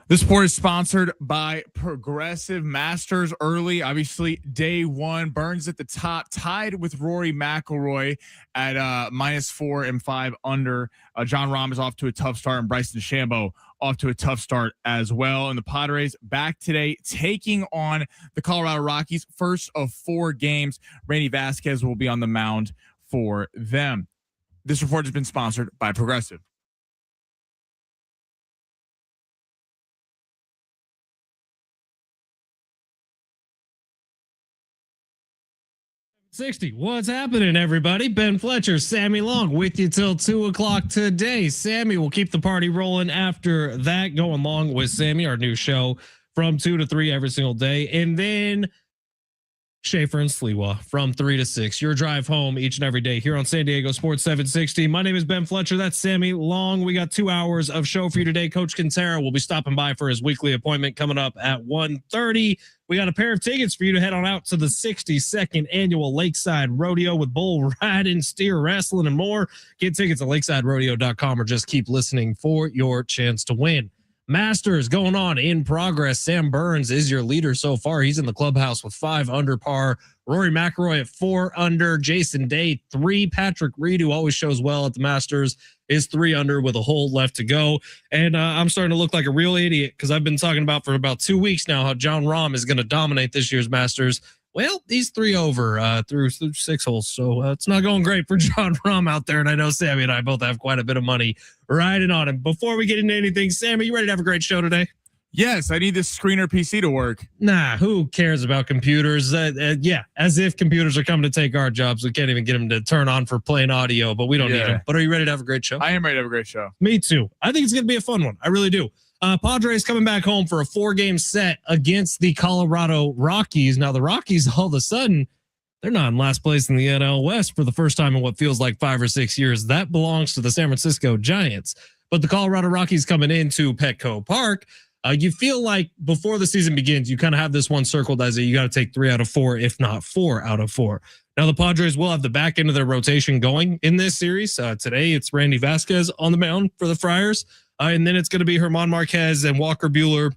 This sport is sponsored by Progressive. Masters early, obviously day one. Burns at the top, tied with Rory McIlroy at -4 and 5 under. John Rahm is off to a tough start, and Bryson DeChambeau off to a tough start as well. And the Padres back today, taking on the Colorado Rockies. First of 4 games. Randy Vasquez will be on the mound for them. This report has been sponsored by Progressive. What's happening, everybody? Ben Fletcher, Sammy Long with you till 2 o'clock today. Sammy will keep the party rolling after that. Going along with Sammy, our new show from 2 to 3 every single day. And then Schaefer and Sliwa from 3 to 6. Your drive home each and every day here on San Diego Sports 760. My name is Ben Fletcher. That's Sammy Long. We got 2 hours of show for you today. Coach Kentera will be stopping by for his weekly appointment coming up at 1:30. We got a pair of tickets for you to head on out to the 62nd annual Lakeside Rodeo with bull riding, steer wrestling, and more. Get tickets at lakesiderodeo.com or just keep listening for your chance to win. Masters going on in progress. Sam Burns is your leader so far. He's in the clubhouse with 5 under par. Rory McIlroy at 4 under. Jason Day 3. Patrick Reed, who always shows well at the Masters, is 3 under with a hole left to go. And I'm starting to look like a real idiot because I've been talking about for about 2 weeks now how John Rahm is going to dominate this year's Masters. Well, he's 3 over through 6 holes, so it's not going great for John Rahm out there. And I know Sammy and I both have quite a bit of money riding on him. Before we get into anything, Sammy, you ready to have a great show today? Yes, I need this screener PC to work. Nah, who cares about computers? Yeah, as if computers are coming to take our jobs. We can't even get them to turn on for plain audio, but we don't need them. But are you ready to have a great show? I am ready to have a great show. Me too. I think it's going to be a fun one. I really do. Padres coming back home for a 4-game set against the Colorado Rockies. Now, the Rockies, all of a sudden, they're not in last place in the NL West for the first time in what feels like 5 or 6 years. That belongs to the San Francisco Giants. But the Colorado Rockies coming into Petco Park, you feel like before the season begins, you kind of have this one circled as you got to take 3 out of 4, if not 4 out of 4. Now, the Padres will have the back end of their rotation going in this series. Today, it's Randy Vasquez on the mound for the Friars. And then it's going to be German Marquez and Walker Buehler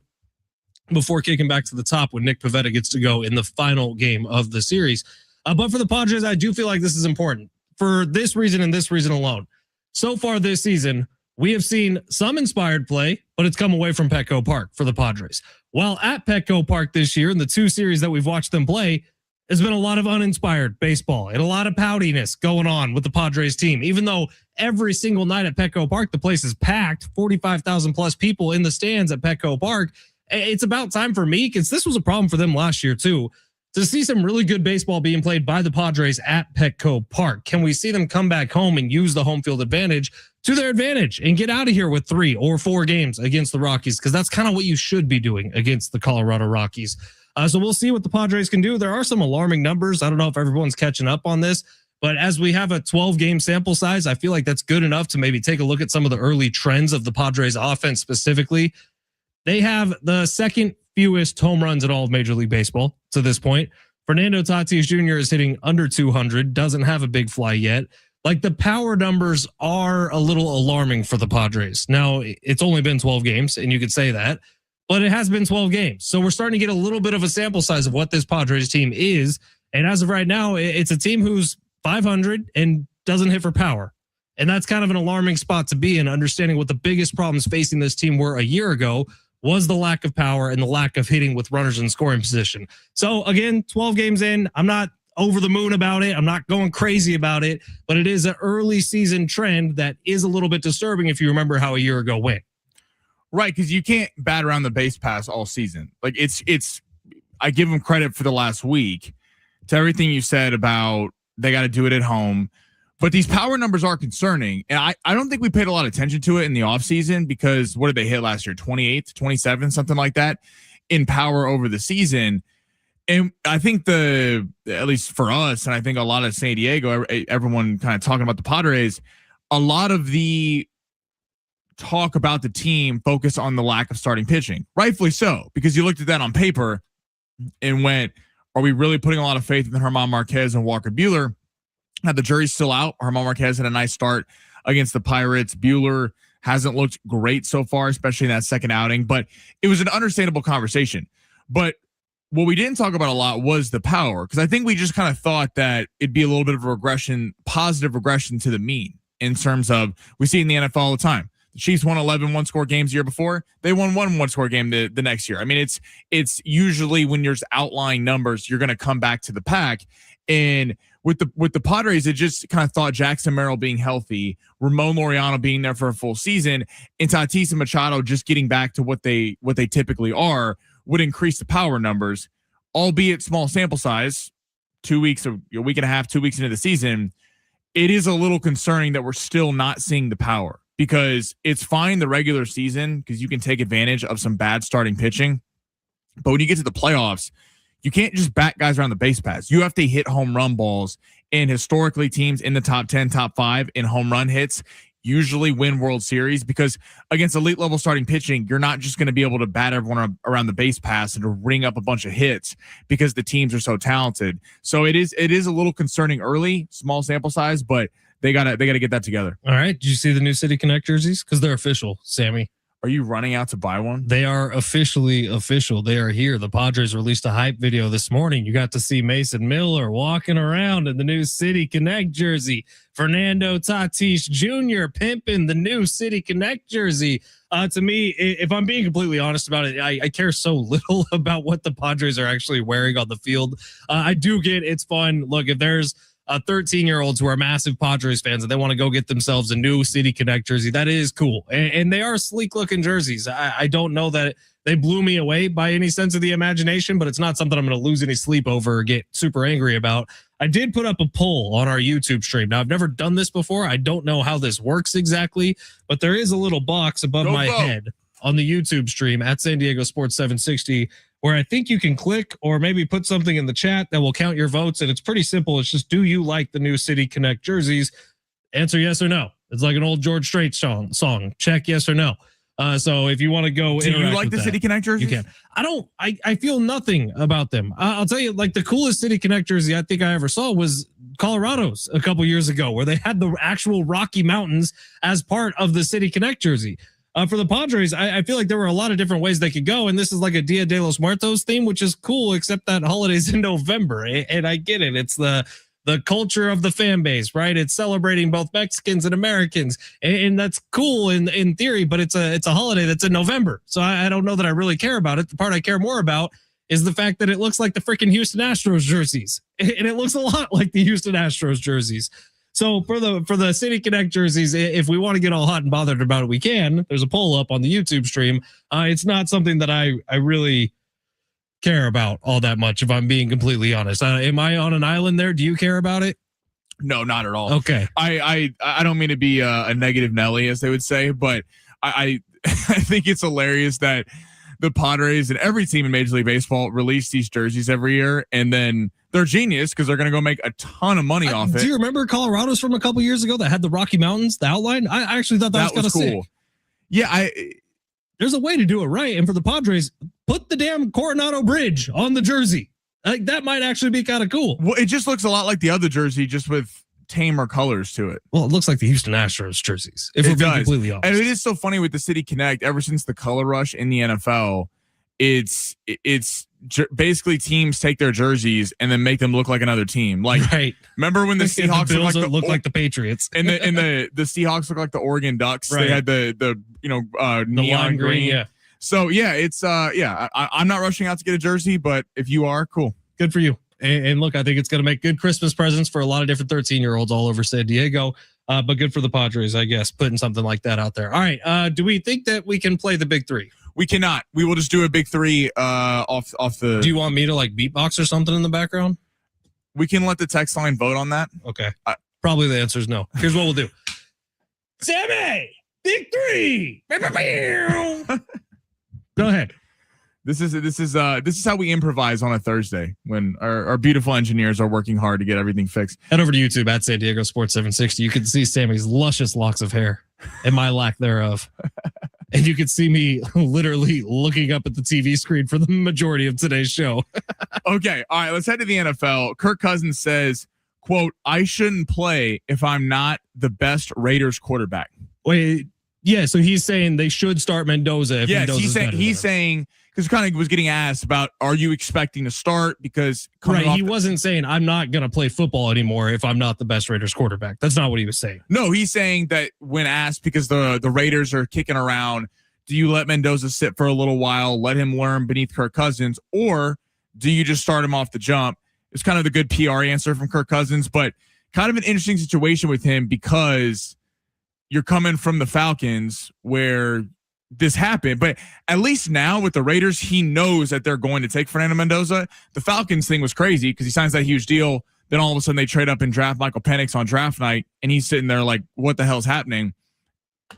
before kicking back to the top when Nick Pivetta gets to go in the final game of the series. But for the Padres, I do feel like this is important for this reason and this reason alone. So far this season, we have seen some inspired play, but it's come away from Petco Park for the Padres. While at Petco Park this year, in the 2 series that we've watched them play, there's been a lot of uninspired baseball and a lot of poutiness going on with the Padres team. Even though every single night at Petco Park, the place is packed, 45,000 plus people in the stands at Petco Park. It's about time for me, because this was a problem for them last year too, to see some really good baseball being played by the Padres at Petco Park. Can we see them come back home and use the home field advantage to their advantage and get out of here with 3 or 4 games against the Rockies? Because that's kind of what you should be doing against the Colorado Rockies. So we'll see what the Padres can do. There are some alarming numbers. I don't know if everyone's catching up on this, but as we have a 12-game sample size, I feel like that's good enough to maybe take a look at some of the early trends of the Padres offense specifically. They have the second fewest home runs in all of Major League Baseball to this point. Fernando Tatis Jr. is hitting under 200, doesn't have a big fly yet. Like, the power numbers are a little alarming for the Padres. Now, it's only been 12 games, and you could say that, but it has been 12 games. So we're starting to get a little bit of a sample size of what this Padres team is. And as of right now, it's a team who's 500 and doesn't hit for power. And that's kind of an alarming spot to be in, understanding what the biggest problems facing this team were a year ago was the lack of power and the lack of hitting with runners in scoring position. So again, 12 games in, I'm not over the moon about it. I'm not going crazy about it, but it is an early season trend that is a little bit disturbing if you remember how a year ago went. Right, because you can't bat around the base pass all season. Like, it's. I give them credit for the last week to everything you said about they got to do it at home. But these power numbers are concerning. And I don't think we paid a lot of attention to it in the offseason because what did they hit last year? 28th, 27, something like that in power over the season. And I think at least for us, and I think a lot of San Diego, everyone kind of talking about the Padres, a lot of the talk about the team focus on the lack of starting pitching, rightfully so, because you looked at that on paper and went, are we really putting a lot of faith in German Marquez and Walker Buehler? Now, the jury's still out. German Marquez had a nice start against the Pirates. Buehler hasn't looked great so far, especially in that second outing, but it was an understandable conversation. But what we didn't talk about a lot was the power, because I think we just kind of thought that it'd be a little bit of a regression, positive regression to the mean, in terms of, we see in the NFL all the time. The Chiefs won 11 one-score games the year before. They won one-score game the next year. I mean, it's usually when there's outlying numbers, you're going to come back to the pack. And with the Padres, it just kind of thought Jackson Merrill being healthy, Ramon Laureano being there for a full season, and Tatis and Machado just getting back to what they typically are would increase the power numbers, albeit small sample size, 2 weeks, a week and a half, 2 weeks into the season. It is a little concerning that we're still not seeing the power, because it's fine the regular season because you can take advantage of some bad starting pitching. But when you get to the playoffs, you can't just bat guys around the base paths. You have to hit home run balls. And historically, teams in the top 10, top 5 in home run hits usually win World Series, because against elite level starting pitching, you're not just going to be able to bat everyone around the base paths and to ring up a bunch of hits because the teams are so talented. So it is a little concerning early, small sample size, but they gotta get that together. All right. Did you see the new City Connect jerseys? Because they're official, Sammy. Are you running out to buy one? They are officially official. They are here. The Padres released a hype video this morning. You got to see Mason Miller walking around in the new City Connect jersey. Fernando Tatis Jr. pimping the new City Connect jersey. To me, if I'm being completely honest about it, I care so little about what the Padres are actually wearing on the field. I do get it's fun. Look, if there's 13-year-olds who are massive Padres fans and they want to go get themselves a new City Connect jersey, that is cool. And they are sleek looking jerseys. I don't know that they blew me away by any sense of the imagination, but it's not something I'm going to lose any sleep over or get super angry about. I did put up a poll on our YouTube stream. Now, I've never done this before. I don't know how this works exactly, but there is a little box above my head on the YouTube stream at San Diego Sports 760 where I think you can click or maybe put something in the chat that will count your votes. And it's pretty simple. It's just, do you like the new City Connect jerseys? Answer yes or no. It's like an old George Strait song. Check yes or no. So if you want to go, do you like the City Connect jerseys? You can. I feel nothing about them. I'll tell you, like the coolest City Connect jersey I think I ever saw was Colorado's a couple years ago, where they had the actual Rocky Mountains as part of the City Connect jersey. For the Padres, I feel like there were a lot of different ways they could go, and this is like a Dia de los Muertos theme, which is cool, except that holiday's in November, and I get it. It's the culture of the fan base, right? It's celebrating both Mexicans and Americans, and that's cool in theory, but it's a holiday that's in November, so I don't know that I really care about it. The part I care more about is the fact that it looks like the freaking Houston Astros jerseys, and it looks a lot like the Houston Astros jerseys. So for the City Connect jerseys, if we want to get all hot and bothered about it, we can. There's a poll up on the YouTube stream. It's not something that I really care about all that much, if I'm being completely honest. Am I on an island there? Do you care about it? No, not at all. Okay. I don't mean to be a negative Nelly, as they would say, but I I think it's hilarious that the Padres and every team in Major League Baseball release these jerseys every year, and then they're genius because they're going to go make a ton of money off it. Do you remember Colorado's from a couple years ago that had the Rocky Mountains, the outline? I actually thought that was kind of cool. Sick. Yeah, there's a way to do it right, and for the Padres, put the damn Coronado Bridge on the jersey. Like that might actually be kind of cool. Well, it just looks a lot like the other jersey, just with tamer colors to it. Well, it looks like the Houston Astros jerseys, if we're being completely honest. And it is so funny with the City Connect. Ever since the color rush in the NFL, it's basically teams take their jerseys and then make them look like another team. Like, right. Remember when the Seahawks look like the Patriots, and the Seahawks look like the Oregon Ducks? Right. They had the neon green. Yeah. So yeah, it's I'm not rushing out to get a jersey, but if you are, cool, good for you. And look, I think it's going to make good Christmas presents for a lot of different 13-year-olds all over San Diego. But good for the Padres, I guess, putting something like that out there. All right. Do we think that we can play the big three? We cannot. We will just do a big three off the. Do you want me to like beatbox or something in the background? We can let the text line vote on that. Okay. Probably the answer is no. Here's what we'll do. Sammy, big three. Go ahead. This is how we improvise on a Thursday when our beautiful engineers are working hard to get everything fixed. Head over to YouTube at San Diego Sports 760. You can see Sammy's luscious locks of hair and my lack thereof. And you can see me literally looking up at the TV screen for the majority of today's show. Okay. All right. Let's head to the NFL. Kirk Cousins says, quote, "I shouldn't play if I'm not the best Raiders quarterback." Wait, Yeah, so he's saying they should start Mendoza. If Yes, Mendoza's he's saying because kind of was getting asked about, are you expecting to start? Because he wasn't saying I'm not going to play football anymore if I'm not the best Raiders quarterback. That's not what he was saying. No, he's saying that when asked, because the Raiders are kicking around, do you let Mendoza sit for a little while, let him learn beneath Kirk Cousins, or do you just start him off the jump? It's kind of the good PR answer from Kirk Cousins, but kind of an interesting situation with him because you're coming from the Falcons where this happened, but at least now with the Raiders, he knows that they're going to take Fernando Mendoza. The Falcons thing was crazy because he signs that huge deal. Then all of a sudden they trade up and draft Michael Penix on draft night, and he's sitting there like, what the hell's happening?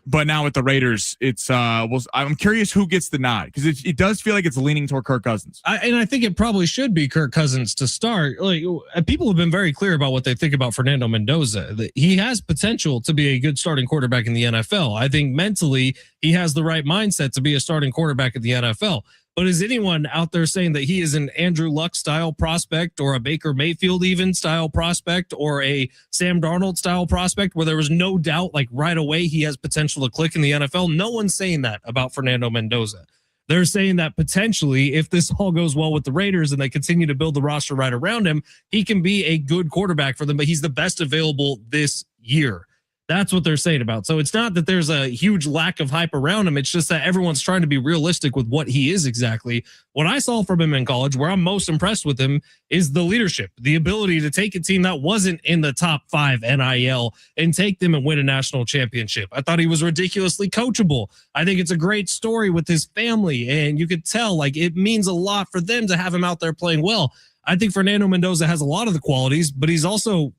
But now with the Raiders, it's I'm curious who gets the nod because it does feel like it's leaning toward Kirk Cousins. I think it probably should be Kirk Cousins to start. Like, people have been very clear about what they think about Fernando Mendoza. That he has potential to be a good starting quarterback in the NFL. I think mentally he has the right mindset to be a starting quarterback in the NFL. But is anyone out there saying that he is an Andrew Luck style prospect or a Baker Mayfield even style prospect or a Sam Darnold style prospect where there was no doubt like right away he has potential to click in the NFL? No one's saying that about Fernando Mendoza. They're saying that potentially if this all goes well with the Raiders and they continue to build the roster right around him, he can be a good quarterback for them, but he's the best available this year. That's what they're saying about. So it's not that there's a huge lack of hype around him. It's just that everyone's trying to be realistic with what he is exactly. What I saw from him in college, where I'm most impressed with him, is the leadership, the ability to take a team that wasn't in the top 5 NIL and take them and win a national championship. I thought he was ridiculously coachable. I think it's a great story with his family, and you could tell like it means a lot for them to have him out there playing well. I think Fernando Mendoza has a lot of the qualities, but he's also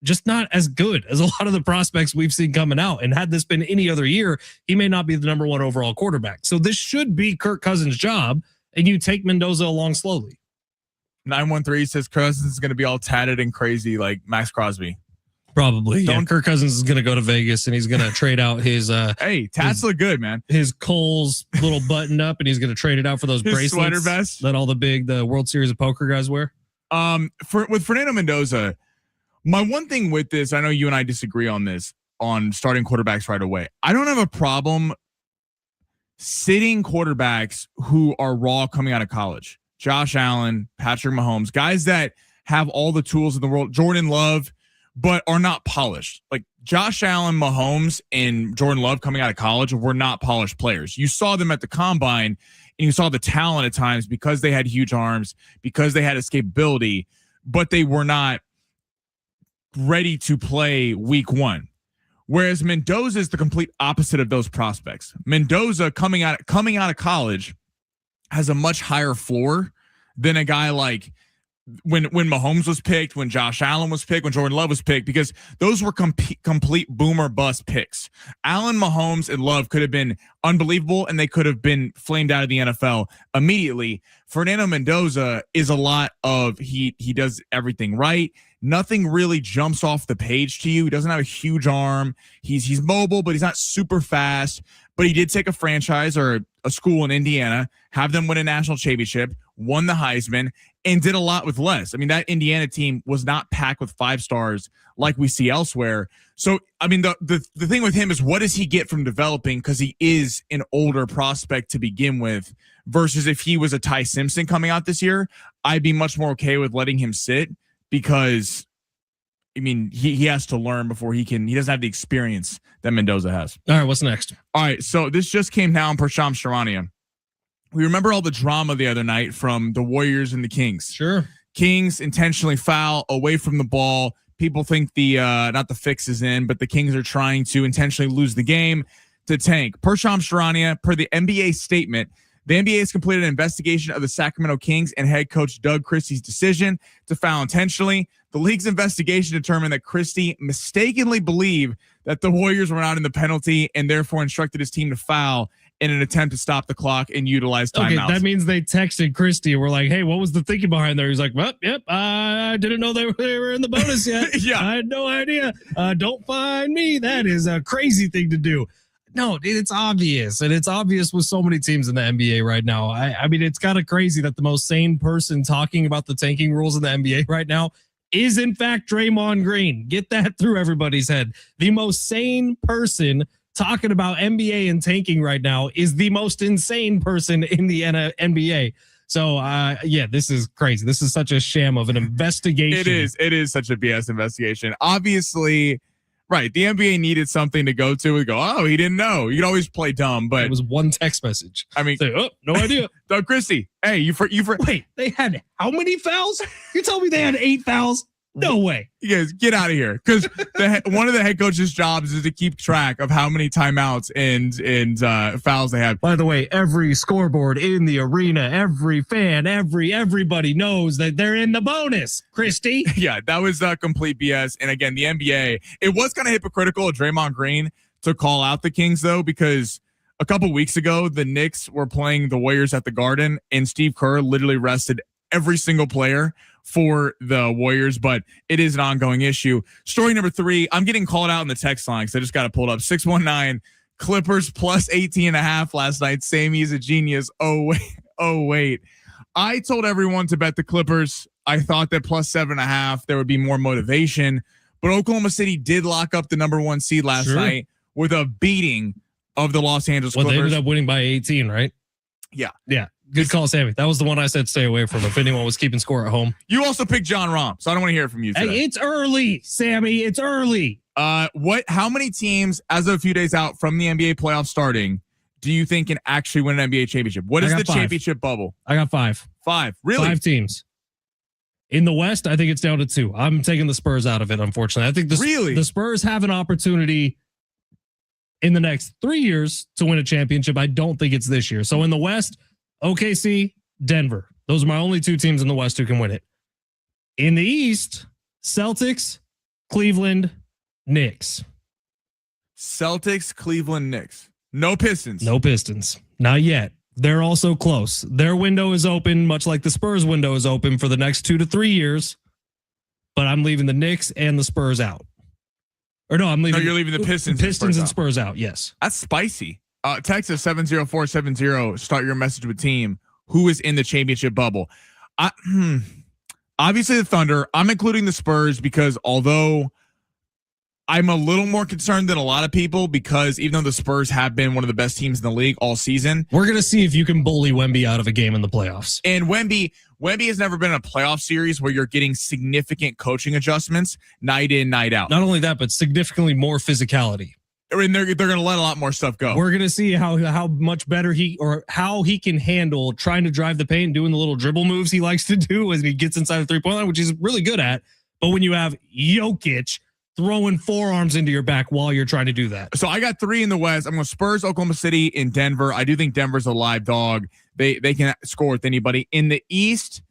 just not as good as a lot of the prospects we've seen coming out. And had this been any other year, he may not be the number 1 overall quarterback. So this should be Kirk Cousins' job, and you take Mendoza along slowly. 913 says Cousins is going to be all tatted and crazy like Max Crosby. Probably. Yeah, Kirk Cousins is going to go to Vegas and he's going to trade out his hey, tats look good, man. His Kohl's little button up, and he's going to trade it out for those bracelets sweater vest that all the World Series of Poker guys wear. With Fernando Mendoza, my one thing with this, I know you and I disagree on this, on starting quarterbacks right away. I don't have a problem sitting quarterbacks who are raw coming out of college. Josh Allen, Patrick Mahomes, guys that have all the tools in the world, Jordan Love, but are not polished. Like Josh Allen, Mahomes, and Jordan Love coming out of college were not polished players. You saw them at the combine, and you saw the talent at times because they had huge arms, because they had escapability, but they were not ready to play week 1. Whereas Mendoza is the complete opposite of those prospects. Mendoza coming out of college has a much higher floor than a guy like when Mahomes was picked, when Josh Allen was picked, when Jordan Love was picked, because those were complete boomer bust picks. Allen, Mahomes, and Love could have been unbelievable, and they could have been flamed out of the NFL immediately. Fernando Mendoza is a lot of he does everything right. Nothing really jumps off the page to you. He doesn't have a huge arm. He's mobile, but he's not super fast. But he did take a franchise or a school in Indiana, have them win a national championship, won the Heisman, and did a lot with less. I mean, that Indiana team was not packed with 5 stars like we see elsewhere. So, I mean, the thing with him is what does he get from developing, because he is an older prospect to begin with, versus if he was a Ty Simpson coming out this year, I'd be much more okay with letting him sit. Because, I mean, he has to learn before he doesn't have the experience that Mendoza has. All right, what's next? All right, so this just came down per Shams Charania. We remember all the drama the other night from the Warriors and the Kings. Sure. Kings intentionally foul away from the ball. People think not the fix is in, but the Kings are trying to intentionally lose the game to tank. Per Shams Charania, per the NBA statement, the NBA has completed an investigation of the Sacramento Kings and head coach Doug Christie's decision to foul intentionally. The league's investigation determined that Christie mistakenly believed that the Warriors were not in the penalty and therefore instructed his team to foul in an attempt to stop the clock and utilize timeouts. Okay, that means they texted Christie and were like, hey, what was the thinking behind there? He's like, well, yep, I didn't know they were in the bonus yet. Yeah. I had no idea. Don't find me. That is a crazy thing to do. No, it's obvious. And it's obvious with so many teams in the NBA right now. I mean, it's kind of crazy that the most sane person talking about the tanking rules in the NBA right now is, in fact, Draymond Green. Get that through everybody's head. The most sane person talking about NBA and tanking right now is the most insane person in the NBA. So, yeah, this is crazy. This is such a sham of an investigation. It is. It is such a BS investigation. Obviously, right. The NBA needed something to go to. We go, oh, he didn't know. You could always play dumb, but it was one text message. I mean, say, oh, no idea. Doug Christie, hey, Wait, they had how many fouls? You're telling me they had 8 fouls? No way. You guys get out of here, because one of the head coach's jobs is to keep track of how many timeouts and fouls they have. By the way, every scoreboard in the arena, every fan, everybody knows that they're in the bonus. Christy, Yeah, that was complete BS. And again, the NBA, it was kind of hypocritical of Draymond Green to call out the Kings though, because a couple weeks ago the Knicks were playing the Warriors at the Garden, and Steve Kerr literally rested every single player for the Warriors, but it is an ongoing issue. Story number 3, I'm getting called out in the text line because I just got it pulled up. 619 Clippers plus 18.5 last night. Sammy's a genius. Oh wait. I told everyone to bet the Clippers. I thought that plus 7.5, there would be more motivation, but Oklahoma City did lock up the number 1 seed last night with a beating of the Los Angeles Clippers. They ended up winning by 18, right? Yeah. Good call, Sammy. That was the one I said stay away from if anyone was keeping score at home. You also picked John Rahm, so I don't want to hear from you today. Hey, it's early, Sammy. It's early. How many teams, as of a few days out from the NBA playoffs starting, do you think can actually win an NBA championship? What is the championship bubble? I got 5. 5. Really? 5 teams. In the West, I think it's down to 2. I'm taking the Spurs out of it, unfortunately. I think the Spurs have an opportunity in the next 3 years to win a championship. I don't think it's this year. So in the West, OKC, Denver. Those are my only 2 teams in the West who can win it. In the East, Celtics, Cleveland, Knicks. Celtics, Cleveland, Knicks. No Pistons. No Pistons. Not yet. They're also close. Their window is open, much like the Spurs window is open for the next 2 to 3 years. But I'm leaving the Knicks and the Spurs out. Or no, I'm leaving. No, you're leaving the Pistons. And Spurs out. Yes. That's spicy. Texas 70470. Start your message with team. Who is in the championship bubble? Obviously the Thunder. I'm including the Spurs because although I'm a little more concerned than a lot of people, because even though the Spurs have been one of the best teams in the league all season, we're going to see if you can bully Wemby out of a game in the playoffs. And Wemby has never been in a playoff series where you're getting significant coaching adjustments night in, night out. Not only that, but significantly more physicality. And they're going to let a lot more stuff go. We're going to see how much better how he can handle trying to drive the paint, doing the little dribble moves he likes to do as he gets inside the 3-point line, which he's really good at. But when you have Jokic throwing forearms into your back while you're trying to do that. So I got 3 in the West. I'm going Spurs, Oklahoma City, and Denver. I do think Denver's a live dog. They can score with anybody. In the East,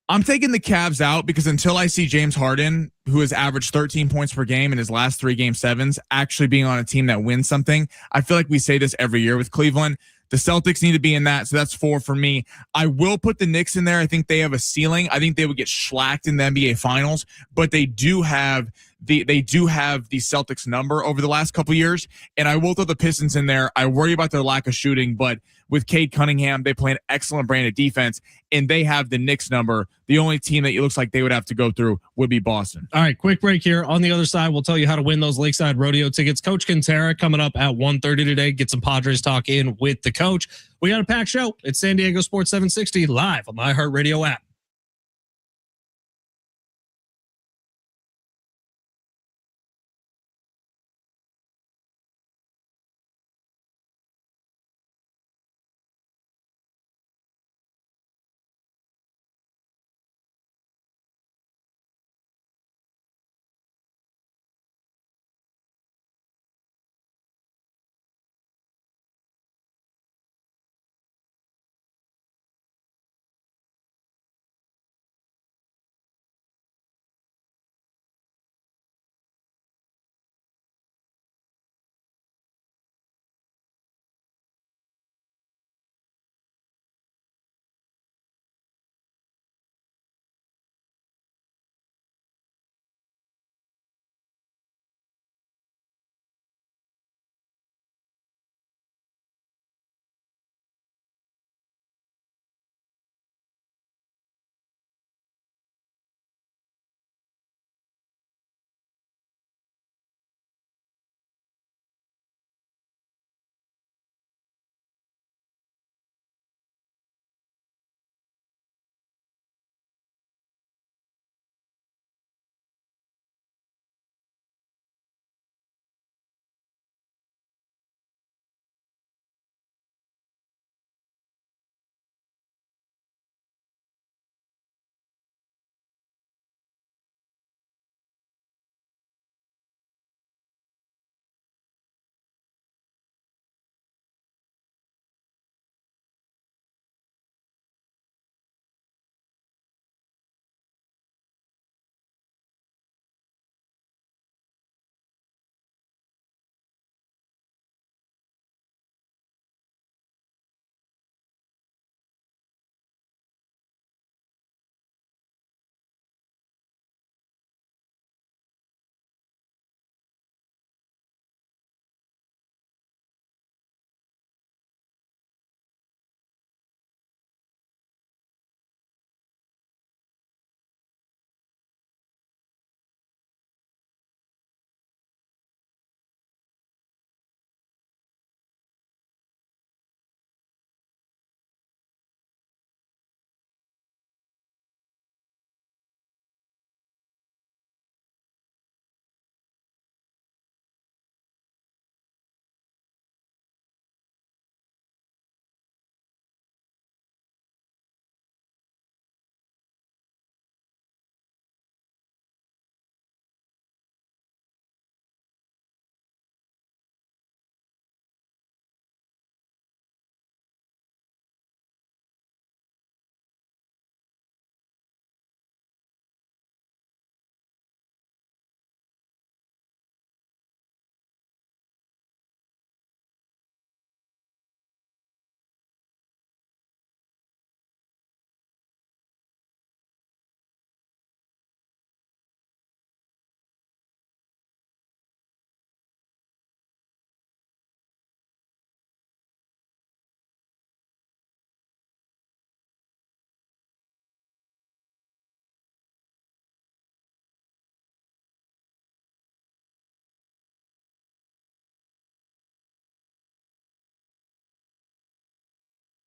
I'm taking the Cavs out because until I see James Harden, who has averaged 13 points per game in his last 3 game 7s, actually being on a team that wins something. I feel like we say this every year with Cleveland. The Celtics need to be in that, so that's 4 for me. I will put the Knicks in there. I think they have a ceiling. I think they would get shellacked in the NBA Finals, but they do have the Celtics number over the last couple years, and I will throw the Pistons in there. I worry about their lack of shooting, but with Cade Cunningham, they play an excellent brand of defense, and they have the Knicks number. The only team that it looks like they would have to go through would be Boston. All right, quick break here. On the other side, we'll tell you how to win those Lakeside Rodeo tickets. Coach Kentera coming up at 1:30 today. Get some Padres talk in with the coach. We got a packed show. It's San Diego Sports 760 live on the iHeartRadio app.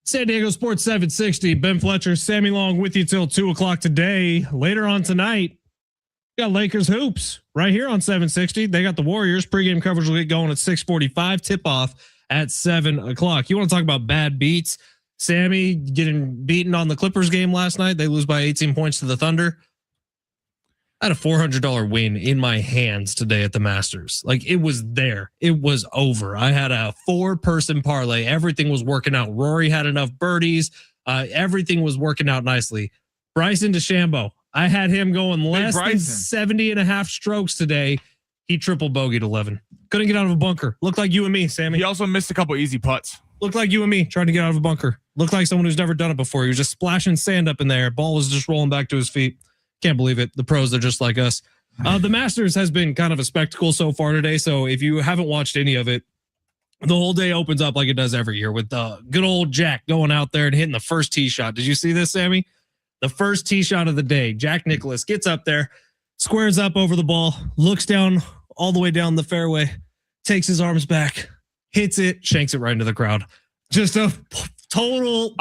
San Diego Sports 760. Ben Fletcher, Sammy Long with you till 2 o'clock today. Later on tonight, we got Lakers hoops right here on 760. They got the Warriors. Pregame coverage will get going at 6:45. Tip off at 7 o'clock. You want to talk about bad beats? Sammy getting beaten on the Clippers game last night. They lose by 18 points to the Thunder. I had a $400 win in my hands today at the Masters. Like, it was there. It was over. I had a 4-person parlay. Everything was working out. Rory had enough birdies. Everything was working out nicely. Bryson DeChambeau, I had him going less than 70 and a half strokes today. He triple bogeyed 11. Couldn't get out of a bunker. Looked like you and me, Sammy. He also missed a couple easy putts. Looked like you and me trying to get out of a bunker. Looked like someone who's never done it before. He was just splashing sand up in there. Ball was just rolling back to his feet. Can't believe it. The pros are just like us. The Masters has been kind of a spectacle so far today. So if you haven't watched any of it, the whole day opens up like it does every year with good old Jack going out there and hitting the first tee shot. Did you see this, Sammy? The first tee shot of the day. Jack Nicklaus gets up there, squares up over the ball, looks down all the way down the fairway, takes his arms back, hits it, shanks it right into the crowd. Just a total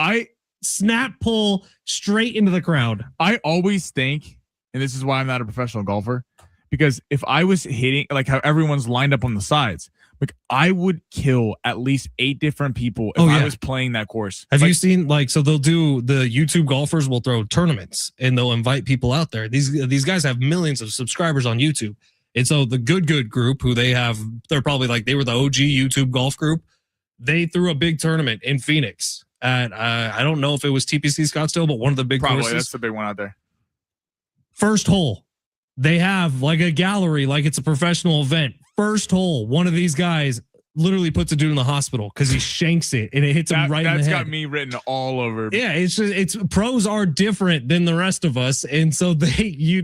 snap pull straight into the crowd. I always think, and this is why I'm not a professional golfer, because if I was hitting like how everyone's lined up on the sides, like I would kill at least 8 different people if I was playing that course. Have you seen so they'll do the YouTube golfers will throw tournaments and they'll invite people out there. These guys have millions of subscribers on YouTube. And so the good group who they're probably they were the OG YouTube golf group. They threw a big tournament in Phoenix at I don't know if it was TPC Scottsdale, but one of the big courses. That's the big one out there. First hole, they have like a gallery, like it's a professional event. First hole, one of these guys literally puts a dude in the hospital because he shanks it and it hits him right in the head. That's got me written all over. Yeah, it's pros are different than the rest of us, and so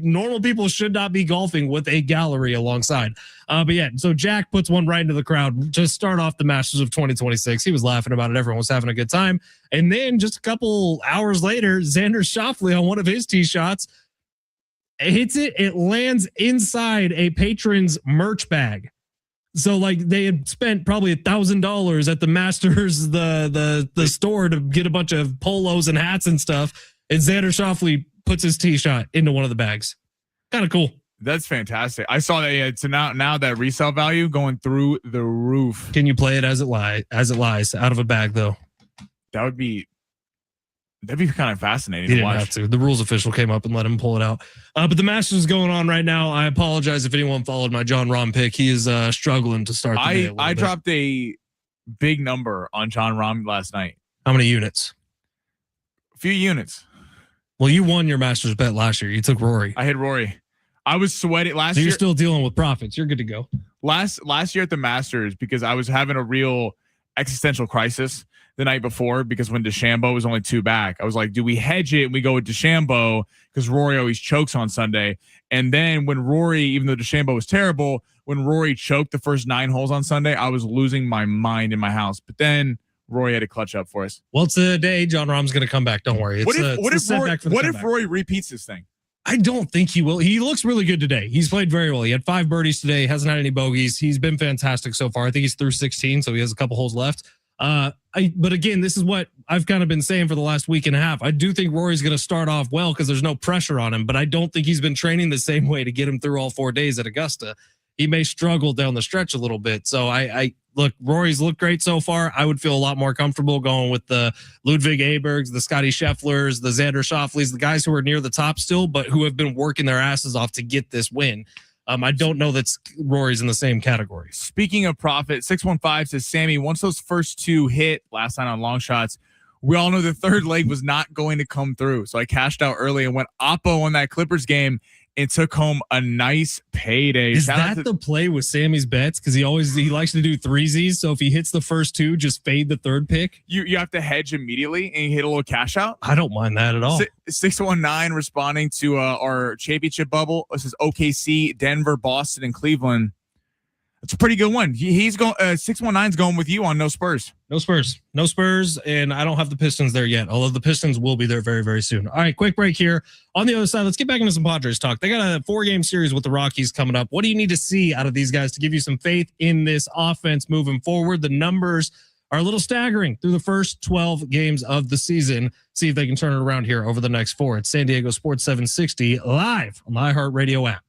normal people should not be golfing with a gallery alongside. But yeah, so Jack puts one right into the crowd to start off the Masters of 2026. He was laughing about it. Everyone was having a good time, and then just a couple hours later, Xander Schauffele on one of his tee shots hits it. It lands inside a patron's merch bag. So they had spent probably $1,000 at the Masters, the store to get a bunch of polos and hats and stuff. And Xander Schauffele puts his tee shot into one of the bags. Kind of cool. That's fantastic. I saw that. So now that resale value going through the roof. Can you play it as it lies out of a bag though? That'd be kind of fascinating. He didn't have to. The rules official came up and let him pull it out. But the Masters is going on right now. I apologize if anyone followed my John Rahm pick. He is struggling to start the day. I dropped a big number on John Rahm last night. How many units? A few units. Well, you won your Masters bet last year. You took Rory. I hit Rory. I was sweating last year. So you're still dealing with profits. You're good to go. Last year at the Masters, because I was having a real existential crisis the night before, because when DeChambeau was only 2 back, I was like, do we hedge it and we go with DeChambeau because Rory always chokes on Sunday? And then when Rory, even though DeChambeau was terrible, when Rory choked the first 9 holes on Sunday, I was losing my mind in my house. But then Rory had to clutch up for us. Well, it's the day John Rahm's going to come back. Don't worry. What if Rory repeats this thing? I don't think he will. He looks really good today. He's played very well. He had 5 birdies today. Hasn't had any bogeys. He's been fantastic so far. I think he's through 16, so he has a couple holes left. But again, this is what I've kind of been saying for the last week and a half. I do think Rory's going to start off well because there's no pressure on him, but I don't think he's been training the same way to get him through all 4 days at Augusta. He may struggle down the stretch a little bit. So I look, Rory's looked great so far. I would feel a lot more comfortable going with the Ludwig Abergs, the Scotty Schefflers, the Xander Schauffele's, the guys who are near the top still, but who have been working their asses off to get this win. I don't know that Rory's in the same category. Speaking of profit, 615 says, Sammy, once those first 2 hit last night on long shots, we all know the third leg was not going to come through. So I cashed out early and went oppo on that Clippers game and took home a nice payday. Is that the play with Sammy's bets? Because he likes to do threesies. So if he hits the first 2, just fade the third pick. You have to hedge immediately and you hit a little cash out. I don't mind that at all. 619 responding to our championship bubble. This is OKC, Denver, Boston, and Cleveland. It's a pretty good one. He's going 619's going with you on no Spurs. No Spurs, and I don't have the Pistons there yet, although the Pistons will be there very, very soon. All right, quick break here. On the other side, let's get back into some Padres talk. They got a 4-game series with the Rockies coming up. What do you need to see out of these guys to give you some faith in this offense moving forward? The numbers are a little staggering through the first 12 games of the season. See if they can turn it around here over the next four. It's San Diego Sports 760 live on the iHeartRadio app.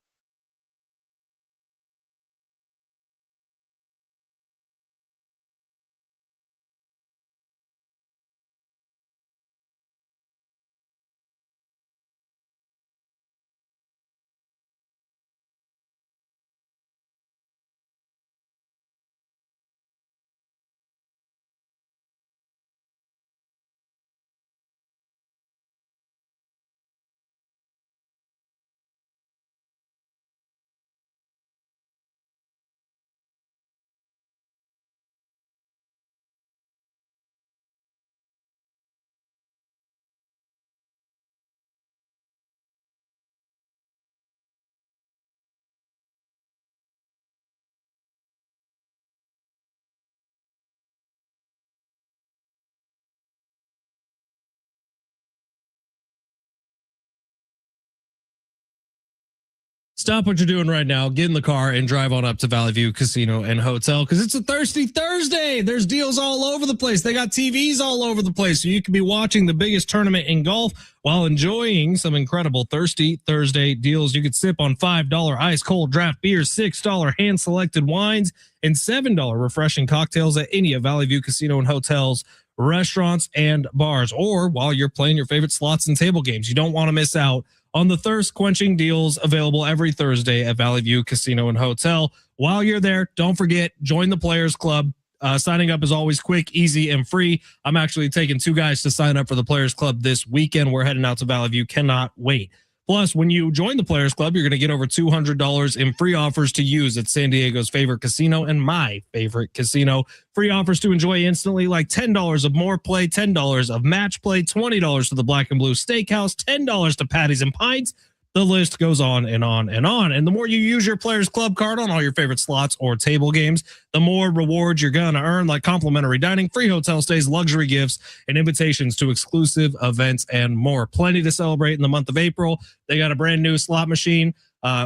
Stop what you're doing right now, get in the car and drive on up to Valley View Casino and Hotel because it's a Thirsty Thursday. There's deals all over the place. They got TVs all over the place. So you can be watching the biggest tournament in golf while enjoying some incredible Thirsty Thursday deals. You could sip on $5 ice cold draft beers, $6 hand selected wines, and $7 refreshing cocktails at any of Valley View Casino and Hotel's restaurants and bars, or while you're playing your favorite slots and table games. You don't want to miss out on the thirst quenching deals available every Thursday at Valley View Casino and Hotel. While you're there, don't forget, join the Players Club. Signing up is always quick, easy, and free. I'm actually taking 2 guys to sign up for the Players Club this weekend. We're heading out to Valley View. Cannot wait. Plus, when you join the Players Club, you're going to get over $200 in free offers to use at San Diego's favorite casino and my favorite casino. Free offers to enjoy instantly, like $10 of more play, $10 of match play, $20 to the Black and Blue Steakhouse, $10 to Patties and Pints. The list goes on and on and on. And the more you use your Players Club card on all your favorite slots or table games, the more rewards you're going to earn, like complimentary dining, free hotel stays, luxury gifts, and invitations to exclusive events and more. Plenty to celebrate in the month of April. They got a brand new slot machine,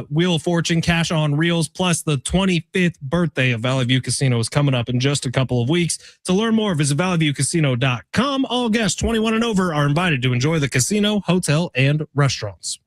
Wheel of Fortune, cash on reels, plus the 25th birthday of Valley View Casino is coming up in just a couple of weeks. To learn more, visit valleyviewcasino.com. All guests 21 and over are invited to enjoy the casino, hotel, and restaurants.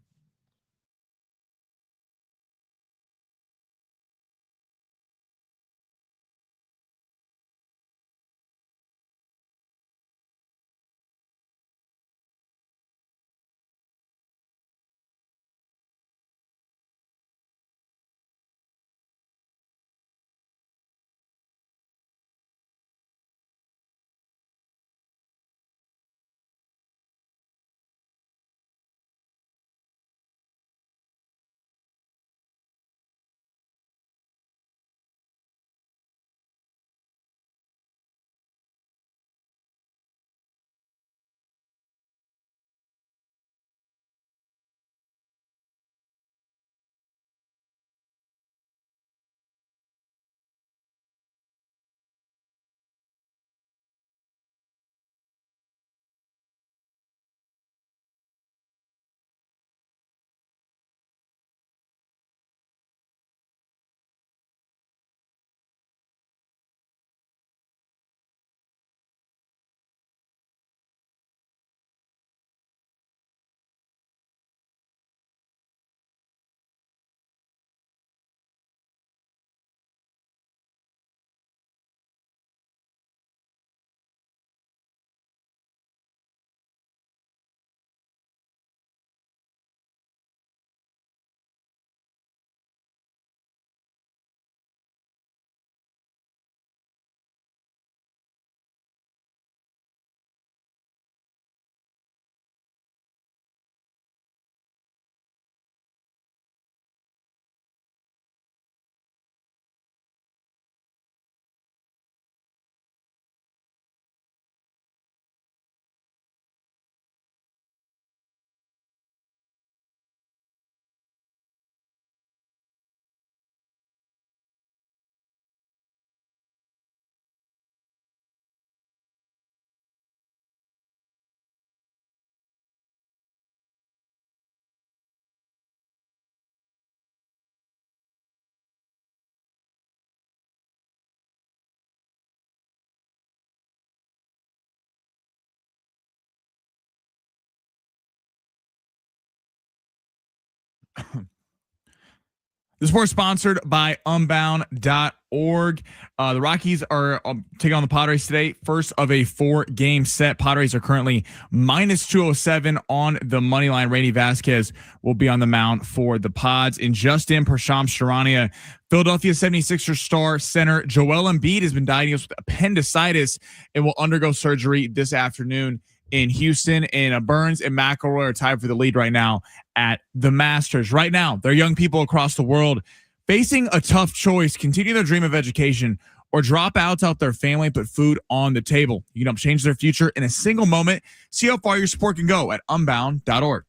This sport sponsored by Unbound.org. The Rockies are taking on the Padres today. First of a 4-game set. Padres are currently minus 207 on the money line. Randy Vasquez will be on the mound for the Pods. And Justin Prasham-Sharania, Philadelphia 76ers star center Joel Embiid has been diagnosed with appendicitis and will undergo surgery this afternoon in Houston. And Burns and McElroy are tied for the lead right now at the Masters. Right now, there are young people across the world facing a tough choice: continue their dream of education or drop out to help their family put food on the table. You can help change their future in a single moment. See how far your support can go at Unbound.org.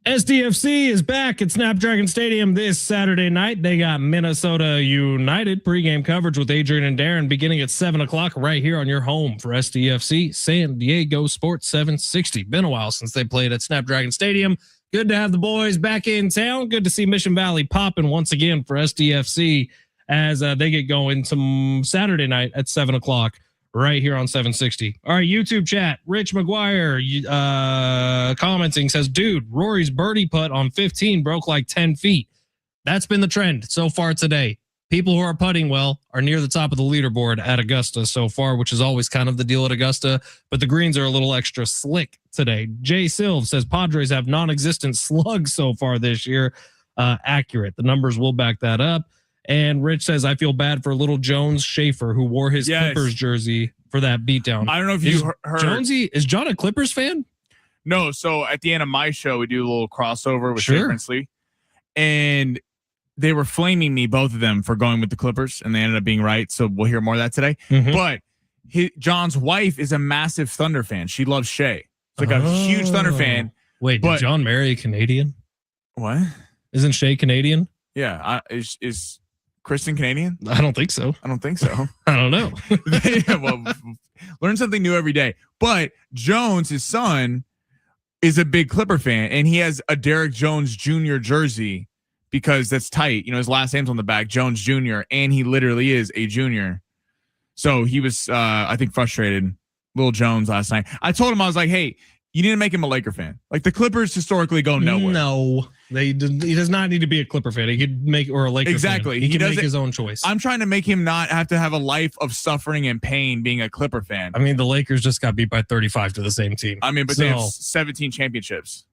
SDFC is back at Snapdragon Stadium this Saturday night. They got Minnesota United pregame coverage with Adrian and Darren beginning at 7 o'clock right here on your home for SDFC, San Diego Sports 760. Been a while since they played at Snapdragon Stadium. Good to have the boys back in town. Good to see Mission Valley popping once again for SDFC as they get going some Saturday night at 7 o'clock. Right here on 760. All right, YouTube chat. Rich McGuire commenting says, dude, Rory's birdie putt on 15 broke like 10 feet. That's been the trend so far today. People who are putting well are near the top of the leaderboard at Augusta so far, which is always kind of the deal at Augusta, but the greens are a little extra slick today. Jay Silv says Padres have non-existent slugs so far this year. Accurate. The numbers will back that up. And Rich says, I feel bad for little Jones Schaefer who wore his Clippers jersey for that beatdown. I don't know if you heard. Jonesy, is John a Clippers fan? No. So at the end of my show, we do a little crossover with Shea Princely. And they were flaming me, both of them, for going with the Clippers. And they ended up being right. So we'll hear more of that today. Mm-hmm. But John's wife is a massive Thunder fan. She loves Shea. It's like a huge Thunder fan. Wait, did John marry a Canadian? What? Isn't Shea Canadian? Yeah. Is Kristen Canadian? I don't think so. I don't think so. I don't know. Well, learn something new every day. But Jones, his son, is a big Clipper fan, and he has a Derek Jones Jr. jersey because that's tight. You know, his last name's on the back, Jones Jr., and he literally is a junior. So he was, I think, frustrated. Little Jones last night. I told him, I was like, hey, you need to make him a Laker fan. Like, the Clippers historically go nowhere. No, he does not need to be a Clipper fan. He could make, or a Laker fan. He can make his own choice. I'm trying to make him not have to have a life of suffering and pain being a Clipper fan. I mean, the Lakers just got beat by 35 to the same team. I mean, but they have 17 championships.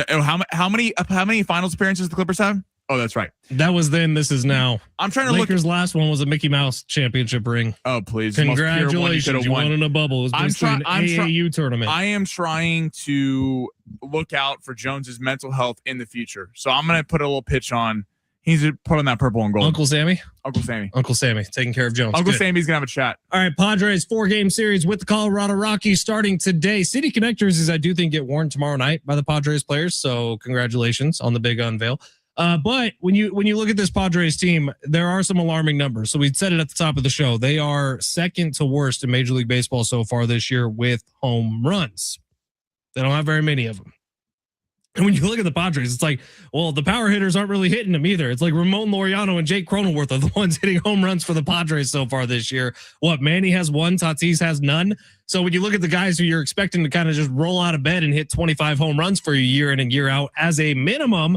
How many finals appearances the Clippers have? Oh, that's right. That was then. This is now. I'm trying to Lakers' last one was a Mickey Mouse championship ring. Oh, please! Congratulations! You won in a bubble. It was basically an AAU tournament. I am trying to look out for Jones's mental health in the future. So I'm going to put a little pitch on. He's put on that purple and gold. Uncle Sammy taking care of Jones. Uncle Sammy's gonna have a chat. All right, Padres 4-game series with the Colorado Rockies starting today. City Connectors is, I do think, get worn tomorrow night by the Padres players. So congratulations on the big unveil. But when you look at this Padres team, there are some alarming numbers. So we said it at the top of the show. They are second to worst in Major League Baseball so far this year with home runs. They don't have very many of them. And when you look at the Padres, it's like, well, the power hitters aren't really hitting them either. It's like Ramon Laureano and Jake Cronenworth are the ones hitting home runs for the Padres so far this year. What, Manny has one, Tatis has none. So when you look at the guys who you're expecting to kind of just roll out of bed and hit 25 home runs for a year in and year out as a minimum,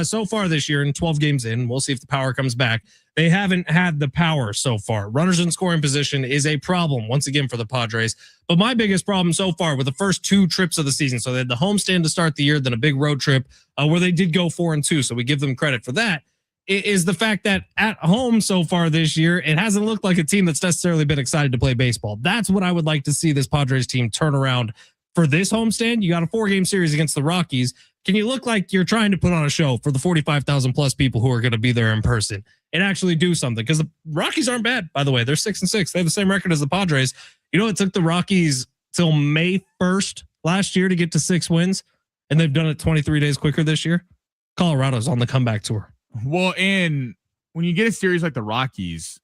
so far this year, in 12 games in, we'll see if the power comes back. They haven't had the power so far. Runners in scoring position is a problem once again for the Padres. But my biggest problem so far with the first 2 trips of the season, so they had the homestand to start the year, then a big road trip where they did go 4-2. So we give them credit for that. Is the fact that at home so far this year, it hasn't looked like a team that's necessarily been excited to play baseball. That's what I would like to see this Padres team turn around for this homestand. You got a 4-game series against the Rockies. Can you look like you're trying to put on a show for the 45,000 plus people who are going to be there in person and actually do something? Because the Rockies aren't bad, by the way. They're 6-6. They have the same record as the Padres. You know, it took the Rockies till May 1st last year to get to 6 wins, and they've done it 23 days quicker this year. Colorado's on the comeback tour. Well, and when you get a series like the Rockies,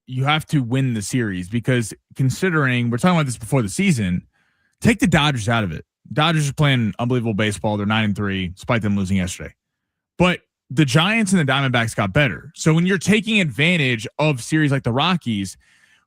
you have to win the series because considering we're talking about this before the season, take the Dodgers out of it. Dodgers are playing unbelievable baseball. They're 9-3, despite them losing yesterday. but the Giants and the Diamondbacks got better. So when you're taking advantage of series like the Rockies,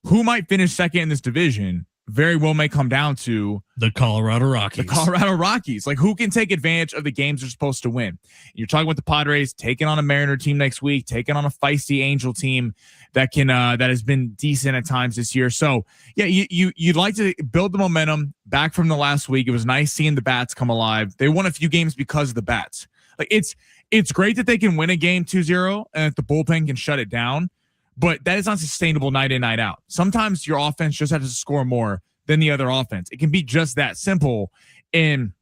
who might finish second in this division very well may come down to the Colorado Rockies. Like, who can take advantage of the games they're supposed to win? You're talking with the Padres taking on a Mariner team next week, taking on a feisty Angel team that can that has been decent at times this year. So yeah, you'd like to build the momentum back from the last week. It was nice seeing the bats come alive. They won a few games because of the bats. Like, it's great that they can win a game 2-0 and that the bullpen can shut it down, but that is not sustainable night in, night out. Sometimes your offense just has to score more than the other offense. It can be just that simple. And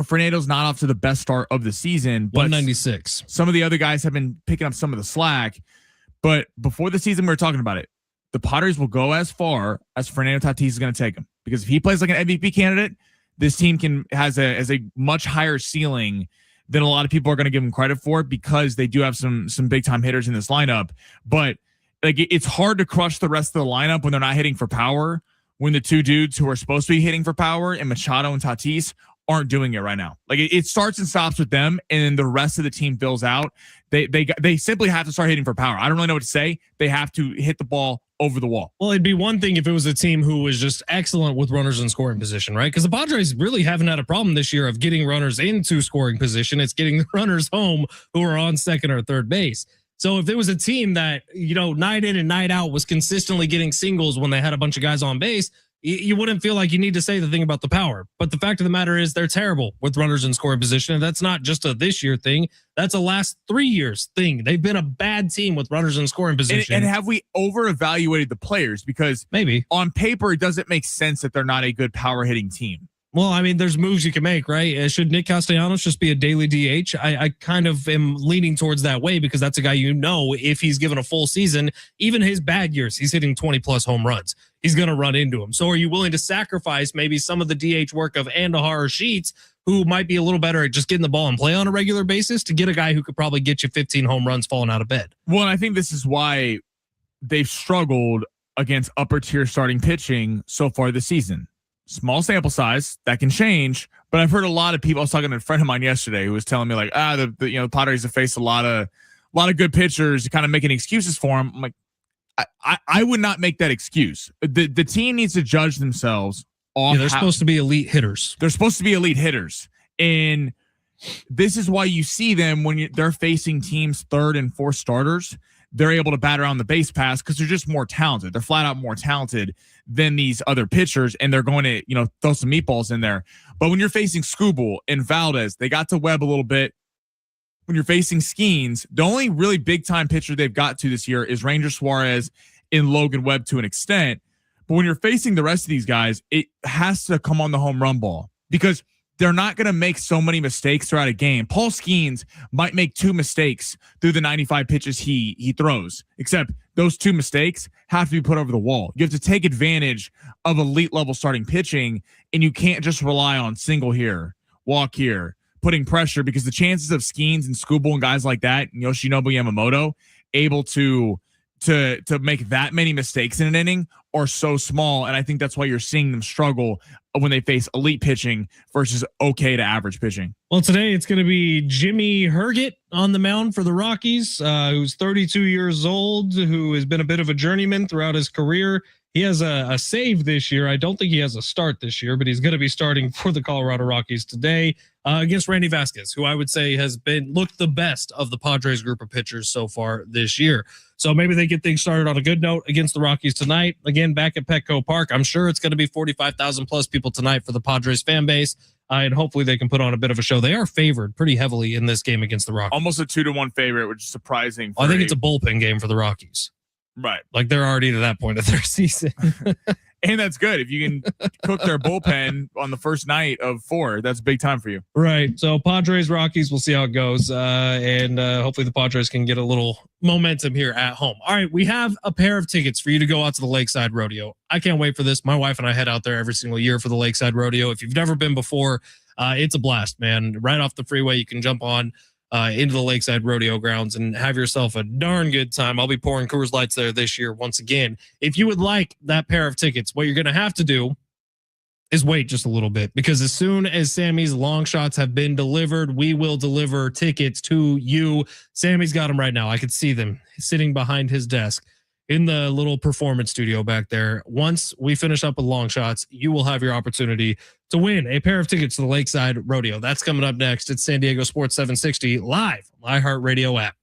Fernando's not off to the best start of the season, but 196. Some of the other guys have been picking up some of the slack. But before the season, we were talking about it. The Padres will go as far as Fernando Tatis is going to take them, because if he plays like an MVP candidate, this team has a much higher ceiling than a lot of people are going to give him credit for, because they do have some big time hitters in this lineup. But like, it's hard to crush the rest of the lineup when they're not hitting for power, when the two dudes who are supposed to be hitting for power, and Machado and Tatis, aren't doing it right now. Like, it starts and stops with them, and then the rest of the team fills out. They simply have to start hitting for power. I don't really know what to say. They have to hit the ball over the wall. Well, it'd be one thing if it was a team who was just excellent with runners in scoring position, right? Because the Padres really haven't had a problem this year of getting runners into scoring position. It's getting the runners home who are on second or third base. So if it was a team that, night in and night out was consistently getting singles when they had a bunch of guys on base, you wouldn't feel like you need to say the thing about the power. But the fact of the matter is they're terrible with runners in scoring position. And that's not just a this year thing. That's a last 3 years thing. They've been a bad team with runners in scoring position. And have we over evaluated the players? Because maybe on paper, it doesn't make sense that they're not a good power hitting team. Well, I mean, there's moves you can make, right? Should Nick Castellanos just be a daily DH? I kind of am leaning towards that way, because that's a guy, if he's given a full season, even his bad years, he's hitting 20 plus home runs. He's going to run into him. So are you willing to sacrifice maybe some of the DH work of Andahar or Sheets, who might be a little better at just getting the ball and play on a regular basis, to get a guy who could probably get you 15 home runs falling out of bed? Well, and I think this is why they've struggled against upper tier starting pitching so far this season. Small sample size, that can change, but I've heard a lot of people. I was talking to a friend of mine yesterday who was telling me, like, the Padres have faced a lot of good pitchers, kind of making excuses for them. I'm like, I would not make that excuse. The team needs to judge themselves off. Yeah, they're supposed to be elite hitters. They're supposed to be elite hitters, and this is why you see them when they're facing teams' third and fourth starters. They're able to bat around the base pass because they're just more talented. They're flat out more talented than these other pitchers, and they're going to, throw some meatballs in there. But when you're facing Skubal and Valdez, they got to Webb a little bit. When you're facing Skeens, the only really big time pitcher they've got to this year is Ranger Suarez and Logan Webb to an extent. But when you're facing the rest of these guys, it has to come on the home run ball, because they're not going to make so many mistakes throughout a game. Paul Skeens might make 2 mistakes through the 95 pitches he throws, except those 2 mistakes have to be put over the wall. You have to take advantage of elite level starting pitching, and you can't just rely on single here, walk here, putting pressure, because the chances of Skeens and Skubal and guys like that, Yoshinobu Yamamoto, able to make that many mistakes in an inning are so small. And I think that's why you're seeing them struggle when they face elite pitching versus okay to average pitching. Well, today it's going to be Jimmy Herget on the mound for the Rockies, who's 32 years old, who has been a bit of a journeyman throughout his career. He has a save this year. I don't think he has a start this year, but he's going to be starting for the Colorado Rockies today against Randy Vasquez, who I would say has looked the best of the Padres group of pitchers so far this year. So maybe they get things started on a good note against the Rockies tonight. Again, back at Petco Park. I'm sure it's going to be 45,000 plus people tonight for the Padres fan base. And hopefully they can put on a bit of a show. They are favored pretty heavily in this game against the Rockies. Almost a 2-1 favorite, which is surprising. I think it's a bullpen game for the Rockies. Right. Like, they're already to that point of their season. And that's good. If you can cook their bullpen on the first night of 4, that's big time for you. Right. So Padres, Rockies, we'll see how it goes. And hopefully the Padres can get a little momentum here at home. All right. We have a pair of tickets for you to go out to the Lakeside Rodeo. I can't wait for this. My wife and I head out there every single year for the Lakeside Rodeo. If you've never been before, it's a blast, man. Right off the freeway, you can jump on into the Lakeside Rodeo grounds and have yourself a darn good time. I'll be pouring Coors Lights there this year once again. If you would like that pair of tickets, what you're going to have to do is wait just a little bit, because as soon as Sammy's long shots have been delivered, we will deliver tickets to you. Sammy's got them right now. I could see them sitting behind his desk in the little performance studio back there. Once we finish up with long shots, you will have your opportunity to win a pair of tickets to the Lakeside Rodeo. That's coming up next. It's San Diego Sports 760 live on the iHeartRadio app.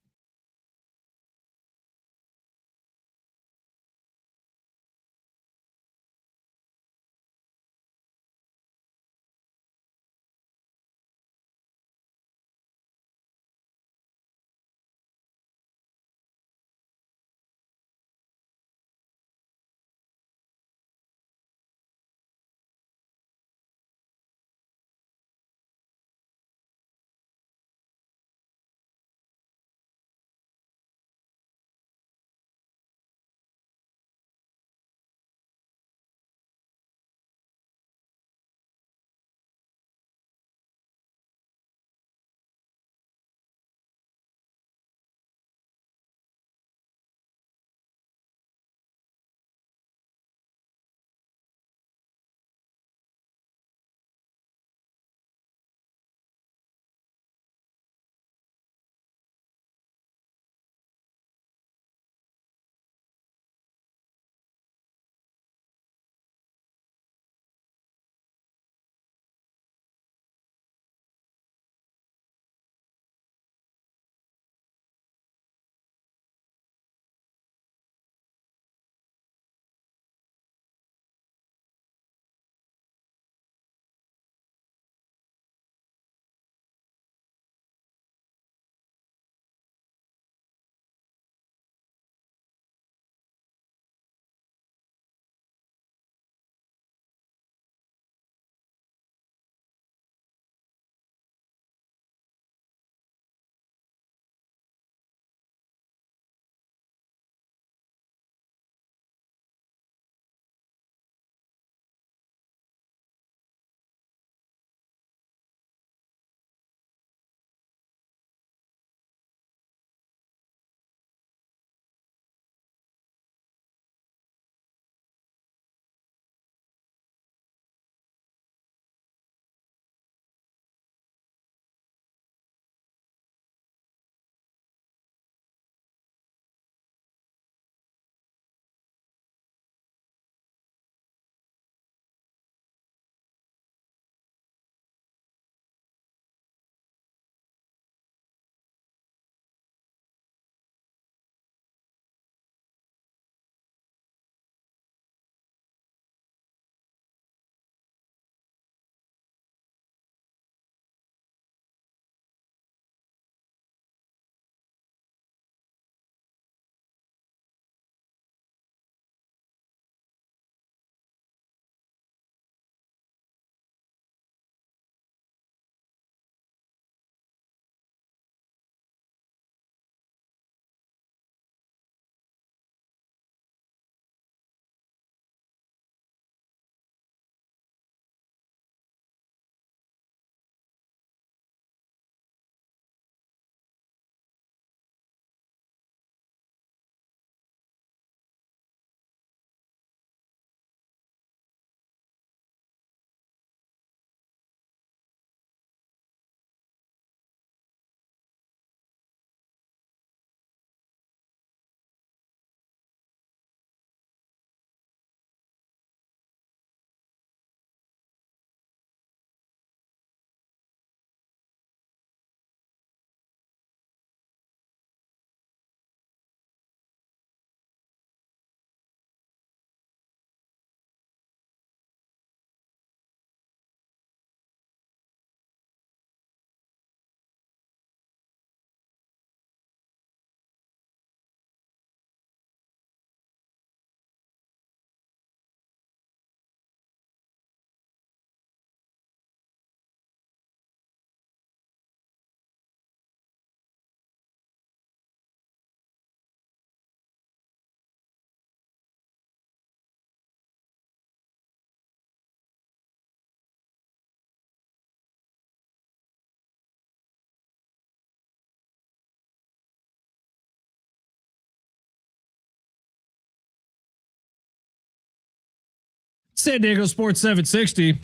San Diego Sports 760.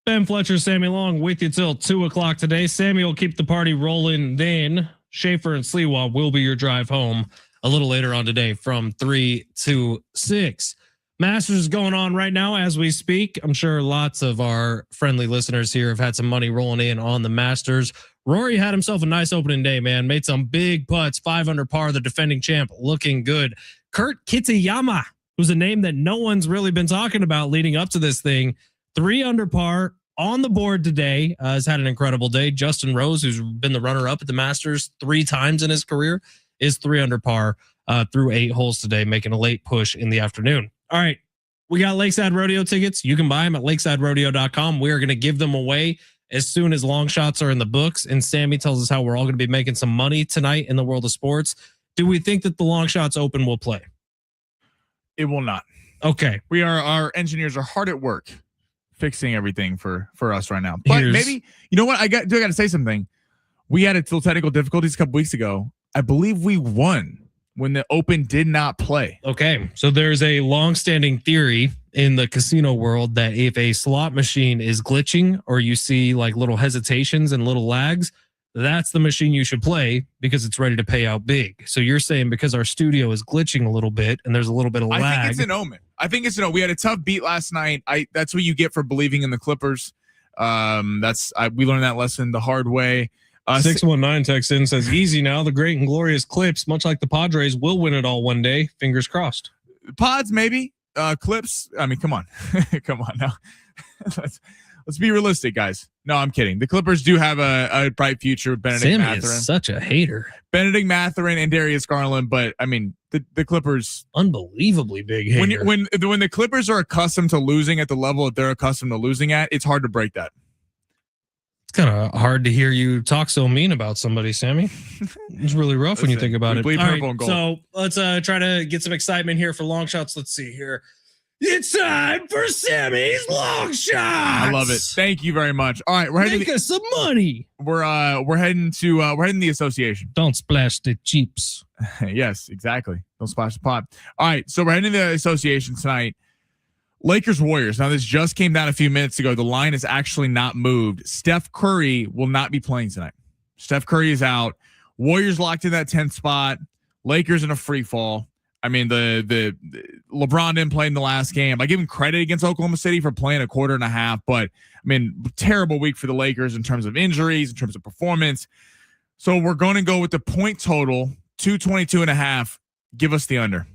Ben Fletcher, Sammy Long with you till 2 o'clock today. Sammy will keep the party rolling. Then Schaefer and Sliwa will be your drive home a little later on today from 3 to 6. Masters is going on right now as we speak. I'm sure lots of our friendly listeners here have had some money rolling in on the Masters. Rory had himself a nice opening day, man. Made some big putts, 5 under par, the defending champ, looking good. Kurt Kitayama, who's a name that no one's really been talking about leading up to this thing, 3 under par on the board today, has had an incredible day. Justin Rose, who's been the runner-up at the Masters 3 times in his career, is 3 under par through 8 holes today, making a late push in the afternoon. All right, we got Lakeside Rodeo tickets. You can buy them at lakesiderodeo.com. We are going to give them away as soon as long shots are in the books. And Sammy tells us how we're all going to be making some money tonight in the world of sports. Do we think that the long shots open will play? It will not. Okay. Our engineers are hard at work fixing everything for us right now. But maybe, you know what? I got to say something. We had little technical difficulties a couple weeks ago. I believe we won when the Open did not play. Okay. So there's a long-standing theory in the casino world that if a slot machine is glitching or you see like little hesitations and little lags, that's the machine you should play because it's ready to pay out big. So you're saying because our studio is glitching a little bit and there's a little bit of lag. I think it's an omen. We had a tough beat last night. That's what you get for believing in the Clippers. We learned that lesson the hard way. 619 texts in, says easy now. The great and glorious Clips, much like the Padres, will win it all one day. Fingers crossed. Pods, maybe. Clips. I mean, come on. Come on now. Let's be realistic, guys. No, I'm kidding. The Clippers do have a bright future with Benedict Mathurin. Is such a hater. Benedict Mathurin and Darius Garland, but I mean, the Clippers, unbelievably big hater. When the Clippers are accustomed to losing at the level that they're accustomed to losing at, it's hard to break that. It's kind of hard to hear you talk so mean about somebody, Sammy. It's really rough when you think about it. All right, so let's try to get some excitement here for long shots. Let's see here. It's time for Sammy's long shots. I love it. Thank you very much. All right, we're heading us some money. We're heading to the association. Don't splash the cheaps. Yes, exactly. Don't splash the pot. All right, so we're heading to the association tonight. Lakers Warriors. Now this just came down a few minutes ago. The line is actually not moved. Steph Curry will not be playing tonight. Steph Curry is out. Warriors locked in that 10th spot. Lakers in a free fall. I mean, the LeBron didn't play in the last game. I give him credit against Oklahoma City for playing a quarter and a half, but I mean, terrible week for the Lakers in terms of injuries, in terms of performance. So we're going to go with the point total, 222.5. Give us the under.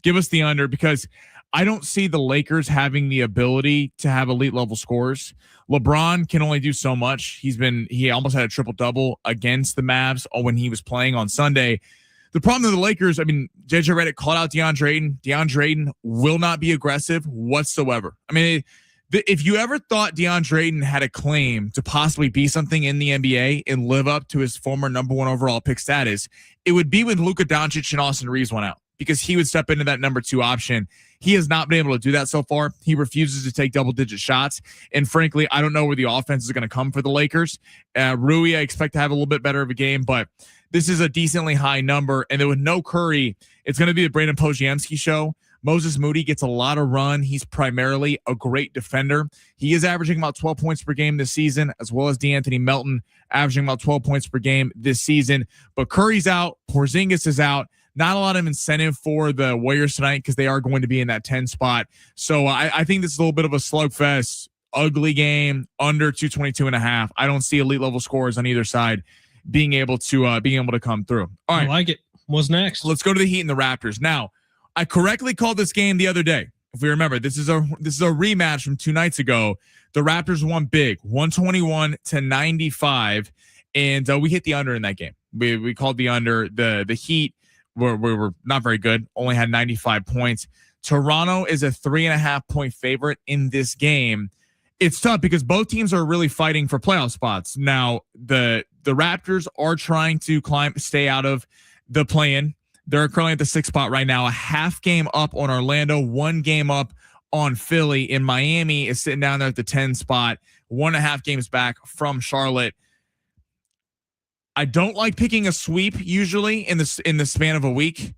Give us the under because I don't see the Lakers having the ability to have elite level scores. LeBron can only do so much. He almost had a triple double against the Mavs when he was playing on Sunday. The problem with the Lakers, I mean, JJ Redick called out DeAndre Ayton. DeAndre Ayton will not be aggressive whatsoever. I mean, if you ever thought DeAndre Ayton had a claim to possibly be something in the NBA and live up to his former number 1 overall pick status, it would be when Luka Doncic and Austin Reeves went out because he would step into that number 2 option. He has not been able to do that so far. He refuses to take double-digit shots. And frankly, I don't know where the offense is going to come for the Lakers. Rui, I expect to have a little bit better of a game, but this is a decently high number. And then with no Curry, it's going to be the Brandon Podziemski show. Moses Moody gets a lot of run. He's primarily a great defender. He is averaging about 12 points per game this season, as well as DeAnthony Melton averaging about 12 points per game this season. But Curry's out. Porzingis is out. Not a lot of incentive for the Warriors tonight because they are going to be in that 10 spot. So I think this is a little bit of a slugfest, ugly game, under 222.5. I don't see elite level scores on either side being able to come through. All right. I like it. What's next? Let's go to the Heat and the Raptors. Now, I correctly called this game the other day. If we remember, this is a rematch from 2 nights ago. The Raptors won big, 121-95, and we hit the under in that game. We called the under. The Heat were not very good, only had 95 points. Toronto is a 3.5 point favorite in this game. It's tough because both teams are really fighting for playoff spots. Now, the Raptors are trying to stay out of the play-in. They're currently at the 6th spot right now, a half game up on Orlando, 1 game up on Philly. And Miami is sitting down there at the 10 spot, 1.5 games back from Charlotte. I don't like picking a sweep usually in the span of a week.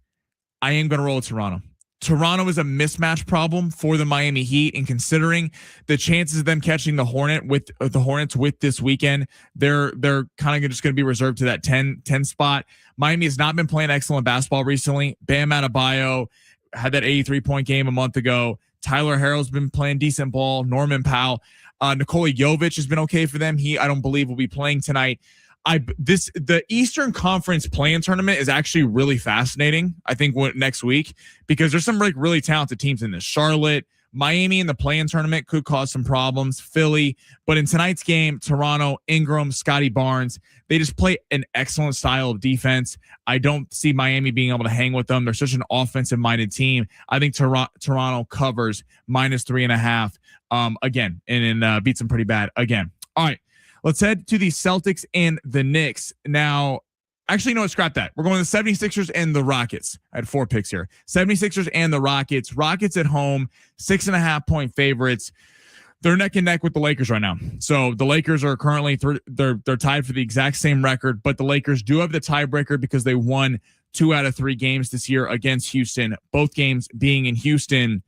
I am going to roll with Toronto. Toronto is a mismatch problem for the Miami Heat, and considering the chances of them catching the Hornets with this weekend, they're kind of just going to be reserved to that 10 spot. Miami has not been playing excellent basketball recently. Bam Adebayo had that 83-point game a month ago. Tyler Harrell's been playing decent ball. Norman Powell, Nikola Jovic has been okay for them. I don't believe will be playing tonight. The Eastern Conference play-in tournament is actually really fascinating. I think next week, because there's some really talented teams in this. Charlotte, Miami in the play-in tournament could cause some problems. Philly, but in tonight's game, Toronto, Ingram, Scotty Barnes, they just play an excellent style of defense. I don't see Miami being able to hang with them. They're such an offensive-minded team. I think Toronto covers -3.5 again, and beats them pretty bad again. All right. Let's head to the Celtics and the Knicks. Now, actually, no, scrap that. We're going to the 76ers and the Rockets. I had 4 picks here. 76ers and the Rockets. Rockets at home, 6.5-point favorites. They're neck and neck with the Lakers right now. So the Lakers are currently they're tied for the exact same record, but the Lakers do have the tiebreaker because they won 2 out of 3 games this year against Houston, both games being in Houston.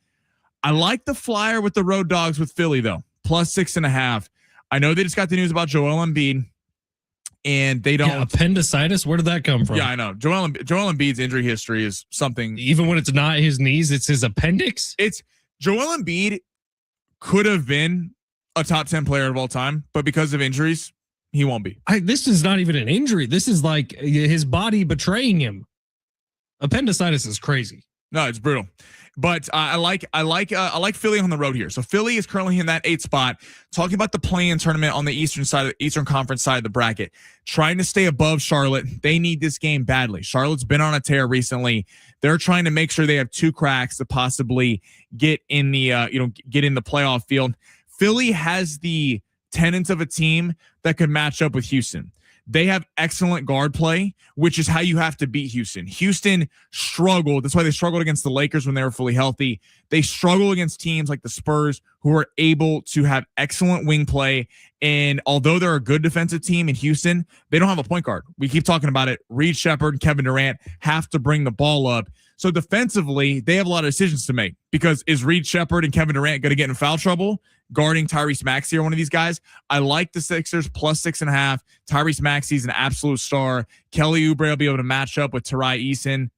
I like the flyer with the road dogs with Philly, though, +6.5. I know they just got the news about Joel Embiid, and they don't appendicitis. Where did that come from? Yeah, I know. Joel Embiid's injury history is something. Even when it's not his knees, it's his appendix. It's Joel Embiid could have been a top 10 player of all time, but because of injuries, he won't be. This is not even an injury. This is like his body betraying him. Appendicitis is crazy. No, it's brutal. But I like Philly on the road here. So Philly is currently in that 8th spot. Talking about the play-in tournament on the Eastern Conference side of the bracket, trying to stay above Charlotte. They need this game badly. Charlotte's been on a tear recently. They're trying to make sure they have 2 cracks to possibly get in the get in the playoff field. Philly has the tenets of a team that could match up with Houston. They have excellent guard play, which is how you have to beat Houston. Houston struggled. That's why they struggled against the Lakers when they were fully healthy. They struggle against teams like the Spurs, who are able to have excellent wing play. And although they're a good defensive team in Houston, they don't have a point guard. We keep talking about it. Reed Shepherd and Kevin Durant have to bring the ball up. So defensively, they have a lot of decisions to make, because is Reed Shepherd and Kevin Durant going to get in foul trouble guarding Tyrese Maxey or one of these guys? I like the Sixers +6.5. Tyrese Maxey's an absolute star. Kelly Oubre will be able to match up with Terry Eason,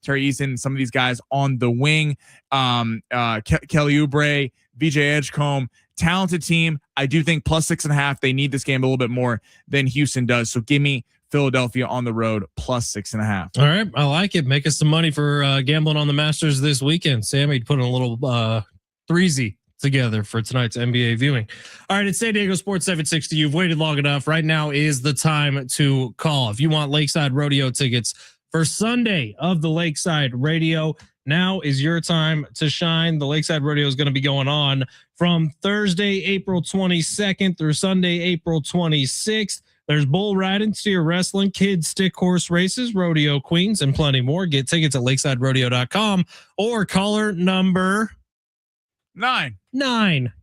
and some of these guys on the wing. Kelly Oubre, VJ Edgecombe, talented team. I do think +6.5. They need this game a little bit more than Houston does. So give me Philadelphia on the road +6.5. All right. I like it. Make us some money for gambling on the Masters this weekend. Sammy put in a little threesy together for tonight's NBA viewing. All right. It's San Diego Sports 760. You've waited long enough. Right now is the time to call. If you want Lakeside Rodeo tickets for Sunday of the Lakeside Rodeo, now is your time to shine. The Lakeside Rodeo is going to be going on from Thursday, April 22nd through Sunday, April 26th. There's bull riding, steer wrestling, kids stick horse races, rodeo queens, and plenty more. Get tickets at lakesiderodeo.com or caller number 9.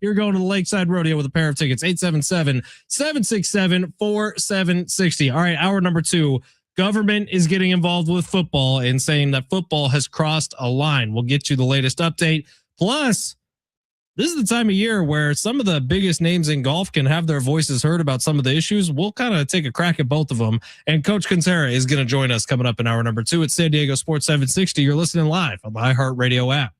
You're going to the Lakeside Rodeo with a pair of tickets, 877-767-4760. All right, hour number 2. Government is getting involved with football and saying that football has crossed a line. We'll get you the latest update. Plus, this is the time of year where some of the biggest names in golf can have their voices heard about some of the issues. We'll kind of take a crack at both of them. And Coach Kentera is going to join us coming up in hour number 2 at San Diego Sports 760. You're listening live on the iHeartRadio app.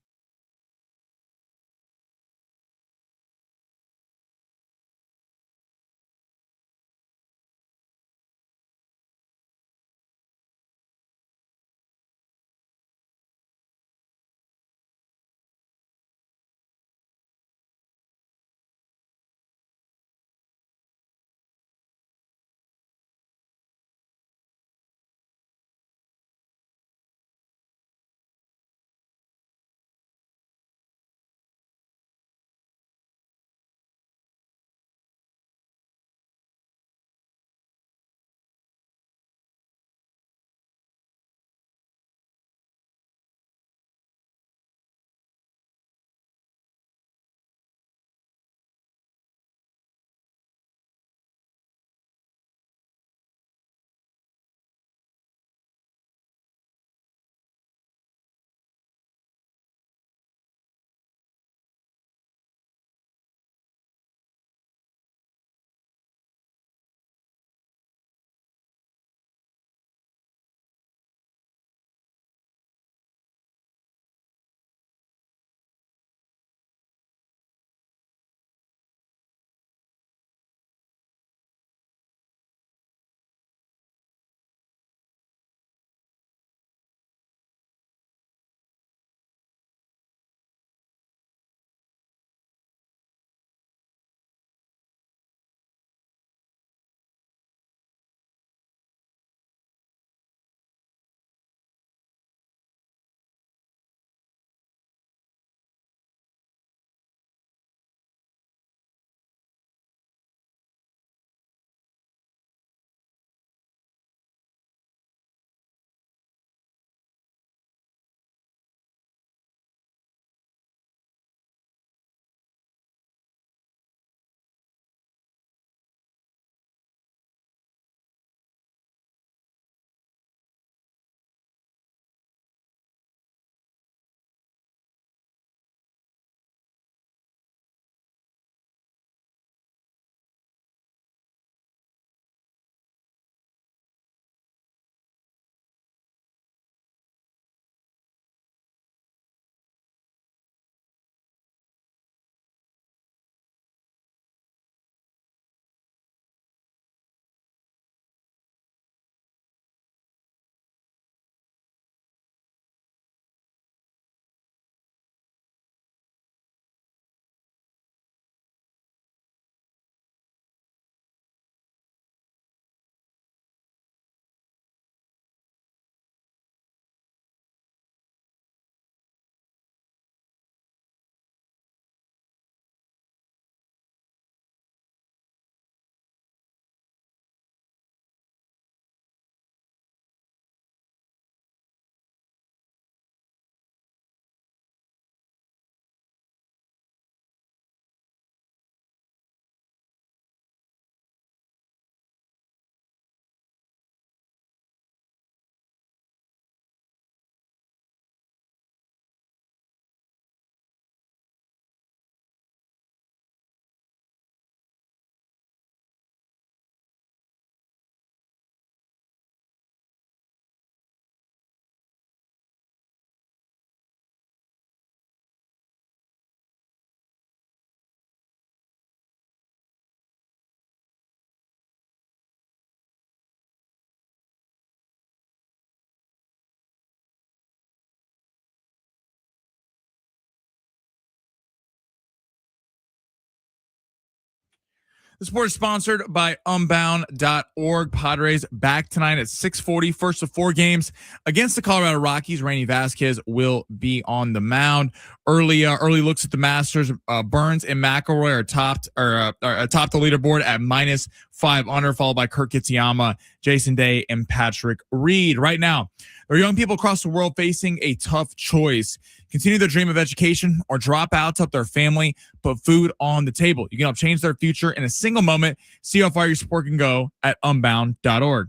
The sport is sponsored by Unbound.org. Padres back tonight at 6:40. First of 4 games against the Colorado Rockies. Rainy Vasquez will be on the mound. Early looks at the Masters. Burns and McElroy are atop the leaderboard at -5 under, followed by Kurt Kitayama, Jason Day, and Patrick Reed. Right now, there are young people across the world facing a tough choice. Continue their dream of education or drop out to help their family put food on the table. You can help change their future in a single moment. See how far your support can go at Unbound.org.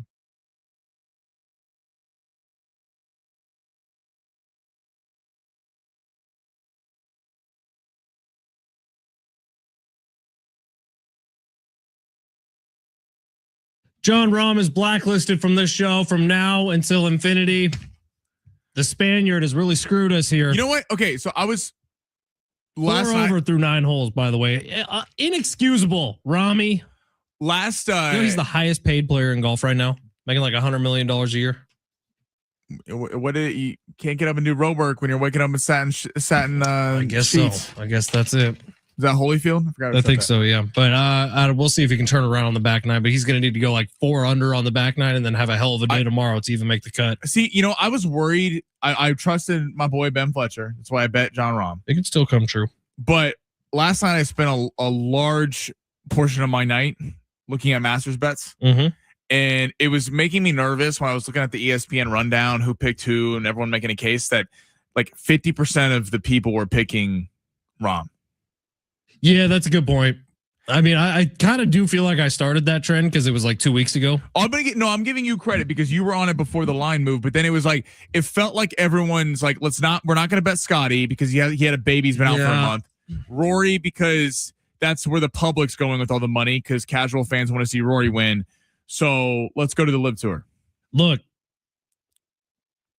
John Rahm is blacklisted from this show from now until infinity. The Spaniard has really screwed us here. You know what? Okay, so I was last over through 9 holes, by the way. Inexcusable, Rami. He's the highest paid player in golf right now, making like $100 million a year. You can't get up and do road work when you're waking up in satin I guess sheets. so. I guess that's it. Is that Holyfield? I think so, yeah. But we'll see if he can turn around on the back nine. But he's going to need to go like 4 under on the back nine and then have a hell of a day tomorrow to even make the cut. See, I was worried. I trusted my boy Ben Fletcher. That's why I bet John Rahm. It could still come true. But last night I spent a large portion of my night looking at Masters bets. Mm-hmm. And it was making me nervous when I was looking at the ESPN rundown, who picked who, and everyone making a case that like 50% of the people were picking Rahm. Yeah, that's a good point. I mean, I kind of do feel like I started that trend because it was like 2 weeks ago. I'm giving you credit because you were on it before the line moved, but then it was like, it felt like everyone's like, we're not going to bet Scotty because he had a baby, he's been out for a month. Rory, because that's where the public's going with all the money because casual fans want to see Rory win. So let's go to the Live Tour. Look,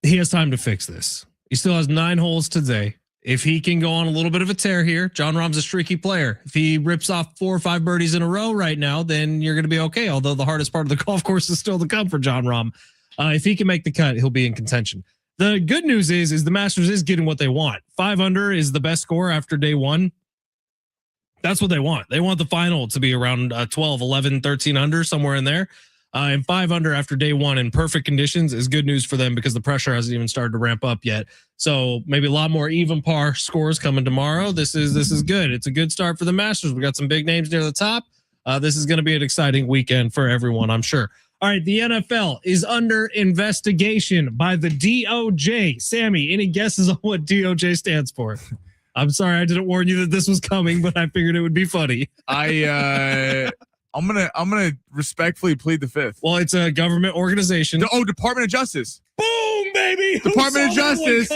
he has time to fix this. He still has 9 holes today. If he can go on a little bit of a tear here, John Rahm's a streaky player. If he rips off 4 or 5 birdies in a row right now, then you're going to be okay. Although the hardest part of the golf course is still to come for John Rahm. If he can make the cut, he'll be in contention. The good news is the Masters is getting what they want. 5 under is the best score after day 1. That's what they want. They want the final to be around 12, 11, 13 under, somewhere in there. And 5 under after day 1 in perfect conditions is good news for them because the pressure hasn't even started to ramp up yet. So maybe a lot more even par scores coming tomorrow. This is good. It's a good start for the Masters. We got some big names near the top. This is going to be an exciting weekend for everyone, I'm sure. All right, the NFL is under investigation by the DOJ. Sammy, any guesses on what DOJ stands for? I'm sorry, I didn't warn you that this was coming, but I figured it would be funny. I'm gonna respectfully plead the fifth. Well, it's a government organization. Department of Justice. Boom, baby. Department of Justice.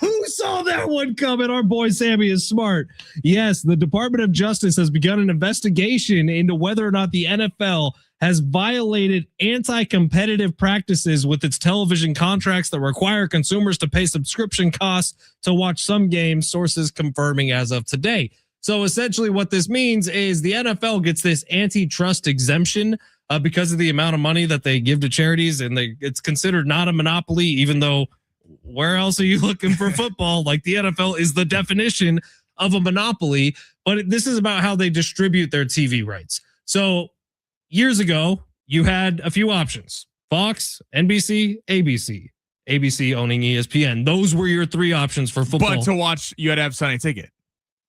Who saw that one coming? Our boy Sammy is smart. Yes, the Department of Justice has begun an investigation into whether or not the NFL has violated anti-competitive practices with its television contracts that require consumers to pay subscription costs to watch some games, sources confirming as of today. So essentially what this means is the NFL gets this antitrust exemption because of the amount of money that they give to charities, and it's considered not a monopoly, even though where else are you looking for football? Like the NFL is the definition of a monopoly, but this is about how they distribute their TV rights. So years ago, you had a few options: Fox, NBC, ABC. ABC owning ESPN. Those were your 3 options for football. But to watch, you had to have Sunday Ticket.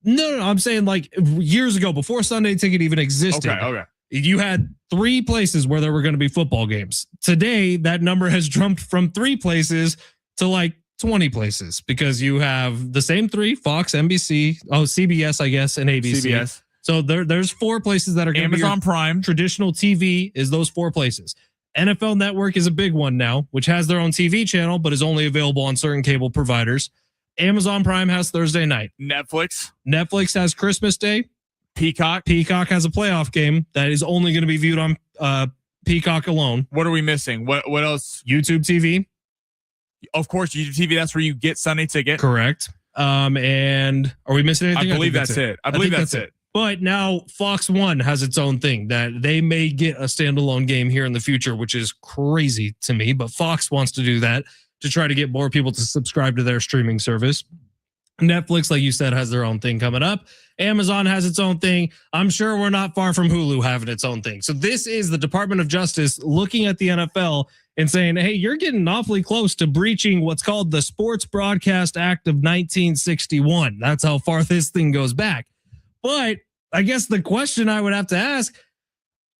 No, I'm saying like years ago, before Sunday Ticket even existed. Okay. You had 3 places where there were going to be football games. Today, that number has jumped from 3 places to like 20 places because you have the same 3: Fox, NBC, CBS, I guess, and ABC. CBS. So there's 4 places that are going to be Amazon Prime. Traditional TV is those 4 places. NFL Network is a big one now, which has their own TV channel, but is only available on certain cable providers. Amazon Prime has Thursday night. Netflix has Christmas Day. Peacock has a playoff game that is only going to be viewed on Peacock alone. What are we missing? What else? YouTube TV. Of course, YouTube TV. That's where you get Sunday Ticket. Correct. And are we missing anything? I believe that's it. I believe that's it. But now Fox One has its own thing that they may get a standalone game here in the future, which is crazy to me. But Fox wants to do that to try to get more people to subscribe to their streaming service. Netflix, like you said, has their own thing coming up. Amazon has its own thing. I'm sure we're not far from Hulu having its own thing. So this is the Department of Justice looking at the NFL and saying, hey, you're getting awfully close to breaching what's called the Sports Broadcast Act of 1961. That's how far this thing goes back. But I guess the question I would have to ask,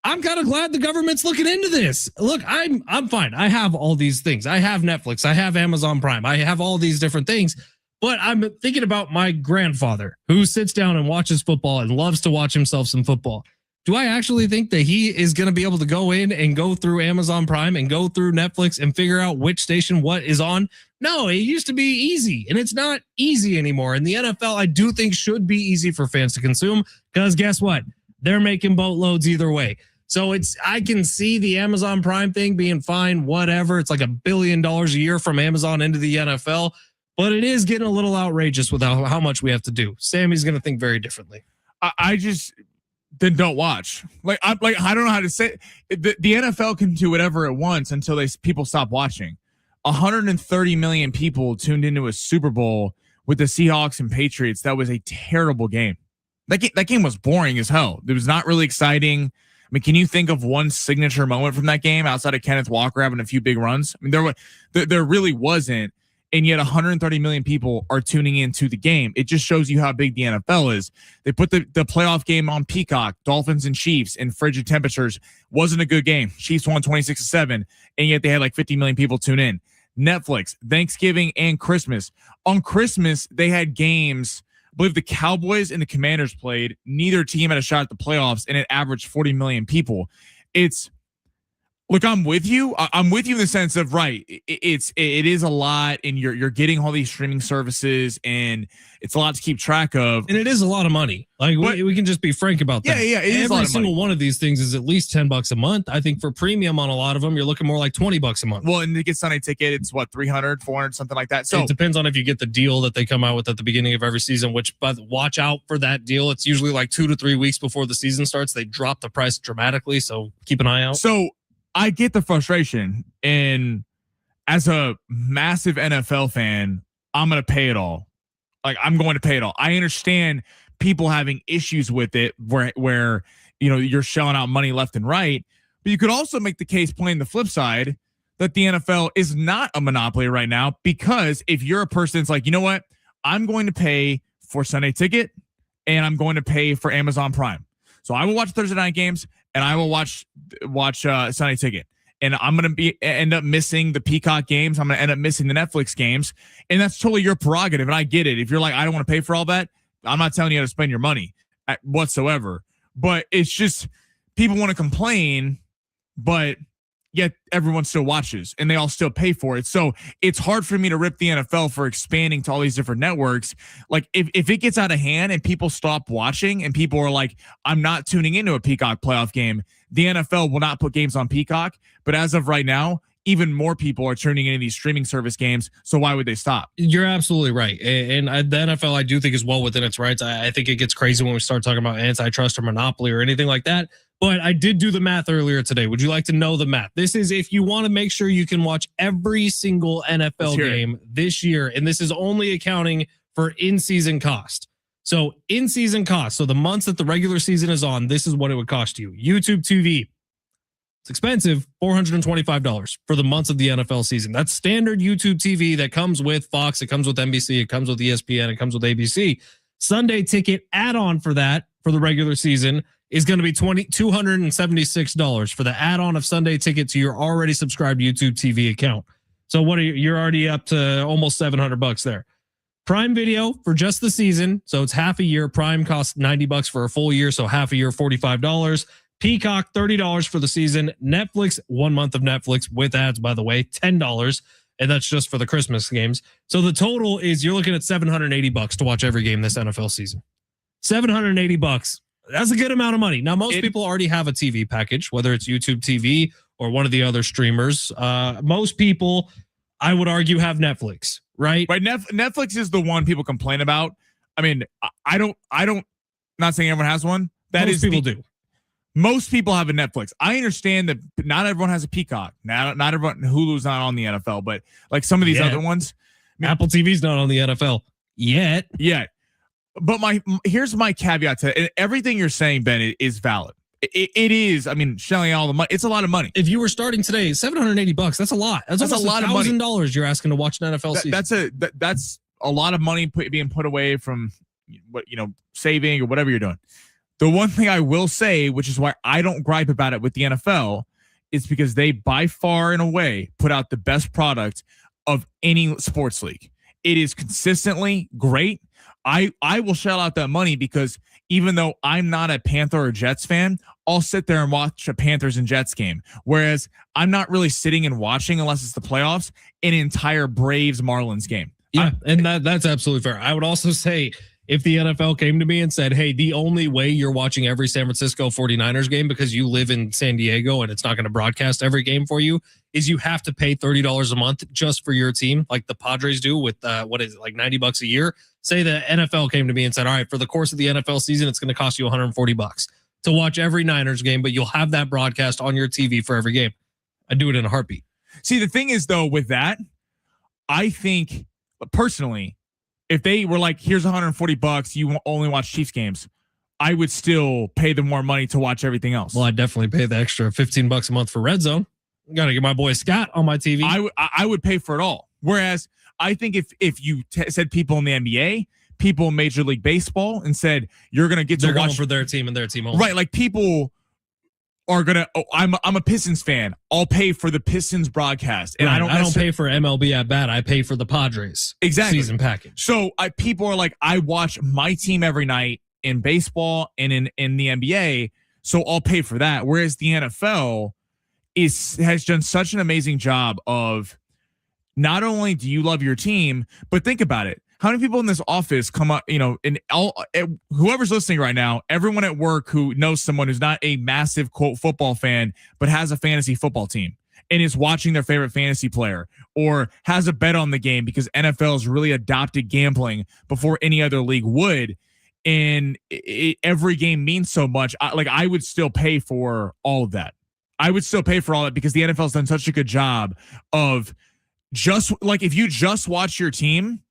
I'm kind of glad the government's looking into this. Look, I'm fine. I have all these things. I have Netflix. I have Amazon Prime. I have all these different things. But I'm thinking about my grandfather who sits down and watches football and loves to watch himself some football. Do I actually think that he is going to be able to go in and go through Amazon Prime and go through Netflix and figure out which station what is on? No, it used to be easy, and it's not easy anymore. And the NFL, I do think, should be easy for fans to consume because guess what? They're making boatloads either way. So I can see the Amazon Prime thing being fine, whatever. It's like $1 billion a year from Amazon into the NFL. But it is getting a little outrageous with how much we have to do. Sammy's going to think very differently. I just then don't watch. I don't know how to say it. The NFL can do whatever it wants until people stop watching. 130 million people tuned into a Super Bowl with the Seahawks and Patriots. That was a terrible game. That game was boring as hell. It was not really exciting. I mean, can you think of one signature moment from that game outside of Kenneth Walker having a few big runs? I mean, there really wasn't. And yet 130 million people are tuning into the game. It just shows you how big the NFL is. They put the playoff game on Peacock, Dolphins and Chiefs in frigid temperatures. Wasn't a good game. Chiefs won 26-7, and yet they had like 50 million people tune in. Netflix, Thanksgiving and Christmas. On Christmas, they had games. I believe the Cowboys and the Commanders played. Neither team had a shot at the playoffs, and it averaged 40 million people. Look, I'm with you. I'm with you in the sense of, right, it is a lot, and you're getting all these streaming services, and it's a lot to keep track of. And it is a lot of money. Like we can just be frank about that. Yeah, it is a lot Every of single money. one of these things is at least $10 a month. I think for premium on a lot of them, you're looking more like $20 a month. Well, and to get Sunday Ticket, it's what, 300, 400, something like that. So it depends on if you get the deal that they come out with at the beginning of every season, which, but watch out for that deal. It's usually like 2 to 3 weeks before the season starts. They drop the price dramatically, so keep an eye out. So I get the frustration, and as a massive NFL fan, I'm going to pay it all. Like, I'm going to pay it all. I understand people having issues with it where you're shelling out money left and right, but you could also make the case, playing the flip side, that the NFL is not a monopoly right now, because if you're a person that's like, you know what, I'm going to pay for Sunday Ticket and I'm going to pay for Amazon Prime. So I will watch Thursday night games and I will watch Sunday Ticket. And I'm going to end up missing the Peacock games. I'm going to end up missing the Netflix games. And that's totally your prerogative. And I get it. If you're like, I don't want to pay for all that, I'm not telling you how to spend your money whatsoever. But it's just, people want to complain, but yet everyone still watches and they all still pay for it. So it's hard for me to rip the NFL for expanding to all these different networks. Like, if it gets out of hand and people stop watching and people are like, I'm not tuning into a Peacock playoff game, the NFL will not put games on Peacock. But as of right now, even more people are tuning into these streaming service games. So why would they stop? You're absolutely right. And the NFL, I do think, is well within its rights. I think it gets crazy when we start talking about antitrust or monopoly or anything like that. But I did do the math earlier today. Would you like to know the math? This is if you want to make sure you can watch every single NFL game this year. And this is only accounting for in-season cost. So in-season cost. So the months that the regular season is on, this is what it would cost you. YouTube TV. It's expensive, $425 for the months of the NFL season. That's standard YouTube TV that comes with Fox. It comes with NBC. It comes with ESPN. It comes with ABC. Sunday Ticket add-on for that for the regular season is going to be $276 for the add-on of Sunday Ticket to your already subscribed YouTube TV account. So you're already up to almost $700 there. Prime Video for just the season, so it's half a year. Prime costs $90 for a full year, so half a year, $45. Peacock, $30 for the season. Netflix, 1 month of Netflix with ads, by the way, $10, and that's just for the Christmas games. So the total is you're looking at $780 to watch every game this NFL season. $780. That's a good amount of money. Now, most people already have a TV package, whether it's YouTube TV or one of the other streamers. Most people, I would argue, have Netflix, right? Right. Netflix is the one people complain about. I mean, I don't, not saying everyone has one. Most people do. Most people have a Netflix. I understand that not everyone has a Peacock. Not everyone, Hulu's not on the NFL, but like some of these other ones. Apple TV's not on the NFL. yet. Yet. But here's my caveat to it. Everything you're saying, Ben, is valid. It is. I mean, shelling out all the money. It's a lot of money. If you were starting today, $780. That's a lot. That's almost a lot of money. $1,000 you're asking to watch an NFL season. That's a lot of money being put away from what saving or whatever you're doing. The one thing I will say, which is why I don't gripe about it with the NFL, is because they by far and away put out the best product of any sports league. It is consistently great. I will shell out that money because even though I'm not a Panther or Jets fan, I'll sit there and watch a Panthers and Jets game. Whereas I'm not really sitting and watching, unless it's the playoffs, an entire Braves Marlins game. Yeah, and that's absolutely fair. I would also say if the NFL came to me and said, hey, the only way you're watching every San Francisco 49ers game because you live in San Diego and it's not going to broadcast every game for you is you have to pay $30 a month just for your team, like the Padres do with what is it, like $90 a year. Say the NFL came to me and said, all right, for the course of the NFL season, it's going to cost you $140 to watch every Niners game, but you'll have that broadcast on your TV for every game. I'd do it in a heartbeat. See, the thing is, though, with that, I think personally, if they were like, here's $140, you only watch Chiefs games, I would still pay them more money to watch everything else. Well, I'd definitely pay the extra $15 a month for Red Zone. Got to get my boy Scott on my TV. I would pay for it all. Whereas I think if you said people in the NBA, people in Major League Baseball, and said you're going to get to watch for their team and their team only. Right, like people are gonna. Oh, I'm a Pistons fan. I'll pay for the Pistons broadcast, and right. I don't pay for MLB at bat. I pay for the Padres season package. So people are like, I watch my team every night in baseball and in the NBA, so I'll pay for that. Whereas the NFL has done such an amazing job of not only do you love your team, but think about it. How many people in this office come up, and whoever's listening right now, everyone at work who knows someone who's not a massive quote football fan, but has a fantasy football team and is watching their favorite fantasy player or has a bet on the game because NFL has really adopted gambling before any other league would. And every game means so much. I would still pay for all of that. I would still pay for all that because the NFL has done such a good job of just like, if you just watch your team,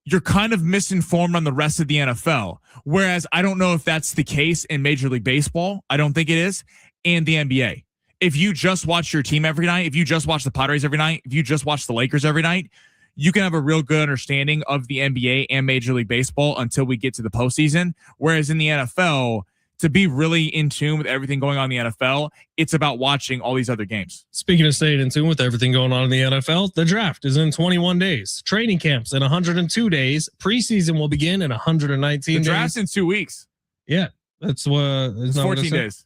you're kind of misinformed on the rest of the NFL. Whereas I don't know if that's the case in Major League Baseball. I don't think it is. And the NBA. If you just watch your team every night, if you just watch the Padres every night, if you just watch the Lakers every night, you can have a real good understanding of the NBA and Major League Baseball until we get to the postseason. Whereas in the NFL, to be really in tune with everything going on in the NFL, it's about watching all these other games. Speaking of staying in tune with everything going on in the NFL, the draft is in 21 days. Training camps in 102 days. Preseason will begin in 119 days. The draft's in 2 weeks. Yeah, that's what it's 14 days.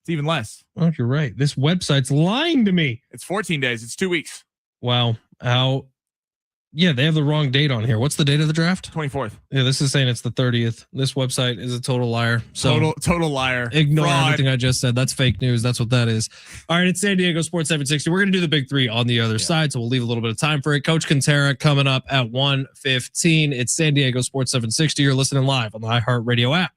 It's even less. Oh, you're right. This website's lying to me. It's 14 days. It's 2 weeks. Wow. Yeah, they have the wrong date on here. What's the date of the draft? 24th. Yeah, this is saying it's the 30th. This website is a total liar. So total liar. Ignore Fraud. everything I just said. That's fake news. That's what that is. All right, it's San Diego Sports 760. We're going to do the big three on the other side, so we'll leave a little bit of time for it. Coach Kentera coming up at 1:15. It's San Diego Sports 760. You're listening live on the iHeartRadio app.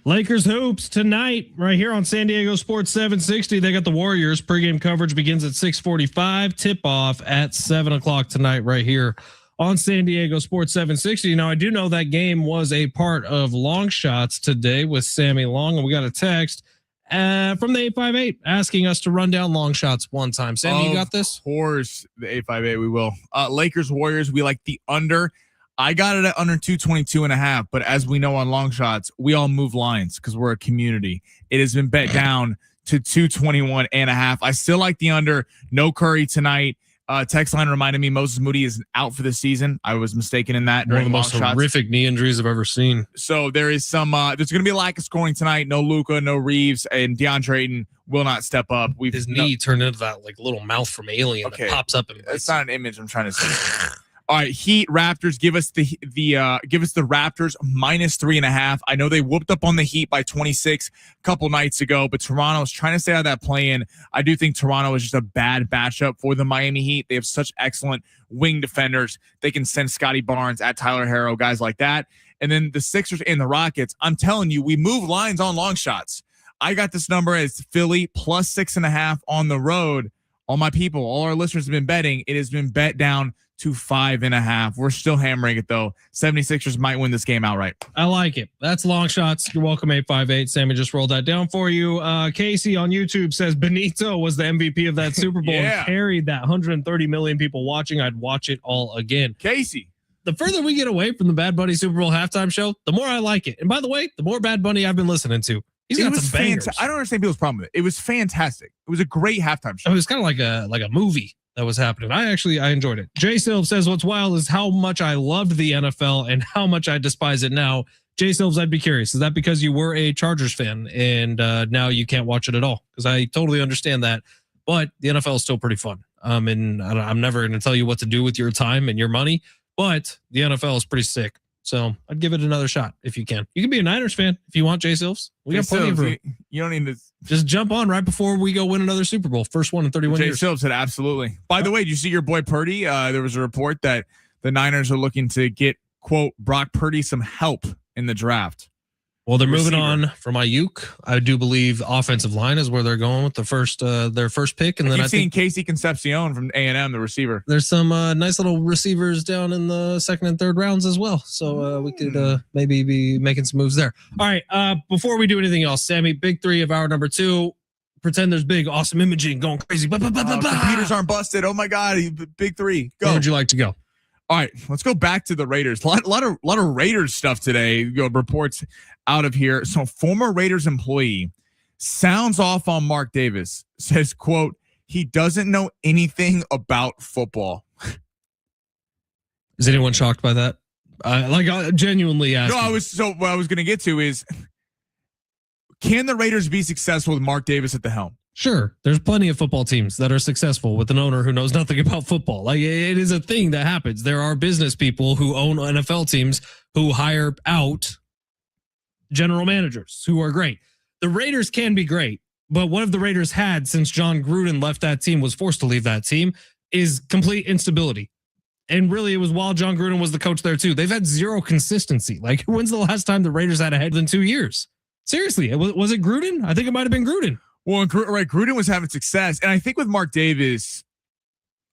Lakers hoops tonight, right here on San Diego Sports 760. They got the Warriors. Pregame coverage begins at 6:45. Tip off at 7:00 tonight, right here on San Diego Sports 760. Now, I do know that game was a part of Long Shots today with Sammy Long, and we got a text from the 858 asking us to run down Long Shots one time. Sammy, you got this? Of course, the 858, we will. Lakers, Warriors, we like the under. I got it at under 222.5, but as we know on Long Shots, we all move lines because we're a community. It has been bet down to 221.5. I still like the under. No Curry tonight. Text line reminded me Moses Moody is out for the season. I was mistaken in that. One of the most horrific knee injuries I've ever seen. So there is some. There's going to be a lack of scoring tonight. No Luka, no Reeves, and DeAndre Ayton will not step up. His knee turned into that like little mouth from Alien that pops up. It's not an image I'm trying to say. All right, Heat, Raptors. Give us the Raptors -3.5. I know they whooped up on the Heat by 26 a couple nights ago, but Toronto's trying to stay out of that play-in. I do think Toronto is just a bad matchup for the Miami Heat. They have such excellent wing defenders. They can send Scotty Barnes at Tyler Herro, guys like that. And then the Sixers and the Rockets. I'm telling you, we move lines on Long Shots. I got this number as Philly +6.5 on the road. All my people, all our listeners have been betting. It has been bet down to 5.5. We're still hammering it though. 76ers might win this game outright. I like it. That's Long Shots. You're welcome, 858. Sammy just rolled that down for you. Casey on YouTube says Benito was the MVP of that Super Bowl and carried that 130 million people watching. I'd watch it all again. Casey. The further we get away from the Bad Bunny Super Bowl halftime show, the more I like it. And by the way, the more Bad Bunny I've been listening to. He's got some bangers. I don't understand people's problem with it. It was fantastic. It was a great halftime show. It was kind of like a movie that was happening. I enjoyed it. Jay Silv says, what's wild is how much I loved the NFL and how much I despise it now. Jay Silves, I'd be curious. Is that because you were a Chargers fan and now you can't watch it at all? Because I totally understand that. But the NFL is still pretty fun. And I'm never going to tell you what to do with your time and your money. But the NFL is pretty sick. So I'd give it another shot if you can. You can be a Niners fan if you want, Jay Silves. We got plenty of room. You don't need to just jump on right before we go win another Super Bowl. First one in 31 years. Jay Silves said absolutely. By the way, did you see your boy Purdy? There was a report that the Niners are looking to get, quote, Brock Purdy some help in the draft. Well, they're moving on from Ayuk. I do believe offensive line is where they're going with the first their first pick. And then I think Casey Concepcion from A&M, the receiver. There's some nice little receivers down in the second and third rounds as well. So we could maybe be making some moves there. All right. Before we do anything else, Sammy, big three of hour number 2. Pretend there's big, awesome imaging going crazy. Computers aren't busted. Oh my God. Big three. Go. Where would you like to go? All right, let's go back to the Raiders. A lot of Raiders stuff today. Reports out of here. So, former Raiders employee sounds off on Mark Davis. Says, "quote He doesn't know anything about football." Is anyone shocked by that? Genuinely asking. No, what I was going to get to is, can the Raiders be successful with Mark Davis at the helm? Sure. There's plenty of football teams that are successful with an owner who knows nothing about football. Like, it is a thing that happens. There are business people who own NFL teams who hire out general managers who are great. The Raiders can be great, but what have the Raiders had since John Gruden left that team, was forced to leave that team, is complete instability. And really, it was while John Gruden was the coach there too. They've had zero consistency. Like, when's the last time the Raiders had a head in 2 years? Seriously, was it Gruden? I think it might have been Gruden. Well, right, Gruden was having success. And I think with Mark Davis,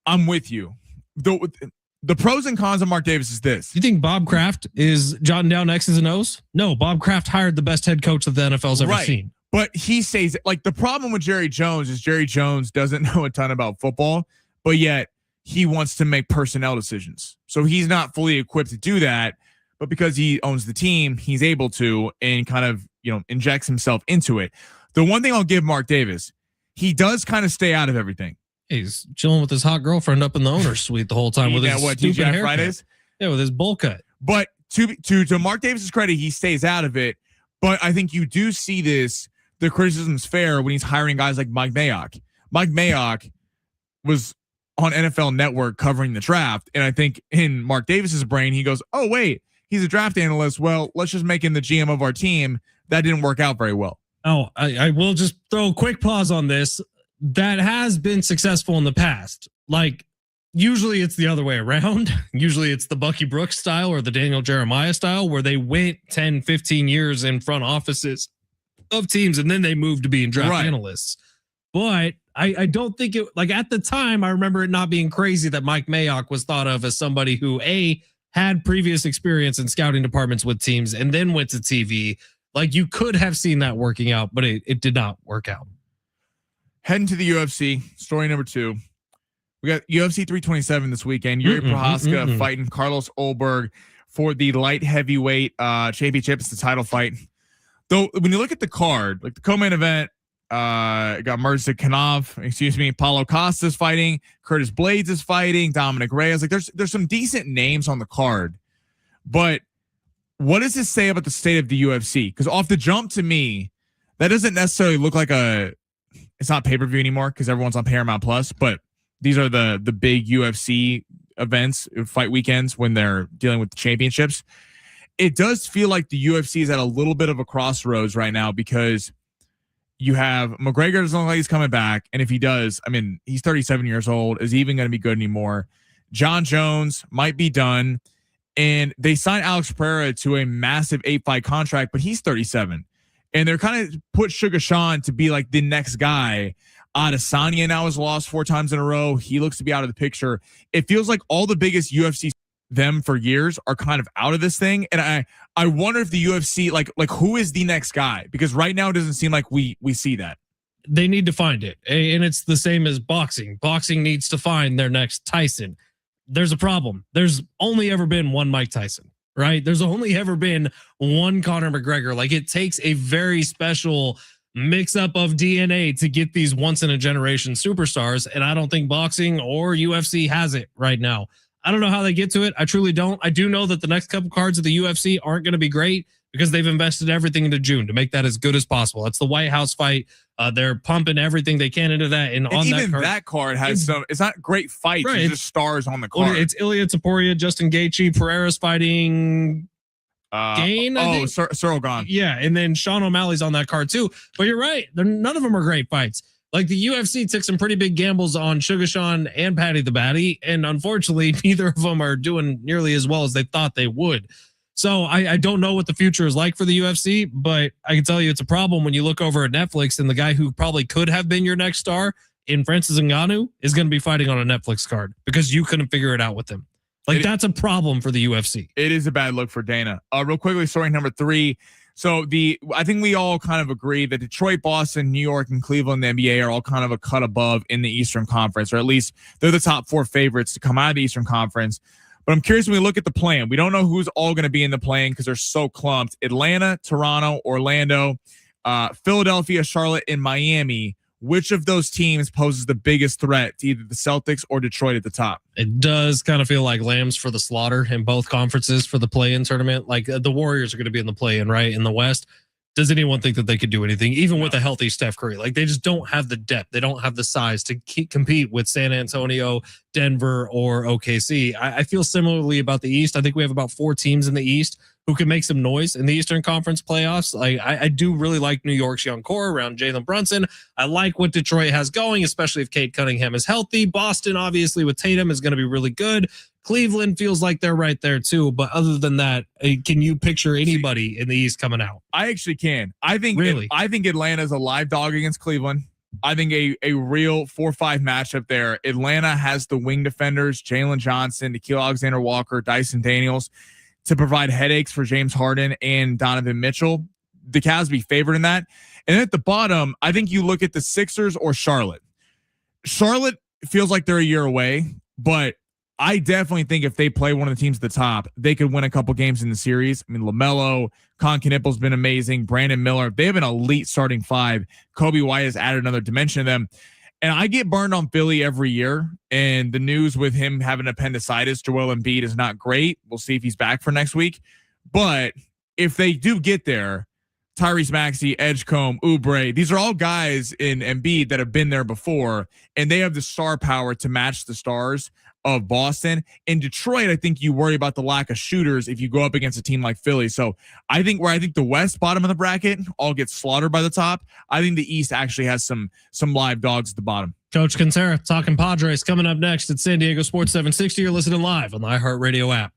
I'm with you. The pros and cons of Mark Davis is this. You think Bob Kraft is jotting down X's and O's? No, Bob Kraft hired the best head coach that the NFL's ever seen. But he says, like, the problem with Jerry Jones is Jerry Jones doesn't know a ton about football, but yet he wants to make personnel decisions. So he's not fully equipped to do that. But because he owns the team, he's able to and kind of, injects himself into it. The one thing I'll give Mark Davis, he does kind of stay out of everything. He's chilling with his hot girlfriend up in the owner's suite the whole time with his stupid haircut. Fridays? Yeah, with his bowl cut. But to Mark Davis's credit, he stays out of it. But I think you do see the criticism's fair when he's hiring guys like Mike Mayock. Mike Mayock was on NFL Network covering the draft. And I think in Mark Davis's brain, he goes, oh, wait, he's a draft analyst. Well, let's just make him the GM of our team. That didn't work out very well. Oh, I will just throw a quick pause on this. That has been successful in the past. Like, Usually it's the other way around. Usually it's the Bucky Brooks style or the Daniel Jeremiah style, where they went 10, 15 years in front offices of teams and then they moved to being draft analysts. But I don't think it, like at the time, I remember it not being crazy that Mike Mayock was thought of as somebody who had previous experience in scouting departments with teams and then went to TV. Like you could have seen that working out, but it did not work out. Heading to the UFC, story number 2. We got UFC 327 this weekend. Yuri Prohaska fighting Carlos Ulberg for the light heavyweight championship. It's the title fight. Though when you look at the card, like the co-main event, got Murzakanov, Paulo Costa's fighting, Curtis Blades is fighting, Dominic Reyes. Like there's some decent names on the card, but what does this say about the state of the UFC? Because off the jump, to me, that doesn't necessarily look like it's not pay-per-view anymore because everyone's on Paramount Plus, but these are the big UFC events, fight weekends when they're dealing with the championships. It does feel like the UFC is at a little bit of a crossroads right now because you have McGregor doesn't look like he's coming back. And if he does, I mean, he's 37 years old. Is he even going to be good anymore? John Jones might be done. And they signed Alex Pereira to a massive 8-fight contract, but he's 37. And they're kind of put Sugar Sean to be like the next guy. Adesanya now has lost 4 times in a row. He looks to be out of the picture. It feels like all the biggest UFC them for years are kind of out of this thing. And I wonder if the UFC, like who is the next guy? Because right now it doesn't seem like we see that. They need to find it. And it's the same as boxing. Boxing needs to find their next Tyson. There's a problem. There's only ever been one Mike Tyson, right? There's only ever been one Conor McGregor. Like it takes a very special mix up of DNA to get these once in a generation superstars. And I don't think boxing or UFC has it right now. I don't know how they get to it. I truly don't. I do know that the next couple cards of the UFC aren't going to be great because they've invested everything into June to make that as good as possible. That's the White House fight. They're pumping everything they can into that. And on even that card has some, it's not great fights. Right, it's just stars on the card. It's Ilya Taporia, Justin Gaethje, Pereira's fighting Gain. Cyril Gahn. Yeah. And then Sean O'Malley's on that card too. But you're right. None of them are great fights. Like the UFC took some pretty big gambles on Sugar Sean and Patty the Batty. And unfortunately, neither of them are doing nearly as well as they thought they would. So I don't know what the future is like for the UFC, but I can tell you it's a problem when you look over at Netflix and the guy who probably could have been your next star in Francis Ngannou is going to be fighting on a Netflix card because you couldn't figure it out with him. Like that's a problem for the UFC. It is a bad look for Dana. Real quickly, story number 3. So I think we all kind of agree that Detroit, Boston, New York, and Cleveland, the NBA are all kind of a cut above in the Eastern Conference, or at least they're the top 4 favorites to come out of the Eastern Conference. But I'm curious when we look at the plan. We don't know who's all going to be in the plan because they're so clumped. Atlanta, Toronto, Orlando, Philadelphia, Charlotte, and Miami. Which of those teams poses the biggest threat to either the Celtics or Detroit at the top? It does kind of feel like lambs for the slaughter in both conferences for the play-in tournament. Like the Warriors are going to be in the play-in, right? In the West. Does anyone think that they could do anything, even with a healthy Steph Curry? Like they just don't have the depth. They don't have the size to compete with San Antonio, Denver, or OKC. I feel similarly about the East. I think we have about 4 teams in the East who can make some noise in the Eastern Conference playoffs. Like I do really like New York's young core around Jalen Brunson. I like what Detroit has going, especially if Cade Cunningham is healthy. Boston, obviously, with Tatum is going to be really good. Cleveland feels like they're right there too. But other than that, can you picture anybody in the East coming out? I actually can. I think Atlanta's a live dog against Cleveland. I think a real 4-5 matchup there. Atlanta has the wing defenders, Jalen Johnson, Nickeil Alexander-Walker, Dyson Daniels, to provide headaches for James Harden and Donovan Mitchell. The Cavs be favored in that. And then at the bottom, I think you look at the Sixers or Charlotte. Charlotte feels like they're a year away, but I definitely think if they play one of the teams at the top, they could win a couple games in the series. I mean, LaMelo, Con Knipple's been amazing. Brandon Miller, they have an elite starting 5. Kobe White has added another dimension to them. And I get burned on Philly every year. And the news with him having appendicitis, Joel Embiid, is not great. We'll see if he's back for next week. But if they do get there, Tyrese Maxey, Edgecombe, Oubre. These are all guys in Embiid that have been there before, and they have the star power to match the stars of Boston. In Detroit, I think you worry about the lack of shooters if you go up against a team like Philly. So I think the West bottom of the bracket all gets slaughtered by the top, I think the East actually has some live dogs at the bottom. Coach Kentera talking Padres coming up next at San Diego Sports 760. You're listening live on the iHeartRadio app.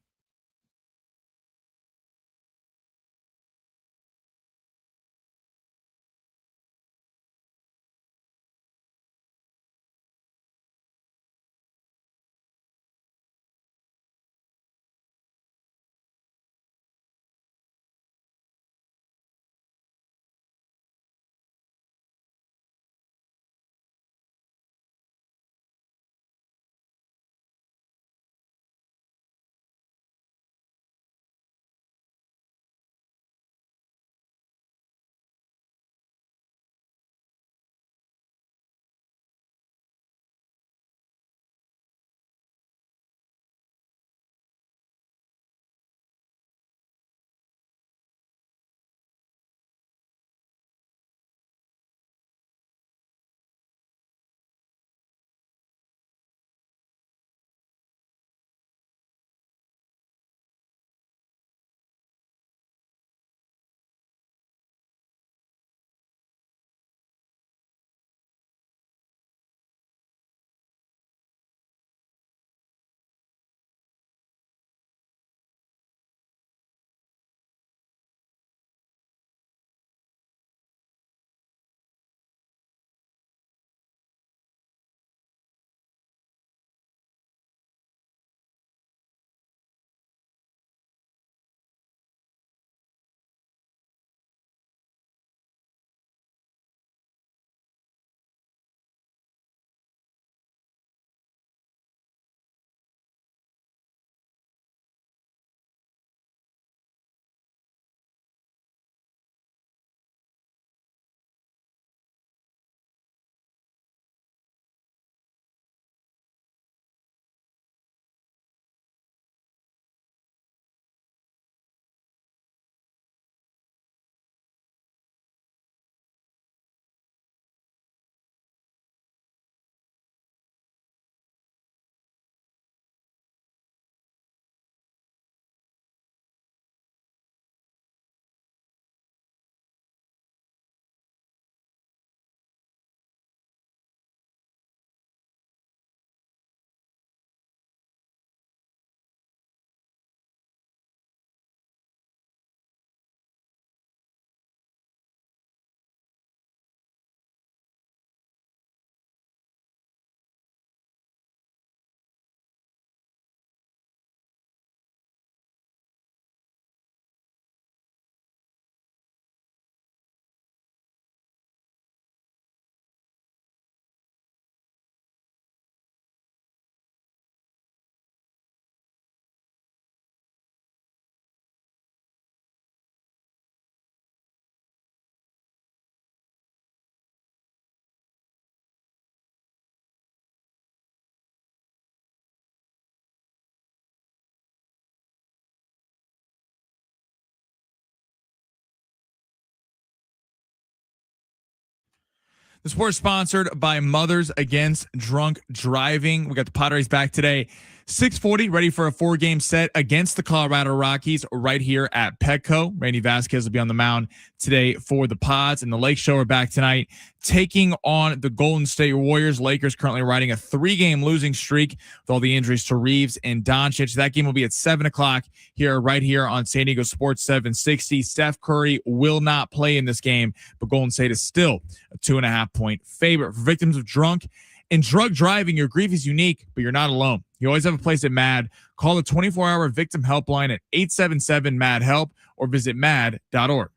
The sport's sponsored by Mothers Against Drunk Driving. We got the Padres back today. 6:40, ready for a 4-game set against the Colorado Rockies right here at Petco. Randy Vasquez will be on the mound today for the Pods, and the Lake Show are back tonight taking on the Golden State Warriors. Lakers currently riding a 3-game losing streak with all the injuries to Reeves and Doncic. That game will be at 7 o'clock right here on San Diego Sports 760. Steph Curry will not play in this game, but Golden State is still a 2.5-point favorite. For victims of drunk and drug driving, your grief is unique, but you're not alone. You always have a place at MAD. Call the 24-hour victim helpline at 877-MAD-HELP or visit mad.org.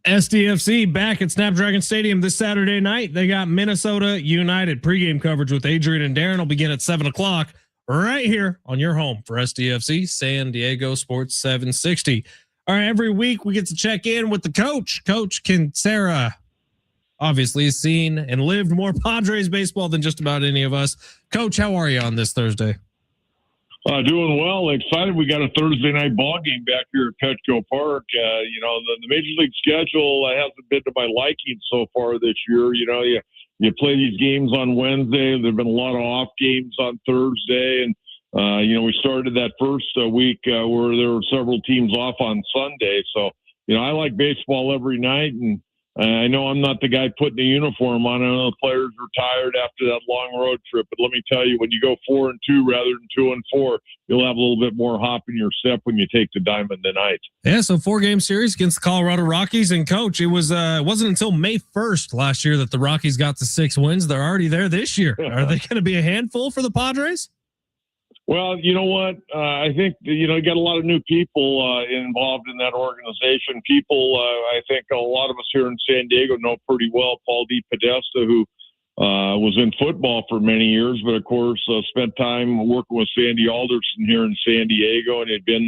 SDFC back at Snapdragon Stadium this Saturday night. They got Minnesota United. Pregame coverage with Adrian and Darren will begin at 7 o'clock right here on your home for SDFC, San Diego Sports 760. All right, every week we get to check in with the coach, Coach Kentera. Obviously, has seen and lived more Padres baseball than just about any of us. Coach, how are you on this Thursday? Doing well. Excited. We got a Thursday night ball game back here at Petco Park. The Major League schedule hasn't been to my liking so far this year. You play these games on Wednesday. There've been a lot of off games on Thursday, and we started that first week where there were several teams off on Sunday. So I like baseball every night, and I know I'm not the guy putting the uniform on. I know the players are tired after that long road trip, but let me tell you, when you go 4-2 rather than 2-4, you'll have a little bit more hop in your step when you take the diamond tonight. Yeah, so 4-game series against the Colorado Rockies. And Coach, it wasn't until May 1st last year that the Rockies got to 6 wins. They're already there this year. Are they going to be a handful for the Padres? Well, you know what? I think, you got a lot of new people involved in that organization. People, I think a lot of us here in San Diego know pretty well Paul DePodesta, who was in football for many years, but of course spent time working with Sandy Alderson here in San Diego, and had been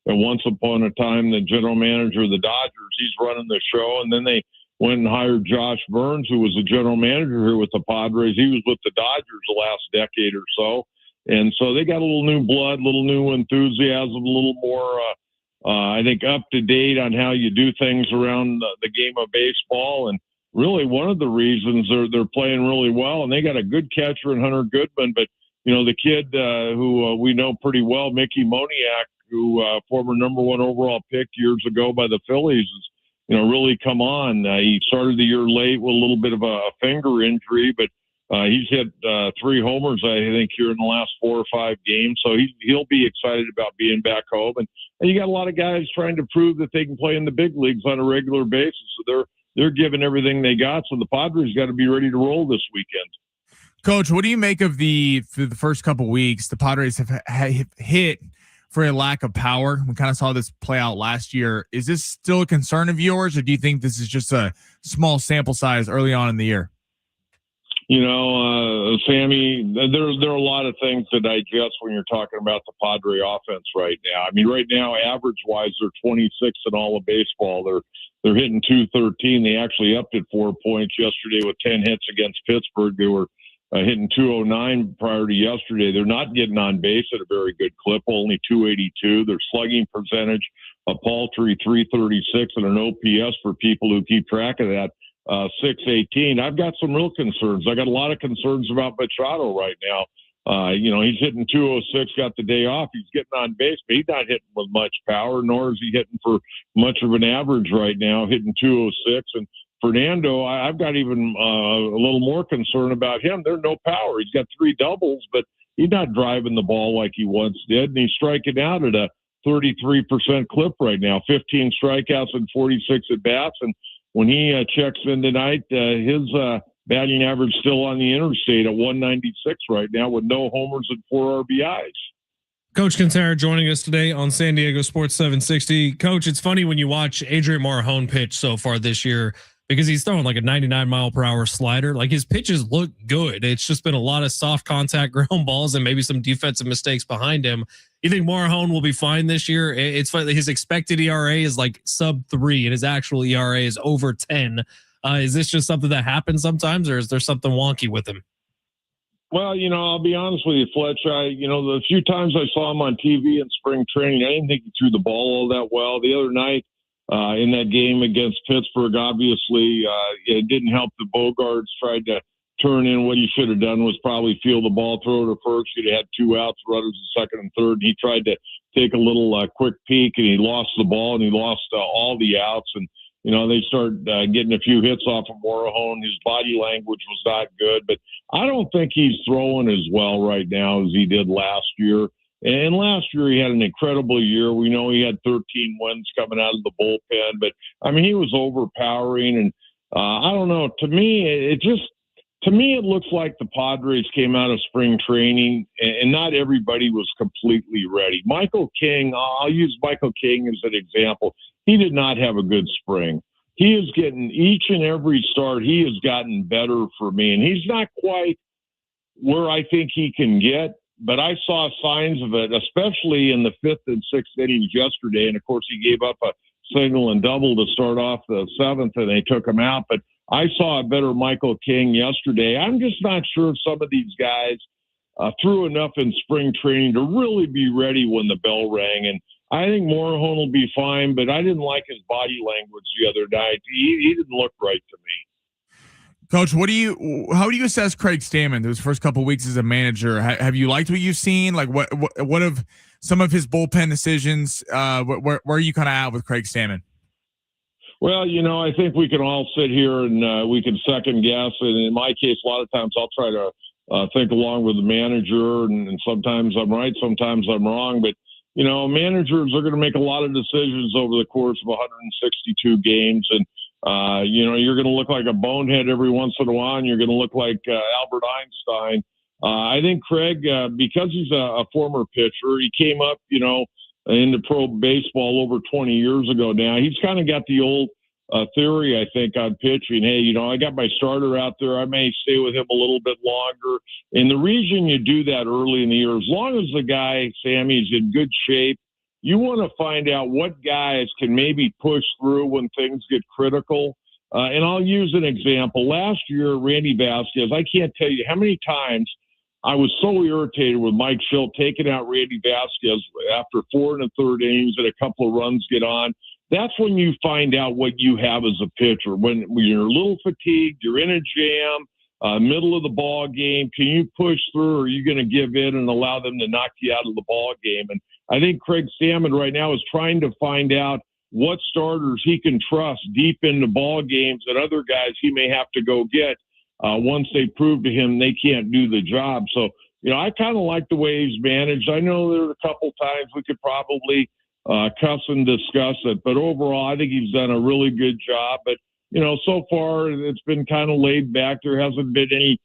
once upon a time the general manager of the Dodgers. He's running the show, and then they went and hired Josh Burns, who was the general manager here with the Padres. He was with the Dodgers the last decade or so. And so they got a little new blood, a little new enthusiasm, a little more, I think, up to date on how you do things around the game of baseball. And really, one of the reasons they're playing really well, and they got a good catcher in Hunter Goodman. But the kid who we know pretty well, Mickey Moniak, who former number 1 overall pick years ago by the Phillies, is really come on. He started the year late with a little bit of a finger injury, but he's hit 3 homers, I think, here in the last 4 or 5 games. So he'll be excited about being back home. And you got a lot of guys trying to prove that they can play in the big leagues on a regular basis. So they're giving everything they got. So the Padres got to be ready to roll this weekend. Coach, what do you make of the first couple weeks? The Padres have hit for a lack of power. We kind of saw this play out last year. Is this still a concern of yours, or do you think this is just a small sample size early on in the year? Sammy, there are a lot of things to digest when you're talking about the Padre offense right now. I mean, right now, average-wise, they're 26th in all of baseball. They're hitting 213. They actually upped it 4 points yesterday with 10 hits against Pittsburgh. They were hitting 209 prior to yesterday. They're not getting on base at a very good clip, only 282. Their slugging percentage, a paltry 336, and an OPS for people who keep track of that, 618. I've got some real concerns. I got a lot of concerns about Machado right now. He's hitting 206, got the day off. He's getting on base, but he's not hitting with much power, nor is he hitting for much of an average right now, hitting 206. And Fernando, I've got even a little more concern about him. There's no power. He's got 3 doubles, but he's not driving the ball like he once did, and he's striking out at a 33% clip right now, 15 strikeouts and 46 at-bats. And when he checks in tonight, his batting average still on the interstate at 196 right now with no homers and 4 RBIs. Coach Kentera joining us today on San Diego Sports 760. Coach, it's funny when you watch Adrian Marjon pitch so far this year, because he's throwing like a 99-mile-per-hour slider. Like, his pitches look good. It's just been a lot of soft contact ground balls and maybe some defensive mistakes behind him. You think Marjon will be fine this year? It's funny, his expected ERA is like sub-3 and his actual ERA is over 10. Is this just something that happens sometimes, or is there something wonky with him? Well, I'll be honest with you, Fletch. The few times I saw him on TV in spring training, I didn't think he threw the ball all that well. The other night, in that game against Pittsburgh, obviously, it didn't help the Bogarts tried to turn in. What he should have done was probably field the ball, throw to first. He'd had 2 outs, runners in second and third. And he tried to take a little quick peek, and he lost the ball, and he lost all the outs. And, they started getting a few hits off of Morejon. His body language was not good, but I don't think he's throwing as well right now as he did last year. And last year he had an incredible year. We know he had 13 wins coming out of the bullpen, but I mean, he was overpowering. And I don't know. To me, it looks like the Padres came out of spring training and not everybody was completely ready. Michael King, I'll use Michael King as an example. He did not have a good spring. He is getting each and every start. He has gotten better for me, and he's not quite where I think he can get. but I saw signs of it, especially in the 5th and 6th innings yesterday. And of course, he gave up a single and double to start off the 7th, and they took him out. But I saw a better Michael King yesterday. I'm just not sure if some of these guys threw enough in spring training to really be ready when the bell rang. And I think Moorhone will be fine, but I didn't like his body language the other night. He didn't look right to me. Coach, how do you assess Craig Stammen those first couple of weeks as a manager? Have you liked what you've seen? Like what of some of his bullpen decisions? Where are you kind of at with Craig Stammen? Well, I think we can all sit here and we can second guess. And in my case, a lot of times I'll try to think along with the manager, and sometimes I'm right, sometimes I'm wrong. But, managers are going to make a lot of decisions over the course of 162 games. And, you're going to look like a bonehead every once in a while, and you're going to look like Albert Einstein. I think Craig, because he's a former pitcher, he came up, into pro baseball over 20 years ago now. He's kind of got the old theory, I think, on pitching. Hey, I got my starter out there. I may stay with him a little bit longer. And the reason you do that early in the year, as long as the guy, Sammy, is in good shape, you want to find out what guys can maybe push through when things get critical. And I'll use an example. Last year, Randy Vasquez, I can't tell you how many times I was so irritated with Mike Schilt taking out Randy Vasquez after 4 1/3 innings and a couple of runs get on. That's when you find out what you have as a pitcher. When you're a little fatigued, you're in a jam, middle of the ball game, can you push through, or are you going to give in and allow them to knock you out of the ball game? And I think Craig Stammen right now is trying to find out what starters he can trust deep into ball games that other guys he may have to go get once they prove to him they can't do the job. So, I kind of like the way he's managed. I know there are a couple times we could probably cuss and discuss it, but overall, I think he's done a really good job. But, so far it's been kind of laid back. There hasn't been any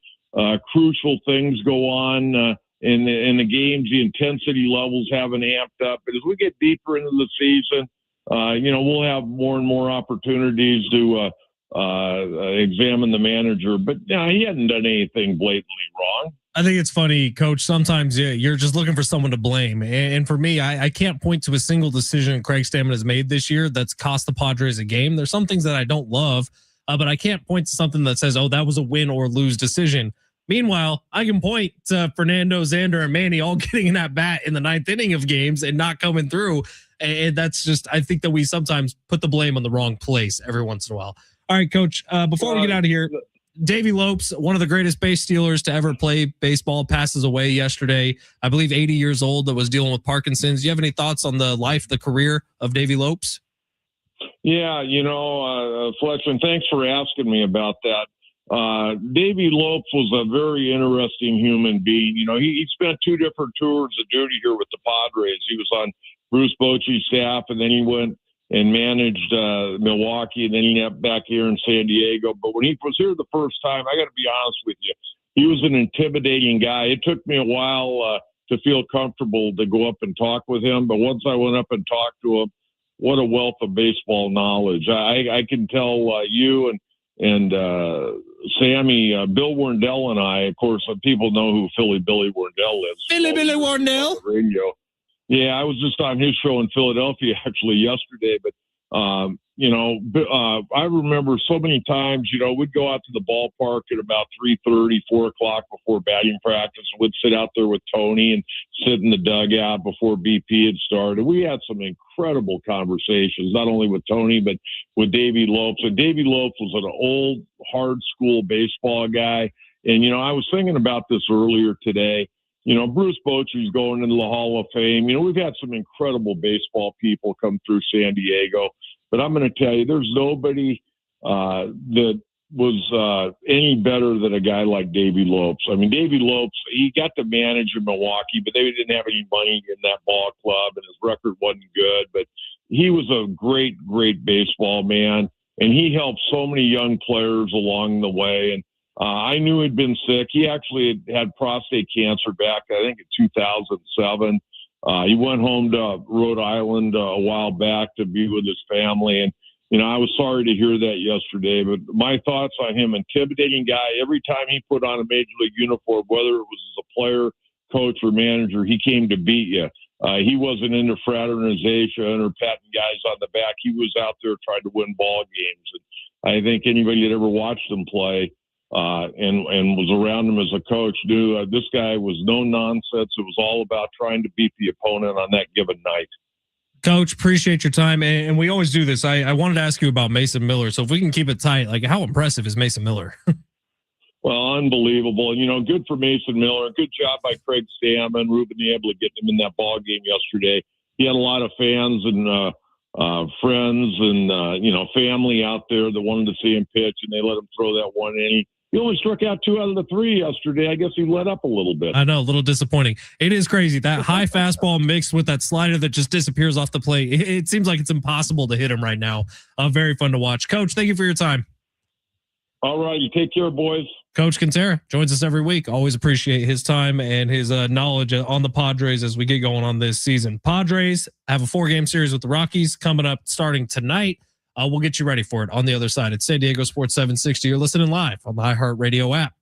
crucial things go on in the games. The intensity levels haven't amped up. But as we get deeper into the season, we'll have more and more opportunities to examine the manager. But he hadn't done anything blatantly wrong. I think it's funny, Coach. Sometimes you're just looking for someone to blame. And for me, I can't point to a single decision Craig Stammen has made this year that's cost the Padres a game. There's some things that I don't love, but I can't point to something that says, oh, that was a win or lose decision. Meanwhile, I can point to Fernando, Xander, and Manny all getting in that bat in the 9th inning of games and not coming through. And that's just, I think that we sometimes put the blame on the wrong place every once in a while. All right, Coach, before we get out of here, Davey Lopes, one of the greatest base stealers to ever play baseball, passes away yesterday. I believe 80 years old, that was dealing with Parkinson's. Do you have any thoughts on the life, the career of Davey Lopes? Yeah, Fletcher, thanks for asking me about that. Davey Lopes was a very interesting human being. He spent 2 different tours of duty here with the Padres. He was on Bruce Bochy's staff, and then he went and managed Milwaukee, and then he got back here in San Diego. But when he was here the first time, I got to be honest with you, he was an intimidating guy. It took me a while to feel comfortable to go up and talk with him. But once I went up and talked to him, what a wealth of baseball knowledge. I can tell you and Sammy, Bill Warndell and I, of course, people know who Philly Billy Warndell is. Billy Warndell? Radio. Yeah, I was just on his show in Philadelphia actually yesterday. But, I remember so many times, we'd go out to the ballpark at about 3:30, 4 o'clock before batting practice. We'd sit out there with Tony and sit in the dugout before BP had started. We had some incredible conversations, not only with Tony, but with Davey Lopes. And Davey Lopes was an old, hard school baseball guy. And, I was thinking about this earlier today. Bruce Bochy's going into the Hall of Fame. We've had some incredible baseball people come through San Diego, but I'm going to tell you, there's nobody that was any better than a guy like Davey Lopes. I mean, Davey Lopes, he got to manage in Milwaukee, but they didn't have any money in that ball club, and his record wasn't good. But he was a great, great baseball man, and he helped so many young players along the way. And I knew he'd been sick. He actually had prostate cancer back, I think, in 2007. He went home to Rhode Island a while back to be with his family. And, I was sorry to hear that yesterday. But my thoughts on him, intimidating guy. Every time he put on a major league uniform, whether it was as a player coach or manager. He came to beat you. He wasn't into fraternization or patting guys on the back. He was out there trying to win ball games. And I think anybody that ever watched him play and was around him as a coach knew this guy was no nonsense. It was all about trying to beat the opponent on that given night. Coach, appreciate your time. And we always do this. I wanted to ask you about Mason Miller. So if we can keep it tight, like how impressive is Mason Miller? Well, unbelievable. Good for Mason Miller. Good job by Craig Stammen, Ruben able to get him in that ball game yesterday. He had a lot of fans and friends and, family out there that wanted to see him pitch, and they let him throw that one inning. He only struck out 2 out of the 3 yesterday. I guess he let up a little bit. I know, a little disappointing. It is crazy. That high fastball mixed with that slider that just disappears off the plate. It seems like it's impossible to hit him right now. Very fun to watch. Coach, thank you for your time. All right. You take care, boys. Coach Kentera joins us every week. Always appreciate his time and his knowledge on the Padres as we get going on this season. Padres have a 4-game series with the Rockies coming up starting tonight. We'll get you ready for it on the other side. It's San Diego Sports 760. You're listening live on the iHeartRadio app.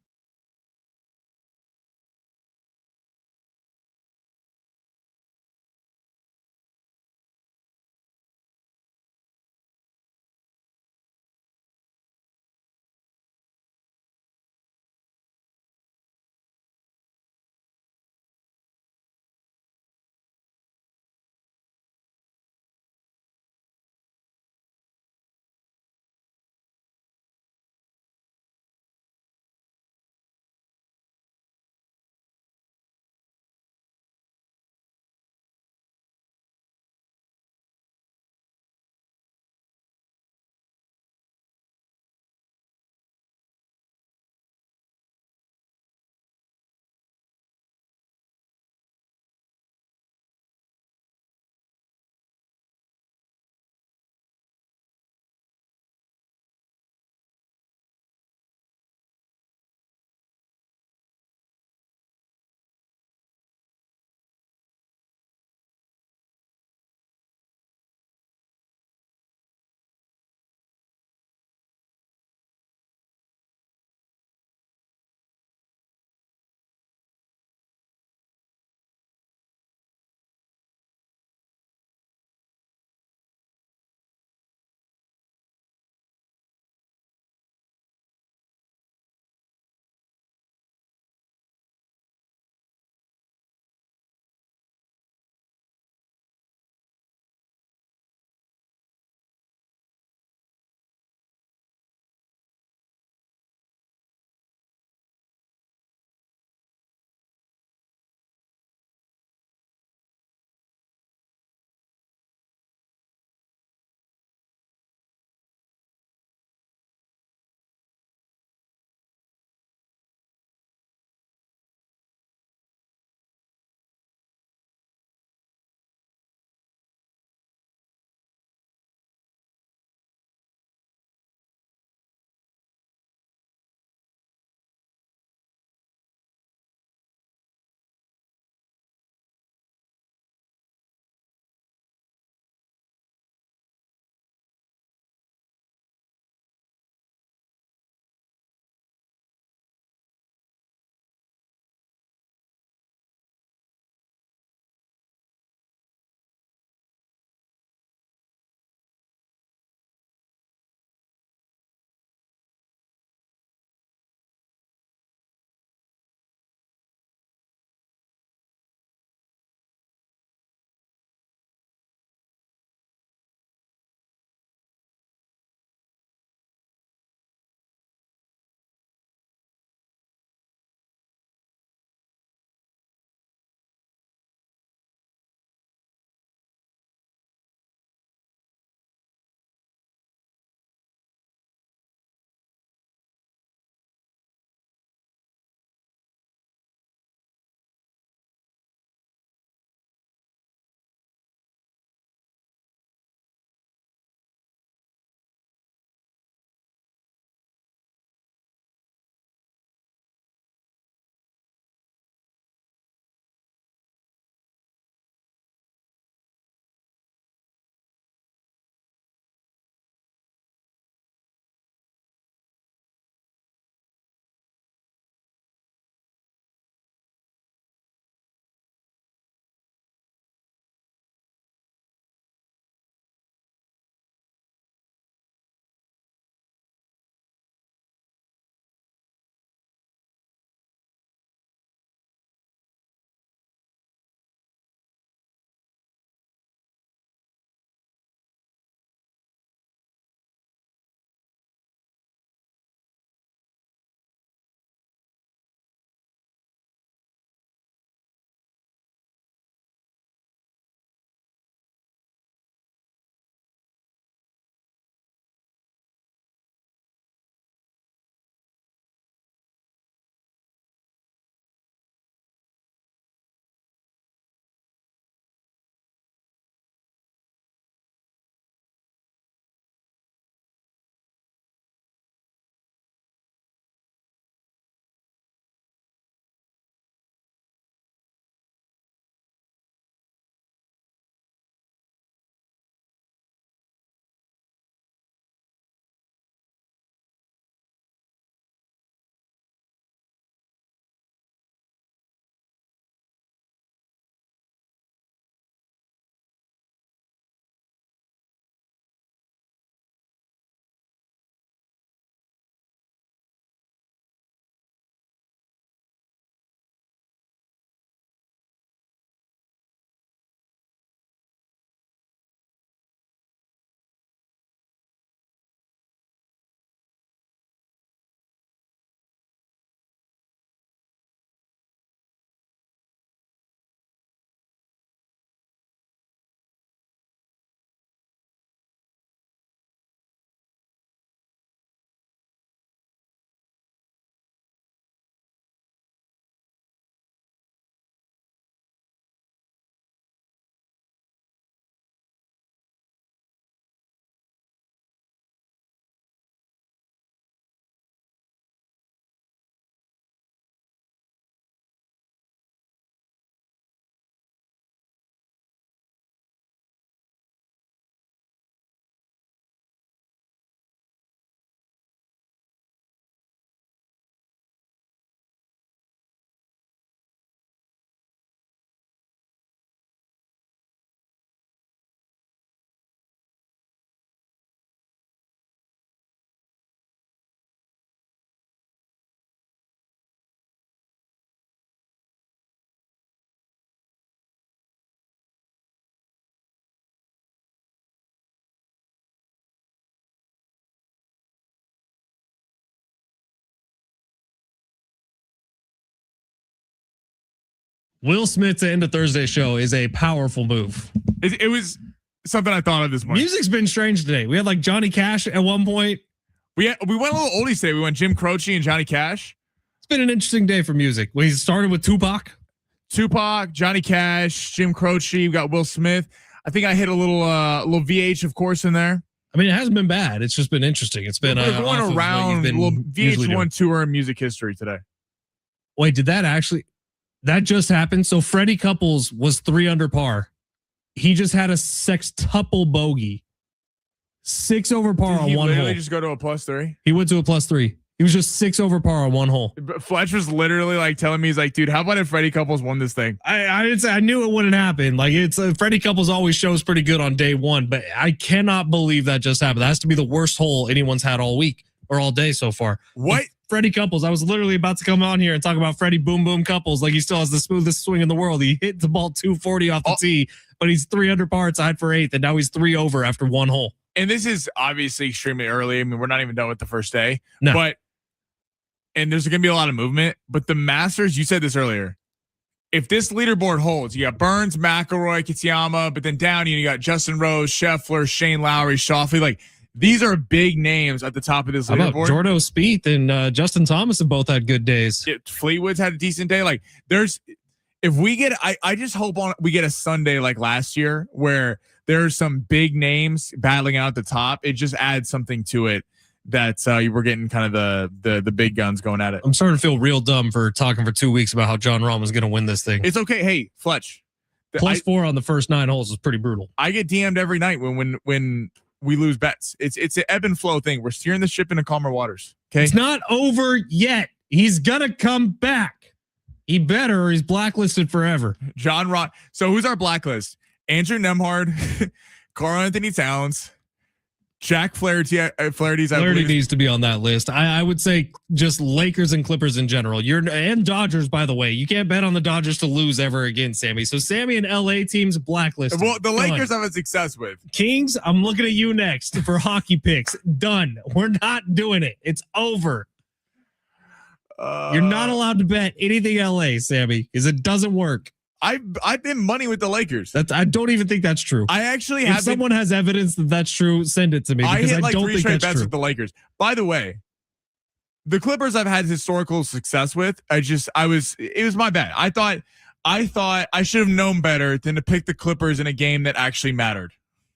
Will Smith to end a Thursday show is a powerful move. It was something I thought of this morning. Music's been strange today. We had like Johnny Cash at one point. We went a little oldies today. We went Jim Croce and Johnny Cash. It's been an interesting day for music. We started with Tupac, Johnny Cash, Jim Croce. We got Will Smith. I think I hit a little VH, of course, in there. I mean, it hasn't been bad. It's just been interesting. It's been going around VH1 tour in music history today. Wait, did that just happened? So Freddie Couples was 3 under par. He just had a sextuple bogey. 6 over par on one hole. He just go to a +3. He went to a +3. He was just 6 over par on one hole. Fletch was literally like telling me, he's like, dude, how about if Freddie Couples won this thing? I didn't say I knew it wouldn't happen. Like it's Freddie Couples always shows pretty good on day one, but I cannot believe that just happened. That has to be the worst hole anyone's had all week or all day so far. What? Freddie Couples. I was literally about to come on here and talk about Freddie Boom Boom Couples. Like he still has the smoothest swing in the world. He hit the ball 240 off the tee, but he's 3 under par, tied for 8th, and now he's 3 over after one hole. And this is obviously extremely early. I mean, we're not even done with the first day, and there's going to be a lot of movement, but the Masters, you said this earlier. If this leaderboard holds, you got Burns, McIlroy, Kitsuyama, but then down you got Justin Rose, Scheffler, Shane Lowry, Schauffele. Like these are big names at the top of this leaderboard. How about Jordo Spieth and Justin Thomas have both had good days. Fleetwood's had a decent day. Like I just hope we get a Sunday like last year where there's some big names battling out at the top. It just adds something to it. That we're getting kind of the big guns going at it. I'm starting to feel real dumb for talking for 2 weeks about how John Rahm is going to win this thing. It's okay. Hey, Fletch. +4 on the first 9 holes is pretty brutal. I get DM'd every night when we lose bets. It's an ebb and flow thing. We're steering the ship into calmer waters. Okay. It's not over yet. He's going to come back. He better or he's blacklisted forever. John Rahm. So who's our blacklist? Andrew Nemhard, Carl Anthony Towns, Jack Flaherty. Flaherty needs to be on that list. I would say just Lakers and Clippers in general. And Dodgers, by the way. You can't bet on the Dodgers to lose ever again, Sammy. So Sammy and LA teams blacklisted. Well, the Lakers I've had success with. Kings, I'm looking at you next for hockey picks. Done. We're not doing it. It's over. You're not allowed to bet anything LA, Sammy, because it doesn't work. I've been money with the Lakers. I don't even think that's true. I actually have. If someone has evidence that that's true, send it to me. I hit like don't 3 think straight that's bets true. with the Lakers. By the way, the Clippers I've had historical success with. It was my bad. I thought I should have known better than to pick the Clippers in a game that actually mattered.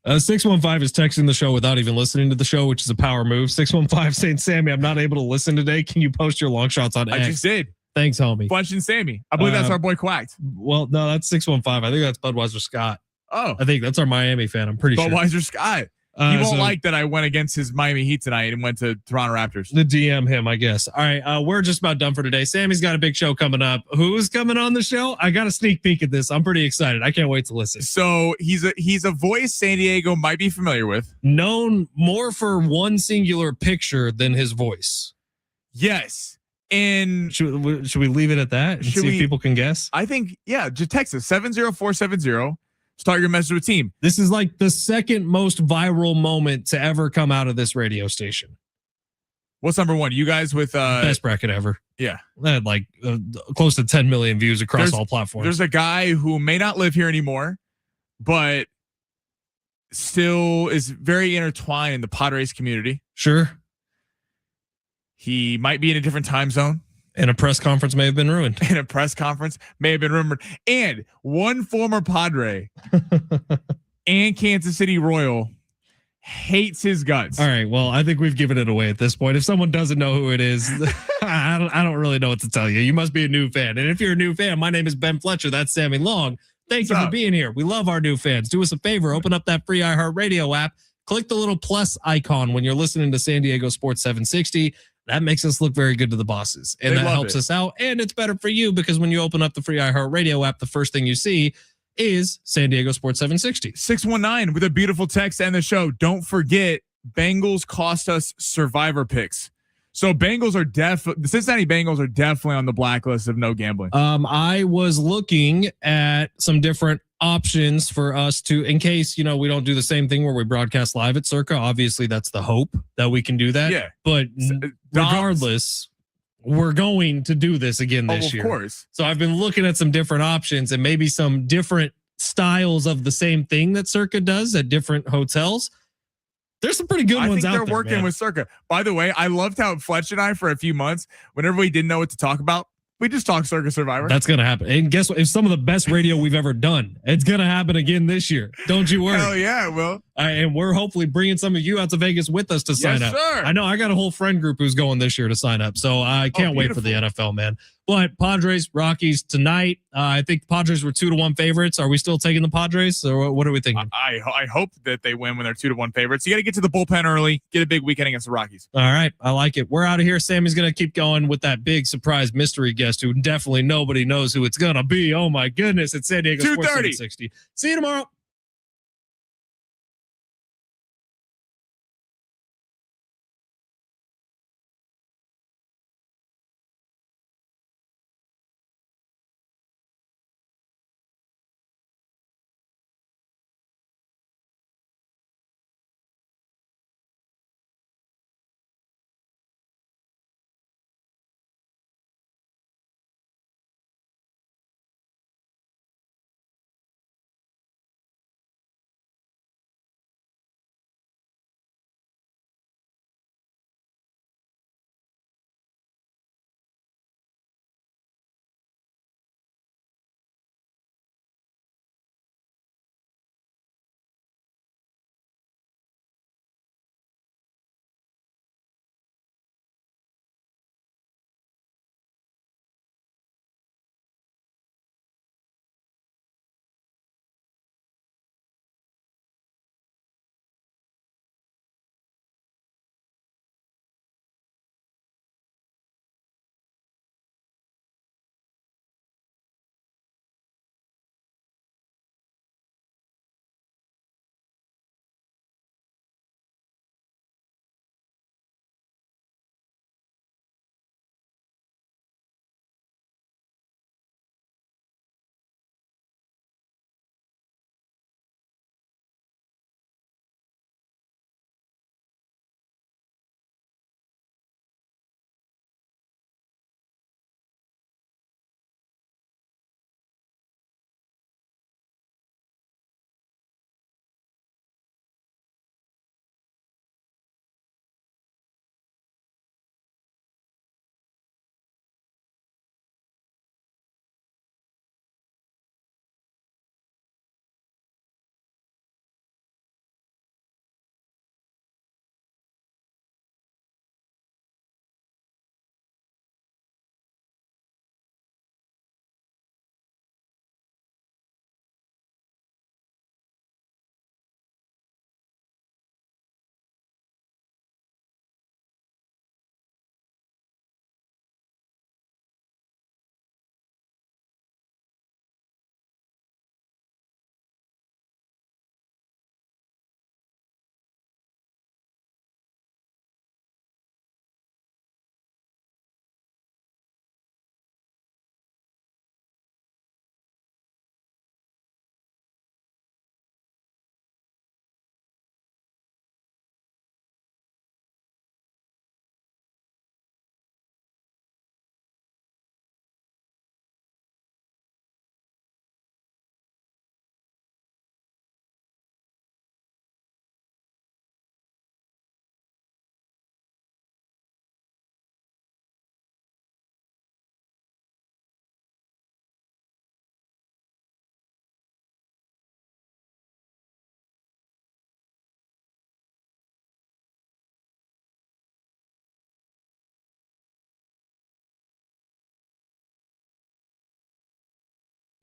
615 is texting the show without even listening to the show, which is a power move. 615 saying, Sammy, I'm not able to listen today. Can you post your long shots on X? I just did. Thanks, homie. Fletch and Sammy. I believe that's our boy Quacked. Well, no, that's 615. I think that's Budweiser Scott. Oh. I think that's our Miami fan. I'm pretty sure. Budweiser Scott. He won't like that I went against his Miami Heat tonight and went to Toronto Raptors. The DM him, I guess. All right, we're just about done for today. Sammy's got a big show coming up. Who's coming on the show? I got a sneak peek at this. I'm pretty excited. I can't wait to listen. So he's a voice San Diego might be familiar with. Known more for one singular picture than his voice. Yes. And should we leave it at that and see if people can guess? I think, yeah, just text us 70470. Start your message with team. This is like the second most viral moment to ever come out of this radio station. What's number one? You guys with best bracket ever. Yeah. That had like close to 10 million views across all platforms. There's a guy who may not live here anymore, but still is very intertwined in the Padres community. Sure. He might be in a different time zone. And a press conference may have been ruined. And a press conference may have been rumored. And one former Padre and Kansas City Royal hates his guts. All right. Well, I think we've given it away at this point. If someone doesn't know who it is, I don't really know what to tell you. You must be a new fan. And if you're a new fan, my name is Ben Fletcher. That's Sammy Long. Thank you for being here. We love our new fans. Do us a favor. Open up that free iHeartRadio app. Click the little plus icon when you're listening to San Diego Sports 760. That makes us look very good to the bosses. And that helps us out. And it's better for you because when you open up the free iHeartRadio app, the first thing you see is San Diego Sports 760. 619 with a beautiful text and the show. Don't forget, Bengals cost us survivor picks. So the Cincinnati Bengals are definitely on the blacklist of no gambling. I was looking at some different options for us to, in case, we don't do the same thing where we broadcast live at Circa. Obviously, that's the hope that we can do that. Yeah. But regardless, we're going to do this again this year. Of course. So I've been looking at some different options and maybe some different styles of the same thing that Circa does at different hotels. There's some pretty good ones out there. They're working with Circa. By the way, I loved how Fletch and I, for a few months, whenever we didn't know what to talk about, we just talked Circa Survivor. That's going to happen. And guess what? It's some of the best radio we've ever done. It's going to happen again this year. Don't you worry. Hell yeah, it will. And we're hopefully bringing some of you out to Vegas with us to sign up. Sir. I know I got a whole friend group who's going this year to sign up. So I can't wait for the NFL, man. But Padres, Rockies tonight. I think Padres were 2-1 favorites. Are we still taking the Padres, or what are we thinking? I hope that they win when they're 2-1 favorites. You got to get to the bullpen early. Get a big weekend against the Rockies. All right, I like it. We're out of here. Sammy's going to keep going with that big surprise mystery guest who definitely nobody knows who it's going to be. Oh my goodness, it's San Diego Sports 760. See you tomorrow.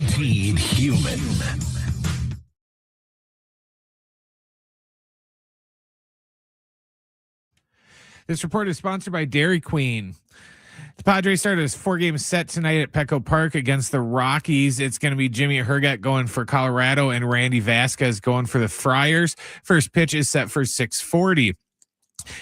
Feed human. This report is sponsored by Dairy Queen. The Padres started a 4-game set tonight at Petco Park against the Rockies. It's going to be Jimmy Herget going for Colorado and Randy Vasquez going for the Friars. First pitch is set for 6:40.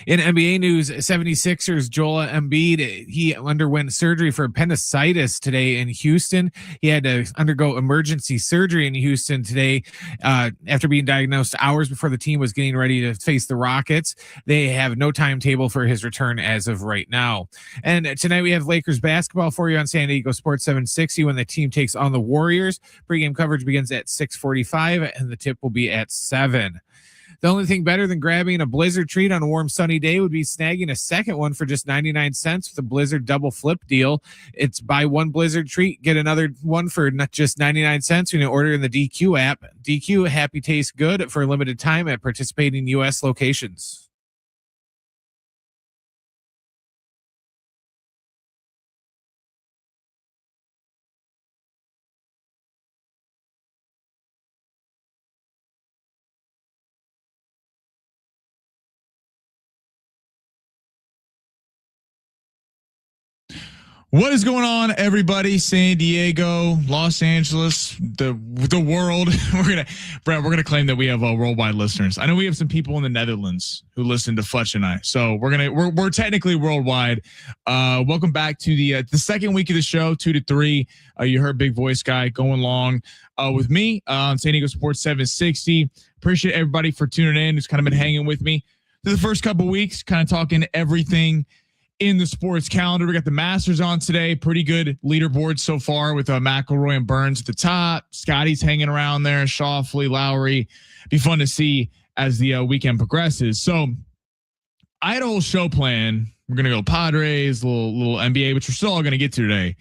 In NBA news, 76ers Joel Embiid, he underwent surgery for appendicitis today in Houston. He had to undergo emergency surgery in Houston today after being diagnosed hours before the team was getting ready to face the Rockets. They have no timetable for his return as of right now. And tonight we have Lakers basketball for you on San Diego Sports 760 when the team takes on the Warriors. Pre-game coverage begins at 6:45 and the tip will be at 7. The only thing better than grabbing a Blizzard treat on a warm sunny day would be snagging a second one for just 99 cents with a Blizzard double flip deal. It's buy one Blizzard treat, get another one for not just 99 cents when you order in the DQ app. DQ, happy tastes good for a limited time at participating U.S. locations. What is going on, everybody? San Diego, Los Angeles, the world. We're gonna claim that we have worldwide listeners. I know we have some people in the Netherlands who listen to Fletch and I, so we're technically worldwide. Welcome back to the second week of the show, 2 to 3. You heard Big Voice Guy going along with me on San Diego Sports 760. Appreciate everybody for tuning in. Who's kind of been hanging with me through the first couple weeks, kind of talking everything in the sports calendar. We got the Masters on today. Pretty good leaderboard so far with McIlroy and Burns at the top. Scotty's hanging around there. Schauffele, Lowry. Be fun to see as the weekend progresses. So I had a whole show plan. We're gonna go Padres, little NBA, which we're still all gonna get to today.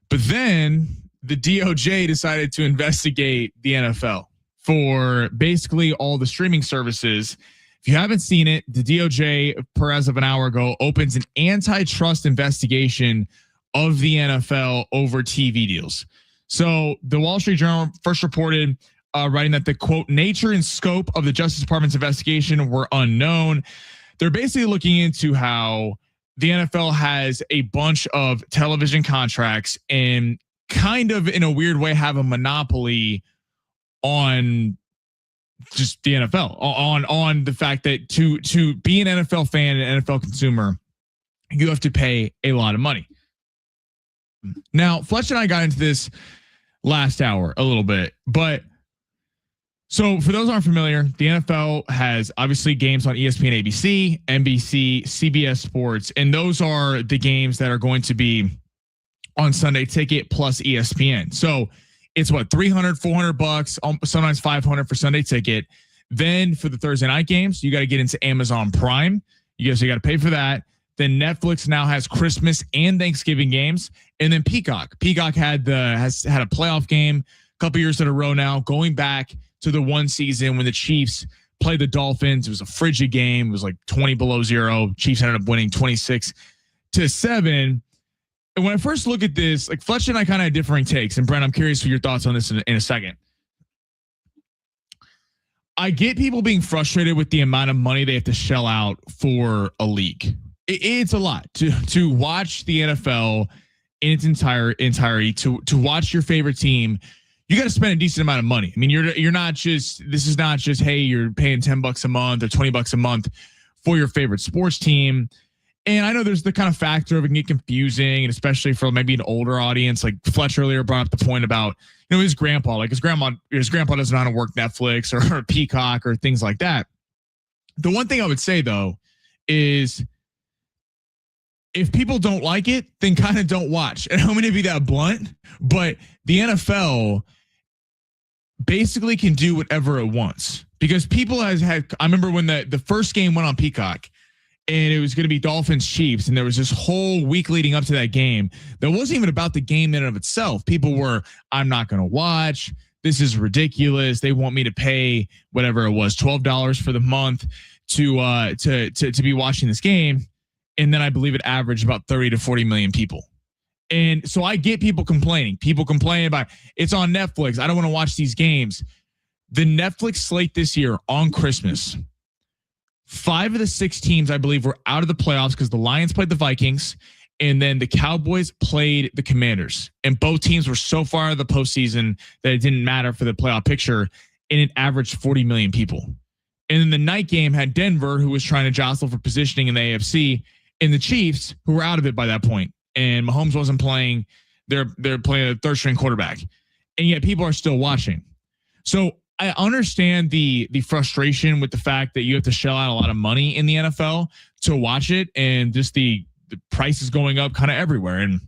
But then the DOJ decided to investigate the NFL for basically all the streaming services. If you haven't seen it, the DOJ, as of an hour ago, opens an antitrust investigation of the NFL over TV deals. So the Wall Street Journal first reported writing that the quote nature and scope of the Justice Department's investigation were unknown. They're basically looking into how the NFL has a bunch of television contracts and kind of in a weird way have a monopoly on just the NFL, on the fact that to be an NFL fan and NFL consumer, you have to pay a lot of money. Now, Fletch and I got into this last hour a little bit, but so for those who aren't familiar, the NFL has obviously games on ESPN, ABC, NBC, CBS Sports, and those are the games that are going to be on Sunday Ticket plus ESPN. So it's what, $300, $400, sometimes $500 for Sunday Ticket. Then for the Thursday night games, you got to get into Amazon Prime. You got to pay for that. Then Netflix now has Christmas and Thanksgiving games, and then Peacock. Peacock has had a playoff game a couple years in a row now, going back to the one season when the Chiefs played the Dolphins. It was a frigid game. It was like 20 below zero. Chiefs ended up winning 26-7. And when I first look at this, like Fletch and I kind of had differing takes. And Brent, I'm curious for your thoughts on this in a second. I get people being frustrated with the amount of money they have to shell out for a league. It's a lot to watch the NFL in its entirety, to watch your favorite team. You got to spend a decent amount of money. I mean, you're not just, this is not just, hey, you're paying $10 a month or $20 a month for your favorite sports team. And I know there's the kind of factor of it can get confusing, and especially for maybe an older audience. Like Fletch earlier brought up the point about, his grandpa, like his grandpa doesn't know how to work Netflix or Peacock or things like that. The one thing I would say though is if people don't like it, then kind of don't watch. And I'm going to be that blunt, but the NFL basically can do whatever it wants because people I remember when the first game went on Peacock, and it was going to be Dolphins Chiefs. And there was this whole week leading up to that game that wasn't even about the game in and of itself. People were, I'm not going to watch. This is ridiculous. They want me to pay whatever it was, $12 for the month to be watching this game. And then I believe it averaged about 30 to 40 million people. And so I get people complaining. People complain about it's on Netflix. I don't want to watch these games. The Netflix slate this year on Christmas, 5 of the 6 teams, I believe, were out of the playoffs because the Lions played the Vikings and then the Cowboys played the Commanders. And both teams were so far out of the postseason that it didn't matter for the playoff picture, and it averaged 40 million people. And then the night game had Denver, who was trying to jostle for positioning in the AFC, and the Chiefs, who were out of it by that point. And Mahomes wasn't playing. They're playing a third string quarterback. And yet people are still watching. So I understand the frustration with the fact that you have to shell out a lot of money in the NFL to watch it, and just the price is going up kind of everywhere. And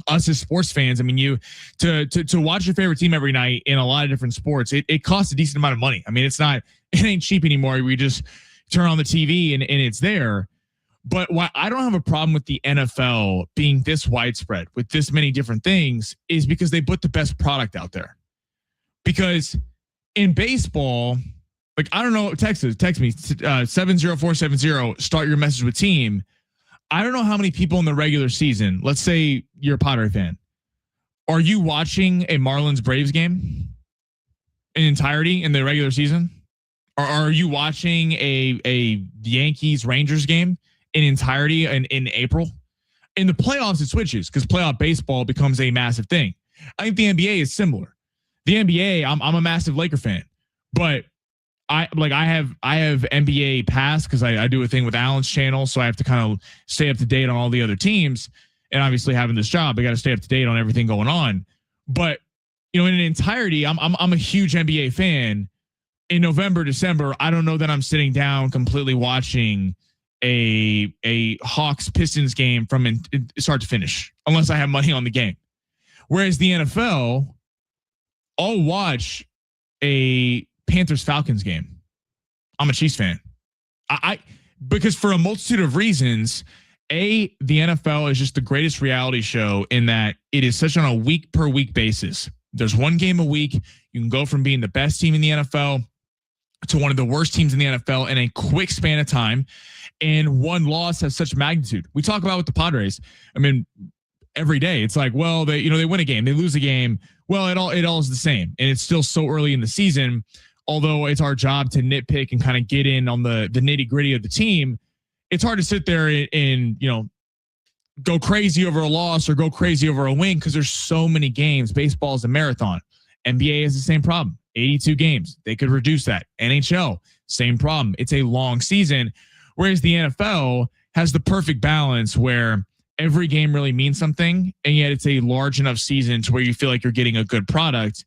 us as sports fans, I mean, you to watch your favorite team every night in a lot of different sports, it costs a decent amount of money. I mean, it ain't cheap anymore. We just turn on the TV and it's there. But why I don't have a problem with the NFL being this widespread with this many different things is because they put the best product out there. Because in baseball, like, I don't know, text me 70470, start your message with team. I don't know how many people in the regular season, let's say you're a Padre fan, are you watching a Marlins Braves game in entirety in the regular season? Or are you watching a Yankees Rangers game in entirety in April? In the playoffs, it switches because playoff baseball becomes a massive thing. I think the NBA is similar. The NBA, I'm a massive Laker fan, but I have NBA Pass because I do a thing with Alan's channel, so I have to kind of stay up to date on all the other teams. And obviously, having this job, I got to stay up to date on everything going on. But in an entirety, I'm a huge NBA fan. In November, December, I don't know that I'm sitting down completely watching a Hawks Pistons game from start to finish, unless I have money on the game. Whereas the NFL, I'll watch a Panthers Falcons game. I'm a Chiefs fan. Because for a multitude of reasons, the NFL is just the greatest reality show in that it is such on a week per week basis. There's one game a week. You can go from being the best team in the NFL to one of the worst teams in the NFL in a quick span of time. And one loss has such magnitude. We talk about with the Padres. I mean, every day it's like, well, they win a game, they lose a game. Well, it all is the same. And it's still so early in the season. Although it's our job to nitpick and kind of get in on the nitty gritty of the team, it's hard to sit there and go crazy over a loss or go crazy over a win because there's so many games. Baseball is a marathon. NBA has the same problem. 82 games. They could reduce that. NHL, same problem. It's a long season. Whereas the NFL has the perfect balance where every game really means something, and yet it's a large enough season to where you feel like you're getting a good product.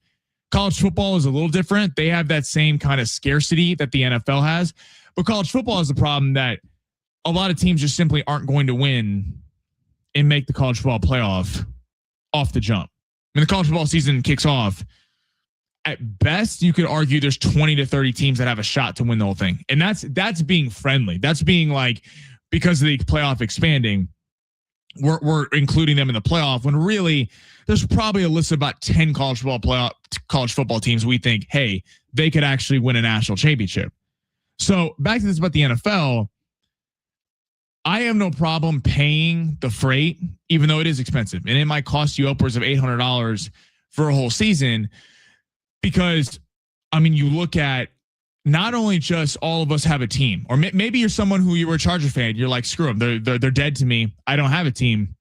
College football is a little different. They have that same kind of scarcity that the NFL has, but college football has the problem that a lot of teams just simply aren't going to win and make the college football playoff off the jump. When the college football season kicks off, at best, you could argue there's 20 to 30 teams that have a shot to win the whole thing. And that's being friendly. That's being like, because of the playoff expanding, we're including them in the playoff when really there's probably a list of about 10 college football teams we think, hey, they could actually win a national championship. So back to this about the NFL, I have no problem paying the freight, even though it is expensive. And it might cost you upwards of $800 for a whole season because, I mean, you look at not only just all of us have a team, or maybe you're someone who you were a Charger fan. You're like, screw them. They're dead to me. I don't have a team,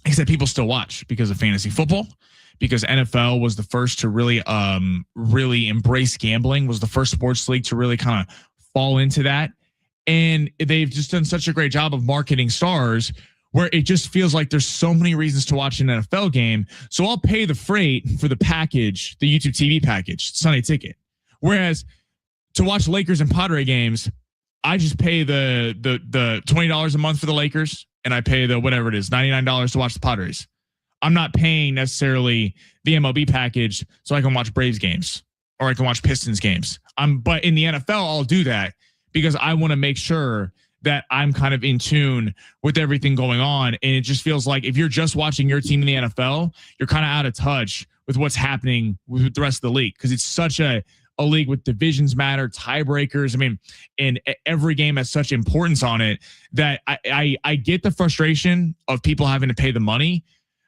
except people still watch because of fantasy football, because NFL was the first to really embrace gambling, was the first sports league to really kind of fall into that. And they've just done such a great job of marketing stars where it just feels like there's so many reasons to watch an NFL game. So I'll pay the freight for the package, the YouTube TV package, Sunday Ticket. Whereas to watch Lakers and Padre games, I just pay the $20 a month for the Lakers, and I pay the whatever it is, $99 to watch the Padres. I'm not paying necessarily the MLB package so I can watch Braves games or I can watch Pistons games. But in the NFL, I'll do that because I want to make sure that I'm kind of in tune with everything going on. And it just feels like if you're just watching your team in the NFL, you're kind of out of touch with what's happening with the rest of the league because it's such a league with divisions matter, tiebreakers. I mean, and every game has such importance on it that I get the frustration of people having to pay the money.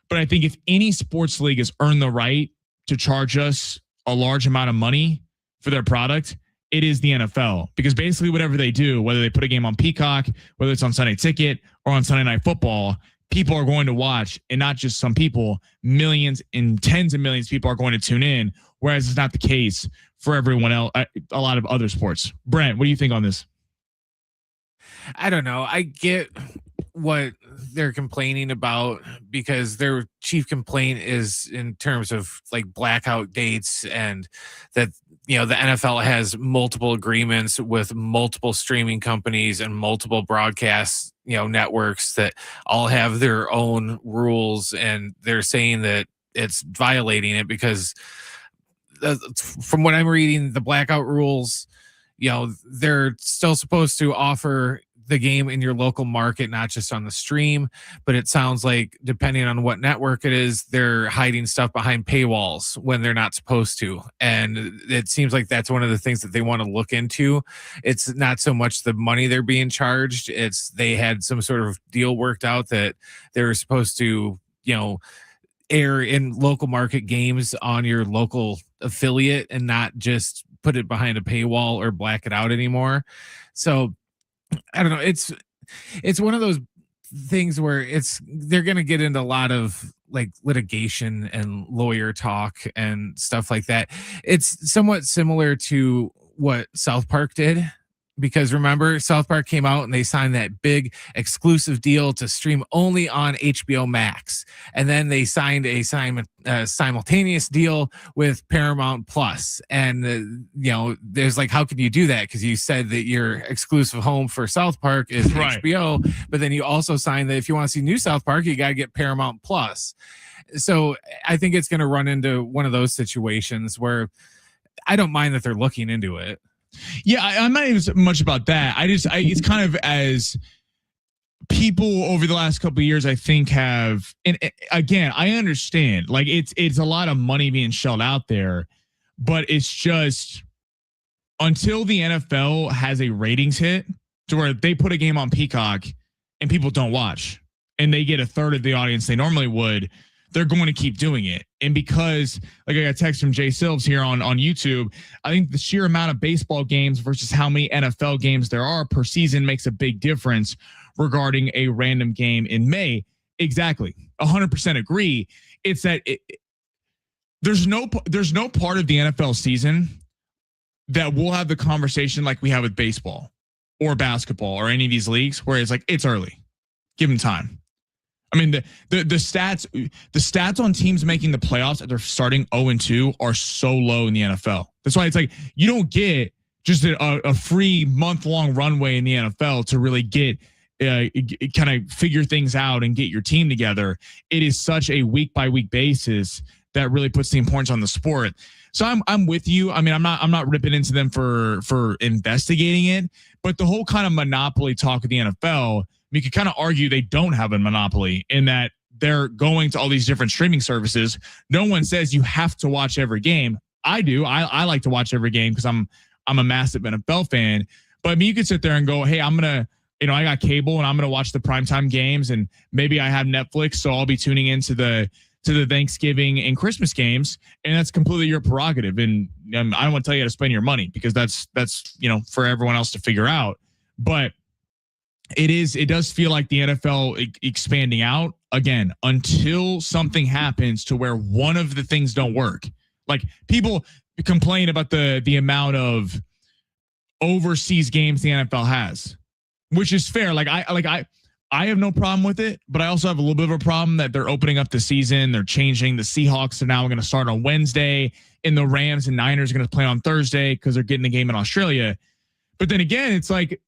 But I think if any sports league has earned the right to charge us a large amount of money for their product, it is the NFL, because basically whatever they do, whether they put a game on Peacock, whether it's on Sunday Ticket or on Sunday Night Football, people are going to watch, and not just some people, millions and tens of millions of people are going to tune in, whereas it's not the case for everyone else, a lot of other sports. Brent, what do you think on this? I don't know. I get what they're complaining about because their chief complaint is in terms of like blackout dates, and that the NFL has multiple agreements with multiple streaming companies and multiple broadcast networks that all have their own rules, and they're saying that it's violating it because from what I'm reading, the blackout rules, they're still supposed to offer the game in your local market, not just on the stream. But it sounds like, depending on what network it is, they're hiding stuff behind paywalls when they're not supposed to. And it seems like that's one of the things that they want to look into. It's not so much the money they're being charged. It's they had some sort of deal worked out that they were supposed to, air in local market games on your local affiliate and not just put it behind a paywall or black it out anymore. So I don't know. It's one of those things where they're going to get into a lot of like litigation and lawyer talk and stuff like that. It's somewhat similar to what South Park did, because remember, South Park came out and they signed that big exclusive deal to stream only on HBO Max. And then they signed a simultaneous deal with Paramount Plus. And, there's like, how can you do that? Because you said that your exclusive home for South Park is Right. HBO, but then you also signed that if you want to see new South Park, you got to get Paramount Plus. So I think it's going to run into one of those situations where I don't mind that they're looking into it. Yeah, I'm not even much about that. It's kind of as people over the last couple of years, I think have, and again, I understand, like it's a lot of money being shelled out there, but it's just until the NFL has a ratings hit to where they put a game on Peacock and people don't watch and they get a third of the audience they normally would, they're going to keep doing it. And because, like, I got a text from Jay Silves here on YouTube, I think the sheer amount of baseball games versus how many NFL games there are per season makes a big difference regarding a random game in May. Exactly. 100% agree. It's that there's no part of the NFL season that we'll have the conversation like we have with baseball or basketball or any of these leagues where it's like, it's early, give them time. I mean, the stats on teams making the playoffs that they're starting 0-2 are so low in the NFL. That's why it's like you don't get just a free month-long runway in the NFL to really get kind of figure things out and get your team together. It is such a week-by-week basis that really puts the importance on the sport. So I'm with you. I mean, I'm not ripping into them for investigating it, but the whole kind of monopoly talk of the NFL, you could kind of argue they don't have a monopoly in that they're going to all these different streaming services. No one says you have to watch every game. I do. I like to watch every game because I'm a massive NFL fan. But I mean, you could sit there and go, hey, I'm gonna, I got cable and I'm gonna watch the primetime games, and maybe I have Netflix, so I'll be tuning into the Thanksgiving and Christmas games, and that's completely your prerogative. And I don't want to tell you how to spend your money because that's for everyone else to figure out. But it does feel like the NFL expanding out again until something happens to where one of the things don't work. Like, people complain about the amount of overseas games the NFL has, which is fair. I have no problem with it, but I also have a little bit of a problem that they're opening up the season. They're changing. The Seahawks are now going to start on Wednesday, and the Rams and Niners are going to play on Thursday because they're getting the game in Australia. But then again, it's like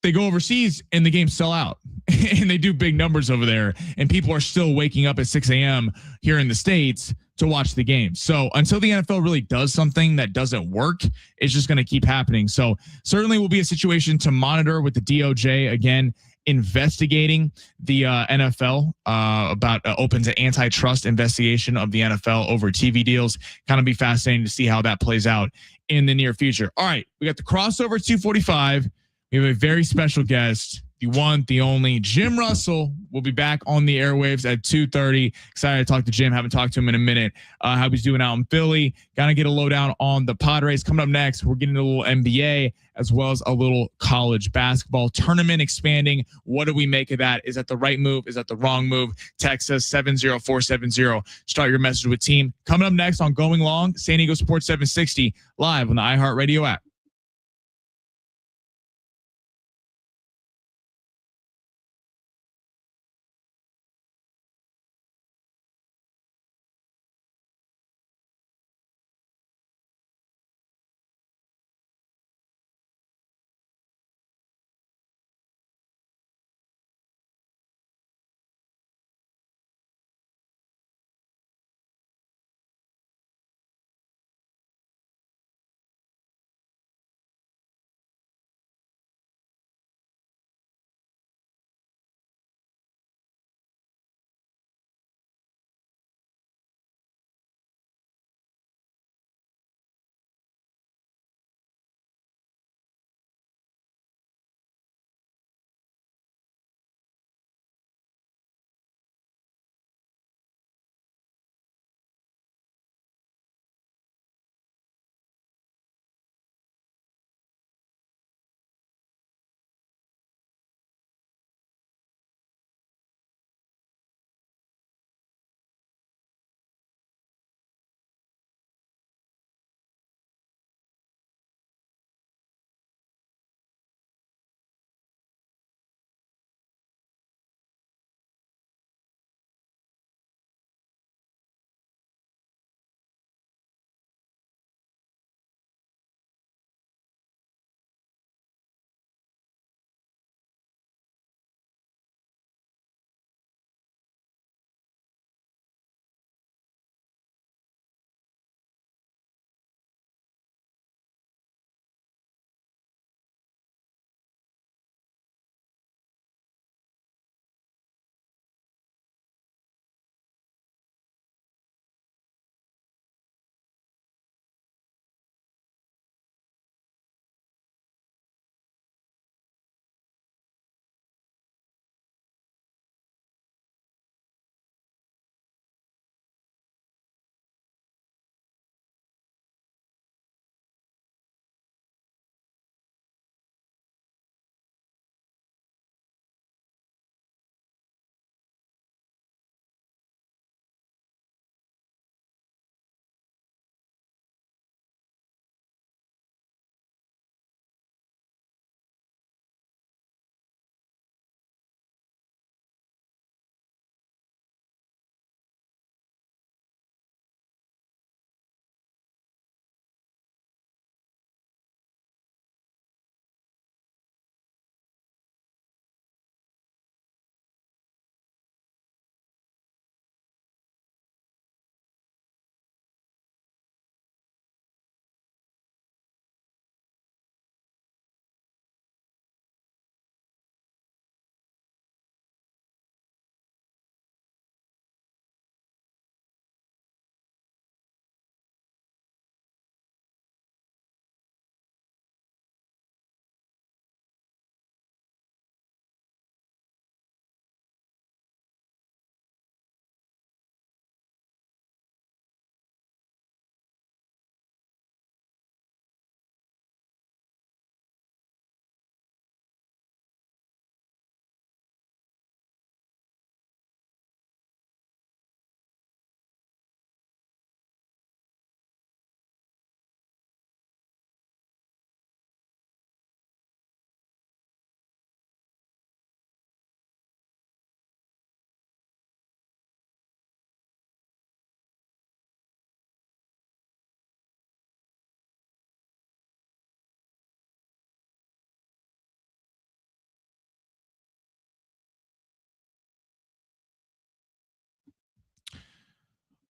they go overseas and the games sell out and they do big numbers over there, and people are still waking up at 6 a.m. here in the States to watch the game. So until the NFL really does something that doesn't work, it's just going to keep happening. So certainly will be a situation to monitor with the DOJ again investigating the NFL about opens an antitrust investigation of the NFL over TV deals. Kind of be fascinating to see how that plays out in the near future. All right, we got the crossover 245. We have a very special guest, the one, the only Jim Russell will be back on the airwaves at 2:30. Excited to talk to Jim. Haven't talked to him in a minute. How he's doing out in Philly. Got to get a lowdown on the Padres. Coming up next, we're getting a little NBA as well as a little college basketball tournament expanding. What do we make of that? Is that the right move? Is that the wrong move? Text us 70470. Start your message with team. Coming up next on Going Long, San Diego Sports 760 live on the iHeartRadio app.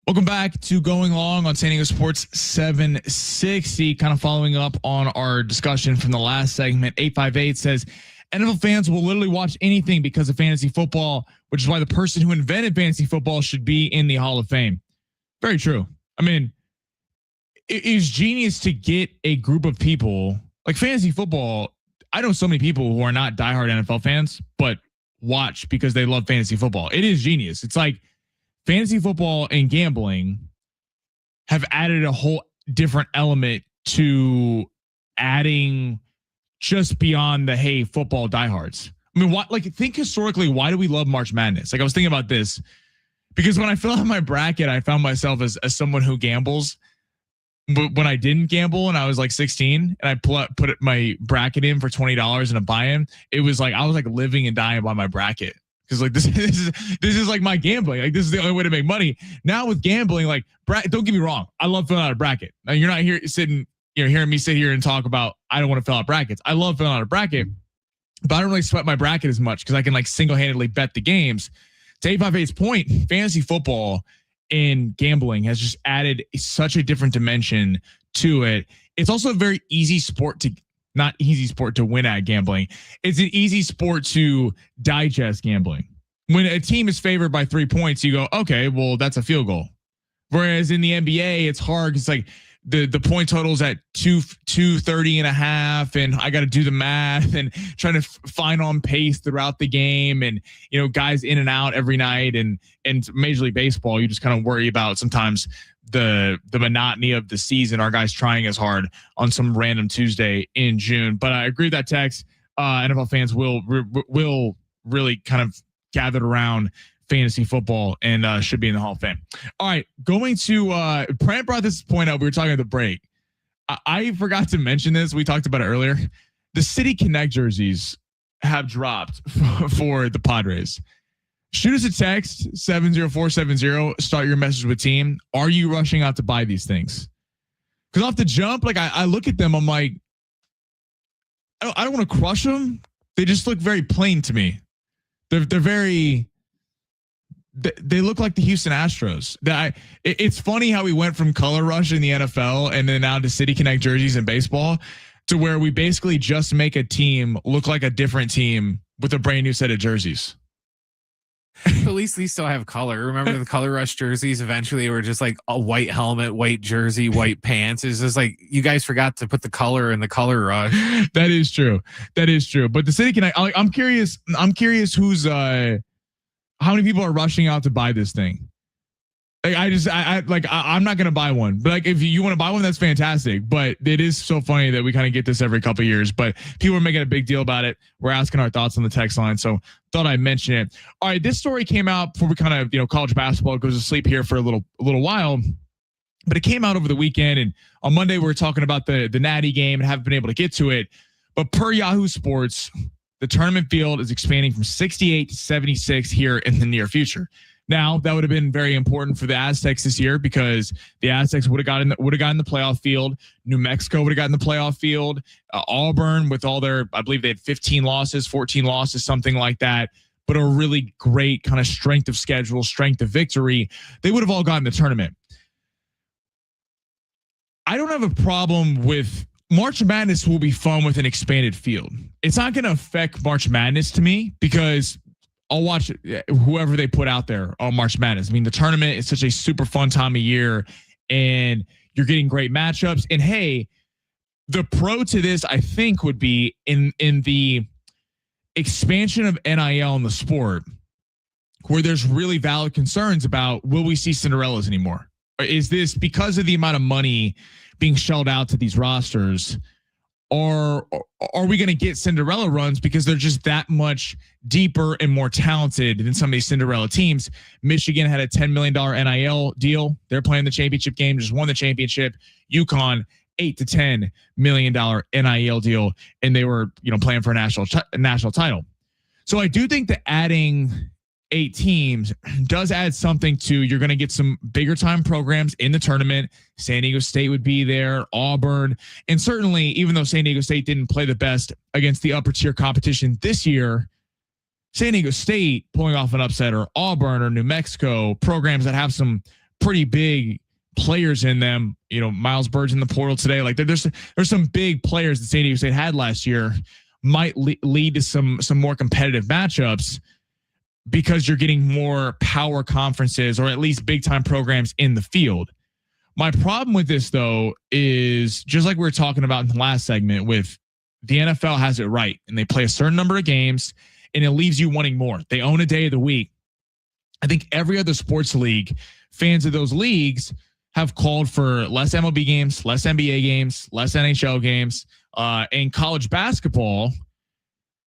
Welcome back to Going Long on San Diego Sports 760. Kind of following up on our discussion from the last segment. 858 says NFL fans will literally watch anything because of fantasy football, which is why the person who invented fantasy football should be in the Hall of Fame. Very true. I mean, it is genius to get a group of people like fantasy football. I know so many people who are not diehard NFL fans, but watch because they love fantasy football. It is genius. It's like fantasy football and gambling have added a whole different element to adding just beyond the, hey, football diehards. I mean, what, like, think historically, why do we love March Madness? Like, I was thinking about this because when I filled out my bracket, I found myself as someone who gambles. But when I didn't gamble and I was like 16 and I put my bracket in for $20 in a buy-in, it was like I was like living and dying by my bracket because like this is like my gambling. Like this is the only way to make money. Now with gambling, like don't get me wrong, I love filling out a bracket. Now you're not here sitting, hearing me sit here and talk about I don't want to fill out brackets. I love filling out a bracket, but I don't really sweat my bracket as much because I can like single-handedly bet the games. To 858's point, fantasy football and gambling has just added such a different dimension to it. It's also a very easy sport to not easy sport to win at gambling. It's an easy sport to digest gambling. When a team is favored by 3 points, you go, okay, well, that's a field goal. Whereas in the NBA, it's hard. It's like the point totals at 230.5, and I got to do the math and trying to find on pace throughout the game, and guys in and out every night, and Major League Baseball, you just kind of worry about sometimes the monotony of the season. Our guys trying as hard on some random Tuesday in June, but I agree with that text. NFL fans will really kind of gathered around fantasy football and should be in the Hall of Fame. All right, going to Brent brought this point up. We were talking at the break. I forgot to mention this. We talked about it earlier. The City Connect jerseys have dropped for the Padres. Shoot us a text 70470. Start your message with team. Are you rushing out to buy these things? Because off the jump, like I look at them, I'm like, I don't want to crush them. They just look very plain to me. They're very. They look like the Houston Astros. It's funny how we went from color rush in the NFL and then now to City Connect jerseys in baseball to where we basically just make a team look like a different team with a brand new set of jerseys. At least these still have color. Remember the color rush jerseys eventually were just like a white helmet, white jersey, white pants. It's just like you guys forgot to put the color in the color rush. That is true. But the City Connect, I'm curious who's how many people are rushing out to buy this thing? Like I'm not going to buy one, but like if you want to buy one, that's fantastic. But it is so funny that we kind of get this every couple of years, but people are making a big deal about it. We're asking our thoughts on the text line. So thought I'd mention it. All right. This story came out before we kind of, college basketball goes to sleep here for a little while, but it came out over the weekend. And on Monday, we were talking about the Natty game and haven't been able to get to it, but per Yahoo Sports, the tournament field is expanding from 68 to 76 here in the near future. Now, that would have been very important for the Aztecs this year because the Aztecs would have gotten the playoff field. New Mexico would have gotten the playoff field. Auburn, with all their, I believe they had 14 losses, something like that, but a really great kind of strength of schedule, strength of victory. They would have all gotten the tournament. I don't have a problem with March Madness. Will be fun with an expanded field. It's not going to affect March Madness to me because I'll watch whoever they put out there on March Madness. I mean, the tournament is such a super fun time of year and you're getting great matchups. And hey, the pro to this, I think, would be in the expansion of NIL in the sport where there's really valid concerns about, will we see Cinderellas anymore? Or is this because of the amount of money being shelled out to these rosters? Or are we going to get Cinderella runs because they're just that much deeper and more talented than some of these Cinderella teams? Michigan had a $10 million NIL deal. They're playing the championship game, just won the championship. UConn, $8 to $10 million NIL deal, and they were playing for a national title. So I do think that adding 8 teams does add something to, you're going to get some bigger time programs in the tournament. San Diego State would be there, Auburn. And certainly, even though San Diego State didn't play the best against the upper tier competition this year, San Diego State pulling off an upset, or Auburn or New Mexico, programs that have some pretty big players in them. Miles Bird's in the portal today. Like there's some big players that San Diego State had last year, might lead to some more competitive matchups, because you're getting more power conferences or at least big time programs in the field. My problem with this though is just like we were talking about in the last segment with the NFL has it right, and they play a certain number of games, and it leaves you wanting more. They own a day of the week. I think every other sports league, fans of those leagues have called for less MLB games, less NBA games, less NHL games, and college basketball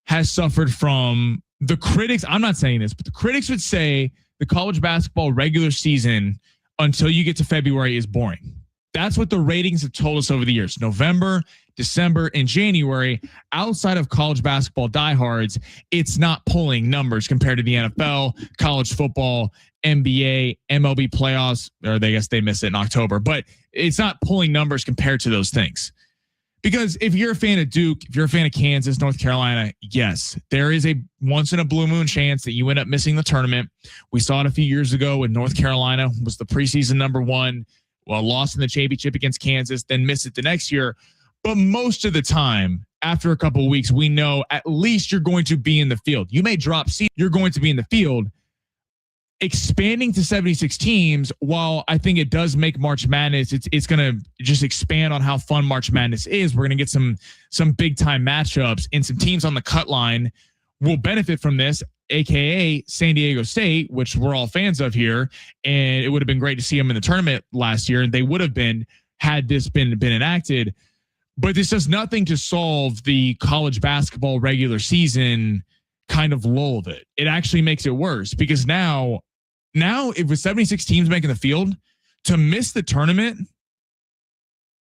has suffered from the critics. I'm not saying this, but the critics would say the college basketball regular season until you get to February is boring. That's what the ratings have told us over the years. November, December, and January, outside of college basketball diehards, it's not pulling numbers compared to the NFL, college football, NBA, MLB playoffs, or I guess they miss it in October, but it's not pulling numbers compared to those things. Because if you're a fan of Duke, if you're a fan of Kansas, North Carolina, yes, there is a once in a blue moon chance that you end up missing the tournament. We saw it a few years ago when North Carolina was the preseason number one, lost in the championship against Kansas, then missed it the next year. But most of the time, after a couple of weeks, we know at least you're going to be in the field. You may drop seed, you're going to be in the field. Expanding to 76 teams, while I think it does make March Madness, it's going to just expand on how fun March Madness is. We're going to get some big time matchups, and some teams on the cut line will benefit from this, aka San Diego State, which we're all fans of here. And it would have been great to see them in the tournament last year, and they would have been had this been enacted. But this does nothing to solve the college basketball regular season kind of lull of it. It actually makes it worse, because now if with 76 teams making the field, to miss the tournament,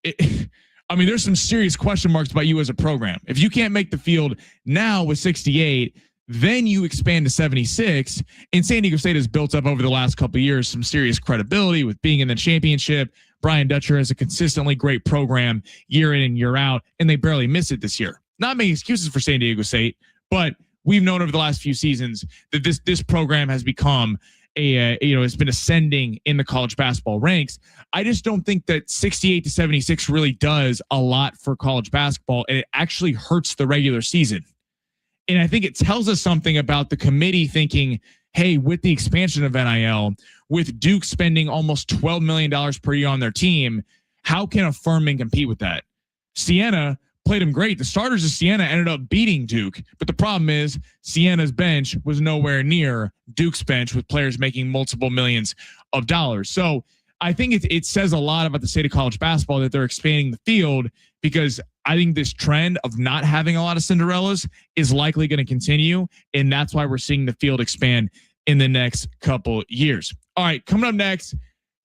there's some serious question marks about you as a program. If you can't make the field now with 68, then you expand to 76. And San Diego State has built up over the last couple of years some serious credibility with being in the championship. Brian Dutcher has a consistently great program year in and year out, and they barely miss it this year. Not making excuses for San Diego State, but we've known over the last few seasons that this program has become it's been ascending in the college basketball ranks. I just don't think that 68 to 76 really does a lot for college basketball, and it actually hurts the regular season. And I think it tells us something about the committee thinking, hey, with the expansion of NIL, with Duke spending almost $12 million per year on their team, how can a Furman compete with that? Siena played him great. The starters of Siena ended up beating Duke, but the problem is Siena's bench was nowhere near Duke's bench with players making multiple millions of dollars. So I think it says a lot about the state of college basketball that they're expanding the field, because I think this trend of not having a lot of Cinderellas is likely going to continue. And that's why we're seeing the field expand in the next couple years. All right, coming up next,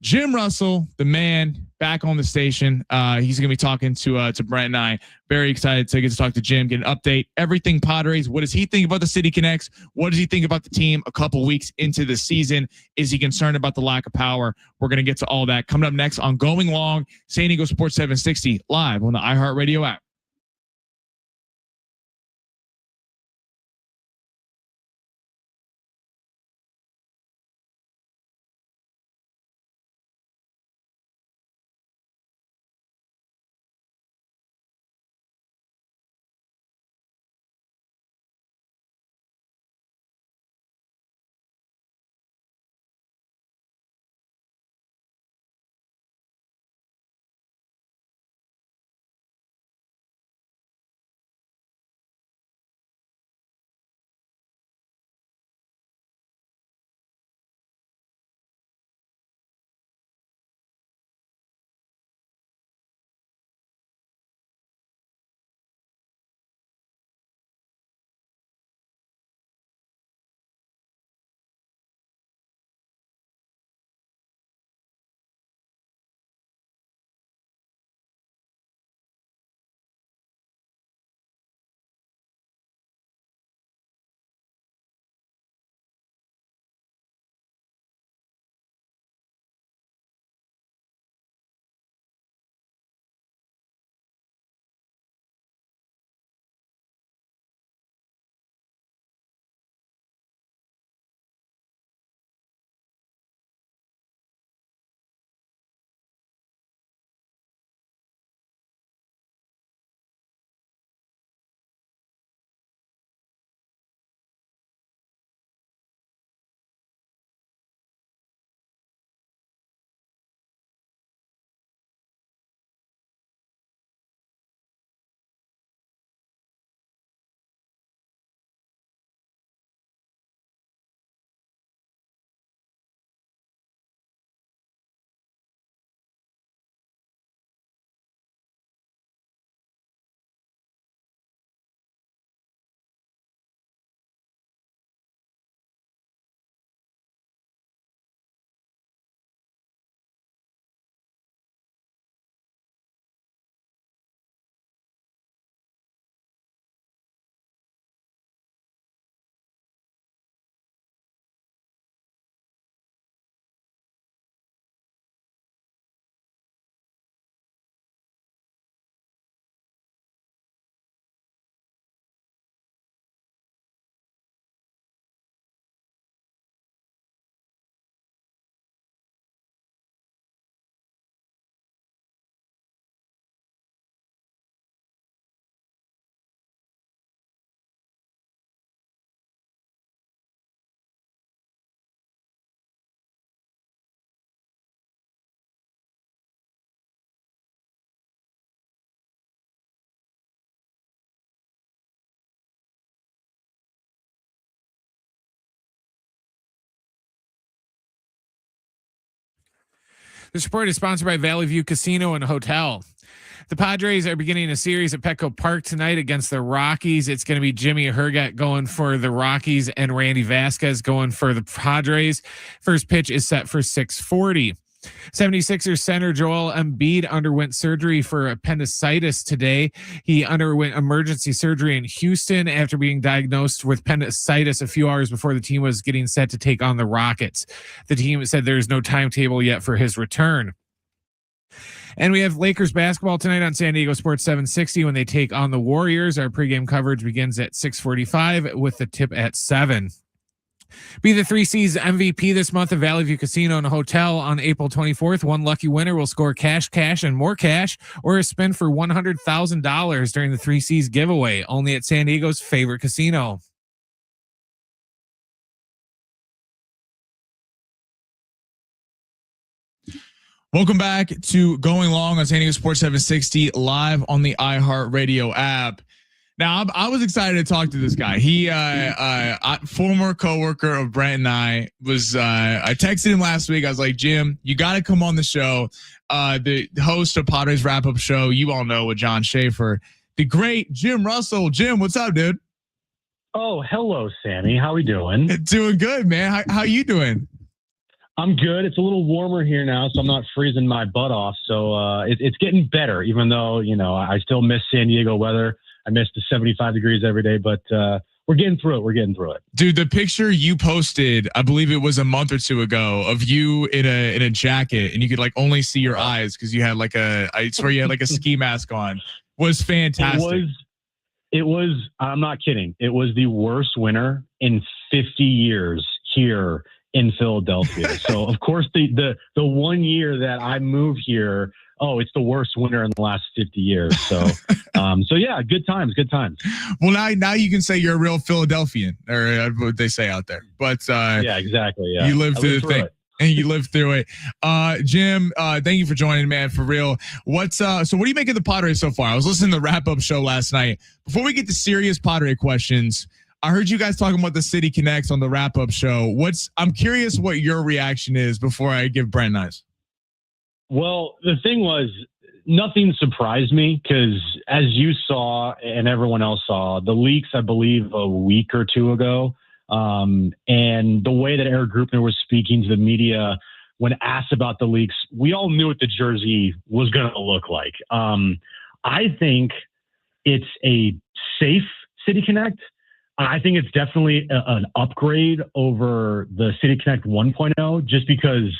Jim Russell, the man, back on the station. He's going to be talking to Brent and I. Very excited to get to talk to Jim, get an update, everything Padres. What does he think about the City Connects? What does he think about the team a couple weeks into the season? Is he concerned about the lack of power? We're going to get to all that coming up next on Going Long, San Diego Sports 760, live on the iHeartRadio app. This report is sponsored by Valley View Casino and Hotel. The Padres are beginning a series at Petco Park tonight against the Rockies. It's going to be Jimmy Herget going for the Rockies and Randy Vasquez going for the Padres. First pitch is set for 6:40. 76ers center Joel Embiid underwent surgery for appendicitis today. He underwent emergency surgery in Houston after being diagnosed with appendicitis a few hours before the team was getting set to take on the Rockets. The team said there's no timetable yet for his return. And we have Lakers basketball tonight on San Diego Sports 760 when they take on the Warriors. Our pregame coverage begins at 6:45 with the tip at 7. Be the 3C's MVP this month at Valley View Casino and Hotel on April 24th. One lucky winner will score cash, and more cash, or a spin for $100,000 during the 3C's giveaway, only at San Diego's favorite casino. Welcome back to Going Long on San Diego Sports 760 live on the iHeartRadio app. Now, I was excited to talk to this guy. He, former coworker of Brent and I texted him last week. I was like, Jim, you got to come on the show. The host of Padres Wrap-Up Show, you all know, with John Schaefer, the great Jim Russell. Jim, what's up, dude? Oh, hello, Sammy. How we doing? Doing good, man. How you doing? I'm good. It's a little warmer here now, so I'm not freezing my butt off. So it's getting better, even though, I still miss San Diego weather. I miss the 75 degrees every day, but we're getting through it. Dude, the picture you posted, I believe it was a month or two ago, of you in a jacket, and you could like only see your eyes because you had I swear you had like a ski mask on, was fantastic. It was, I'm not kidding. It was the worst winter in 50 years here in Philadelphia. So of course the 1 year that I moved here, it's the worst winter in the last 50 years. So, yeah, good times. Well, now you can say you're a real Philadelphian, or what they say out there. But yeah, exactly. Yeah, you lived through the thing, and you lived through it. Jim, thank you for joining, man. For real. So what do you make of the Padres so far? I was listening to the wrap-up show last night. Before we get to serious Padre questions, I heard you guys talking about the City Connects on the wrap-up show. I'm curious what your reaction is before I give Brent Nice. Well, the thing was, nothing surprised me because, as you saw and everyone else saw, the leaks, I believe, a week or two ago, and the way that Eric Grupner was speaking to the media when asked about the leaks, we all knew what the jersey was going to look like. I think it's a safe City Connect. I think it's definitely an upgrade over the City Connect 1.0 just because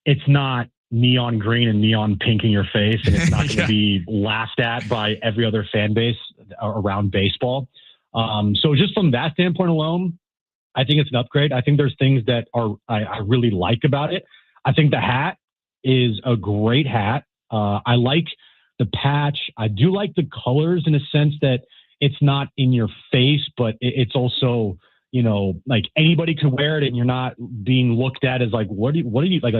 it's not neon green and neon pink in your face, and it's not going to be laughed at by every other fan base around baseball. So just from that standpoint alone, I think it's an upgrade. I think there's things that I really like about it. I think the hat is a great hat. I like the patch. I do like the colors in a sense that it's not in your face, but it's also, like anybody could wear it and you're not being looked at as like, what are you like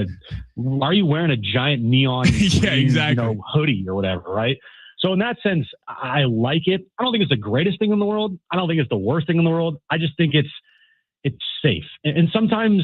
why are you wearing a giant neon yeah, exactly. Hoodie or whatever, right? So in that sense, I like it. I don't think it's the greatest thing in the world. I don't think it's the worst thing in the world. I just think it's safe. And sometimes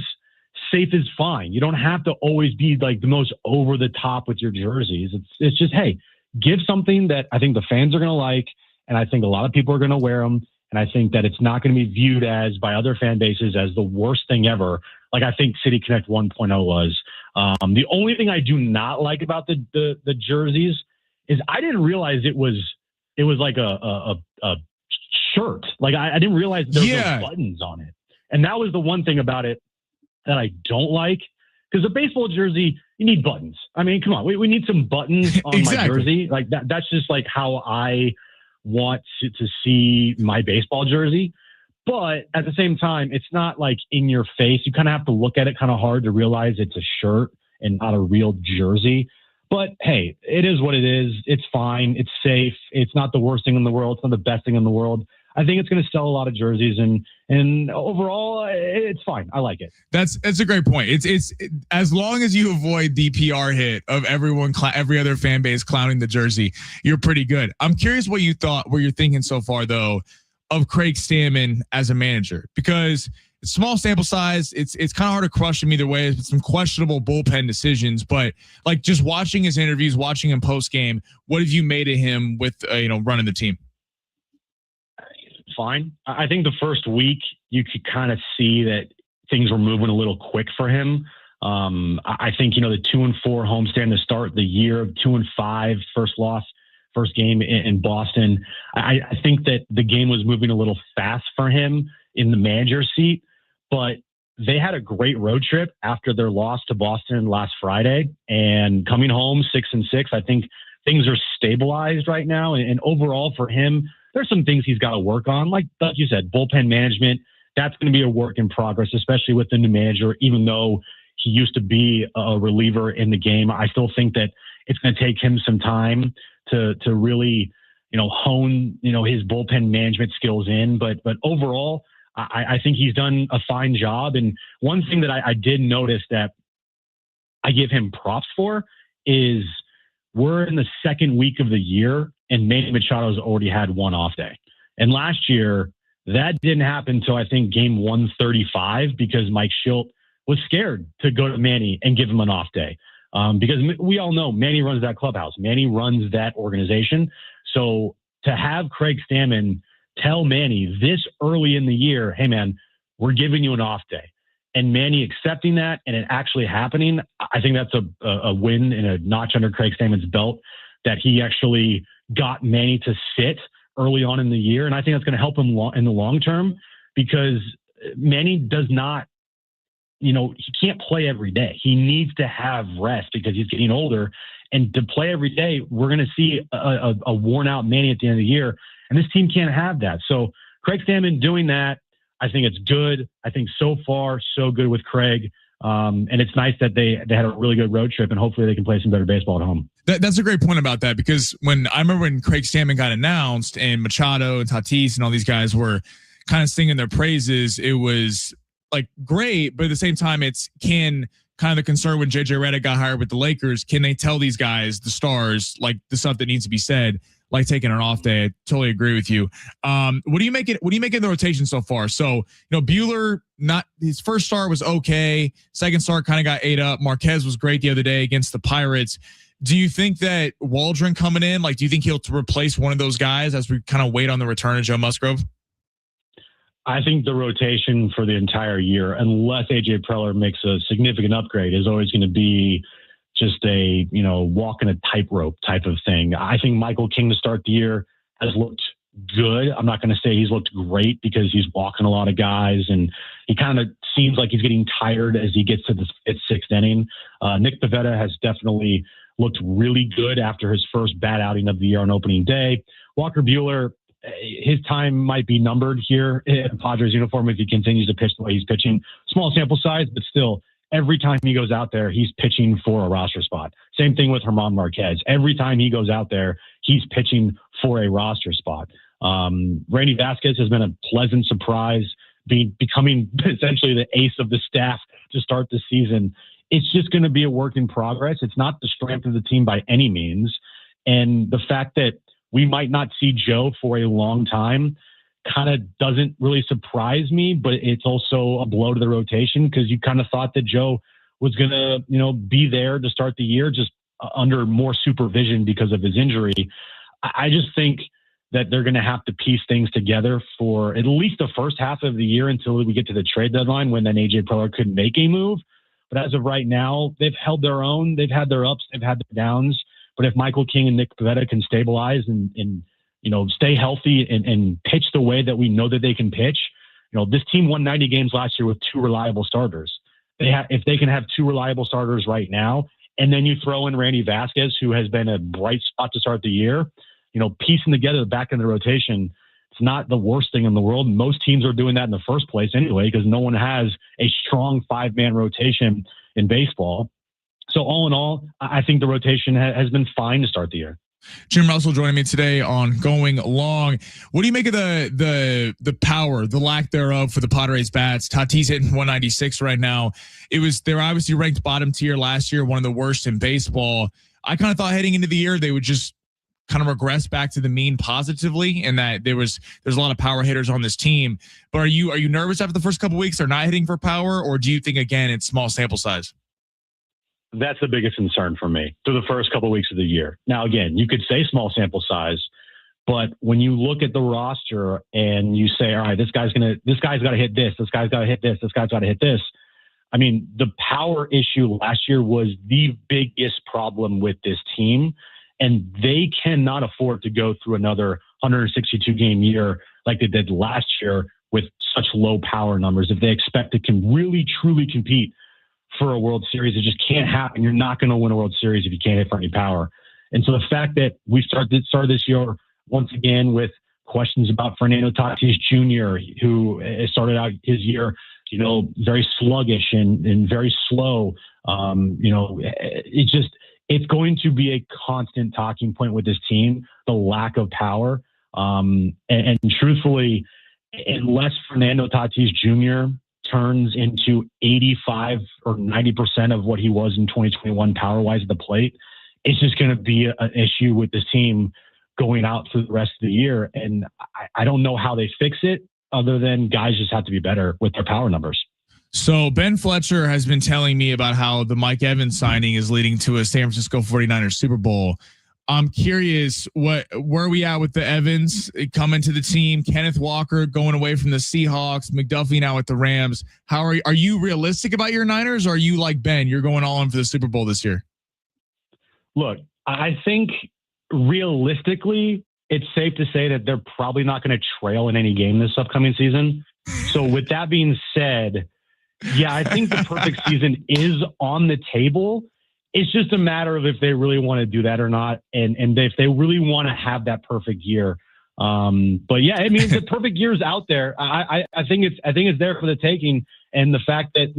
safe is fine. You don't have to always be like the most over the top with your jerseys. It's just, hey, give something that I think the fans are going to like. And I think a lot of people are going to wear them. And I think that it's not going to be viewed as by other fan bases as the worst thing ever. Like I think City Connect 1.0 was. The only thing I do not like about the jerseys is I didn't realize it was like a shirt. Like I didn't realize there were no buttons on it. And that was the one thing about it that I don't like. Because a baseball jersey, you need buttons. I mean, come on, we need some buttons on my jersey. Like that's just like how I want to see my baseball jersey. But at the same time, it's not like in your face. You kind of have to look at it kind of hard to realize it's a shirt and not a real jersey. But hey, it is what it is. It's fine. It's safe. It's not the worst thing in the world. It's not the best thing in the world. I think it's going to sell a lot of jerseys, and overall, it's fine. I like it. That's a great point. It's as long as you avoid the PR hit of every other fan base clowning the jersey, you're pretty good. I'm curious what you're thinking so far though of Craig Stammen as a manager, because small sample size. It's kind of hard to crush him either way. It's some questionable bullpen decisions, but like just watching his interviews, watching him post game, what have you made of him with running the team? Fine. I think the first week you could kind of see that things were moving a little quick for him. I think, the 2-4 homestand to start the year, 2-5 first game in Boston. I think that the game was moving a little fast for him in the manager seat, but they had a great road trip after their loss to Boston last Friday, and coming home 6-6. I think things are stabilized right now. And overall for him, there's some things he's got to work on. Like you said, bullpen management, that's going to be a work in progress, especially with the new manager, even though he used to be a reliever in the game. I still think that it's going to take him some time to really, hone, his bullpen management skills in. But overall, I think he's done a fine job. And one thing that I did notice that I give him props for is we're in the second week of the year and Manny Machado's already had one off day. And last year, that didn't happen until I think game 135 because Mike Schilt was scared to go to Manny and give him an off day. Because we all know Manny runs that clubhouse. Manny runs that organization. So to have Craig Stammen tell Manny this early in the year, hey man, we're giving you an off day, and Manny accepting that and it actually happening, I think that's a win and a notch under Craig Stammen's belt that he actually got Manny to sit early on in the year. And I think that's going to help him in the long term because Manny does not, he can't play every day. He needs to have rest because he's getting older. And to play every day, we're going to see a worn out Manny at the end of the year. And this team can't have that. So Craig Stammen doing that, I think it's good. I think so far, so good with Craig. And it's nice that they had a really good road trip and hopefully they can play some better baseball at home. That's a great point about that because I remember when Craig Stammen got announced and Machado and Tatis and all these guys were kind of singing their praises, it was like great, but at the same time, it's kind of the concern when JJ Redick got hired with the Lakers. Can they tell these guys, the stars, like the stuff that needs to be said, like taking an off day? I totally agree with you. What do you make of the rotation so far? So, Buehler, not his first start was okay. Second start kind of got ate up. Marquez was great the other day against the Pirates. Do you think that Waldron coming in, do you think he'll replace one of those guys as we kind of wait on the return of Joe Musgrove? I think the rotation for the entire year, unless AJ Preller makes a significant upgrade, is always going to be just a, walking a tightrope type of thing. I think Michael King to start the year has looked good. I'm not going to say he's looked great because he's walking a lot of guys and he kind of seems like he's getting tired as he gets to the sixth inning. Nick Pivetta has definitely looked really good after his first bad outing of the year on opening day. Walker Buehler, his time might be numbered here in Padres uniform if he continues to pitch the way he's pitching. Small sample size, but still, every time he goes out there, he's pitching for a roster spot. Same thing with German Marquez. Every time he goes out there, he's pitching for a roster spot. Randy Vasquez has been a pleasant surprise, becoming essentially the ace of the staff to start the season. It's just going to be a work in progress. It's not the strength of the team by any means. And the fact that we might not see Joe for a long time kind of doesn't really surprise me, but it's also a blow to the rotation because you kind of thought that Joe was going to, be there to start the year just under more supervision because of his injury. I just think that they're going to have to piece things together for at least the first half of the year until we get to the trade deadline when then AJ Preller could make a move. But as of right now, they've held their own. They've had their ups, they've had their downs. But if Michael King and Nick Pivetta can stabilize and stay healthy and pitch the way that we know that they can pitch, this team won 90 games last year with two reliable starters. If they can have two reliable starters right now, and then you throw in Randy Vasquez, who has been a bright spot to start the year, piecing together the back end of the rotation, it's not the worst thing in the world. Most teams are doing that in the first place anyway, because no one has a strong 5-man rotation in baseball. So all in all, I think the rotation has been fine to start the year. Jim Russell joining me today on Going Long. What do you make of the power, the lack thereof for the Padres bats? Tatis hitting 196 right now. They're obviously ranked bottom tier last year, one of the worst in baseball. I kind of thought heading into the year they would just kind of regress back to the mean positively, and that there's a lot of power hitters on this team. But are you nervous after the first couple weeks they're not hitting for power, or do you think again it's small sample size? That's the biggest concern for me through the first couple of weeks of the year. Now, again, you could say small sample size, but when you look at the roster and you say, all right, this guy's got to hit this, this guy's got to hit this, this guy's got to hit this. I mean, the power issue last year was the biggest problem with this team, and they cannot afford to go through another 162 game year like they did last year with such low power numbers. If they expect to really, truly compete for a World Series, it just can't happen. You're not going to win a World Series if you can't hit for any power. And so the fact that we started this year once again with questions about Fernando Tatis Jr., who started out his year, very sluggish and very slow. It's going to be a constant talking point with this team, the lack of power. And truthfully, unless Fernando Tatis Jr. turns into 85 or 90% of what he was in 2021 power-wise at the plate, it's just going to be an issue with this team going out through the rest of the year. And I don't know how they fix it other than guys just have to be better with their power numbers. So Ben Fletcher has been telling me about how the Mike Evans signing is leading to a San Francisco 49ers Super Bowl. I'm curious, where are we at with the Evans coming to the team? Kenneth Walker going away from the Seahawks, McDuffie now with the Rams. Are you realistic about your Niners, or are you like Ben, you're going all in for the Super Bowl this year? Look, I think realistically, it's safe to say that they're probably not going to trail in any game this upcoming season. So with that being said, yeah, I think the perfect season is on the table. It's just a matter of if they really want to do that or not, and if they really want to have that perfect year. But yeah, I mean, the perfect year is out there. I think it's there for the taking, and the fact that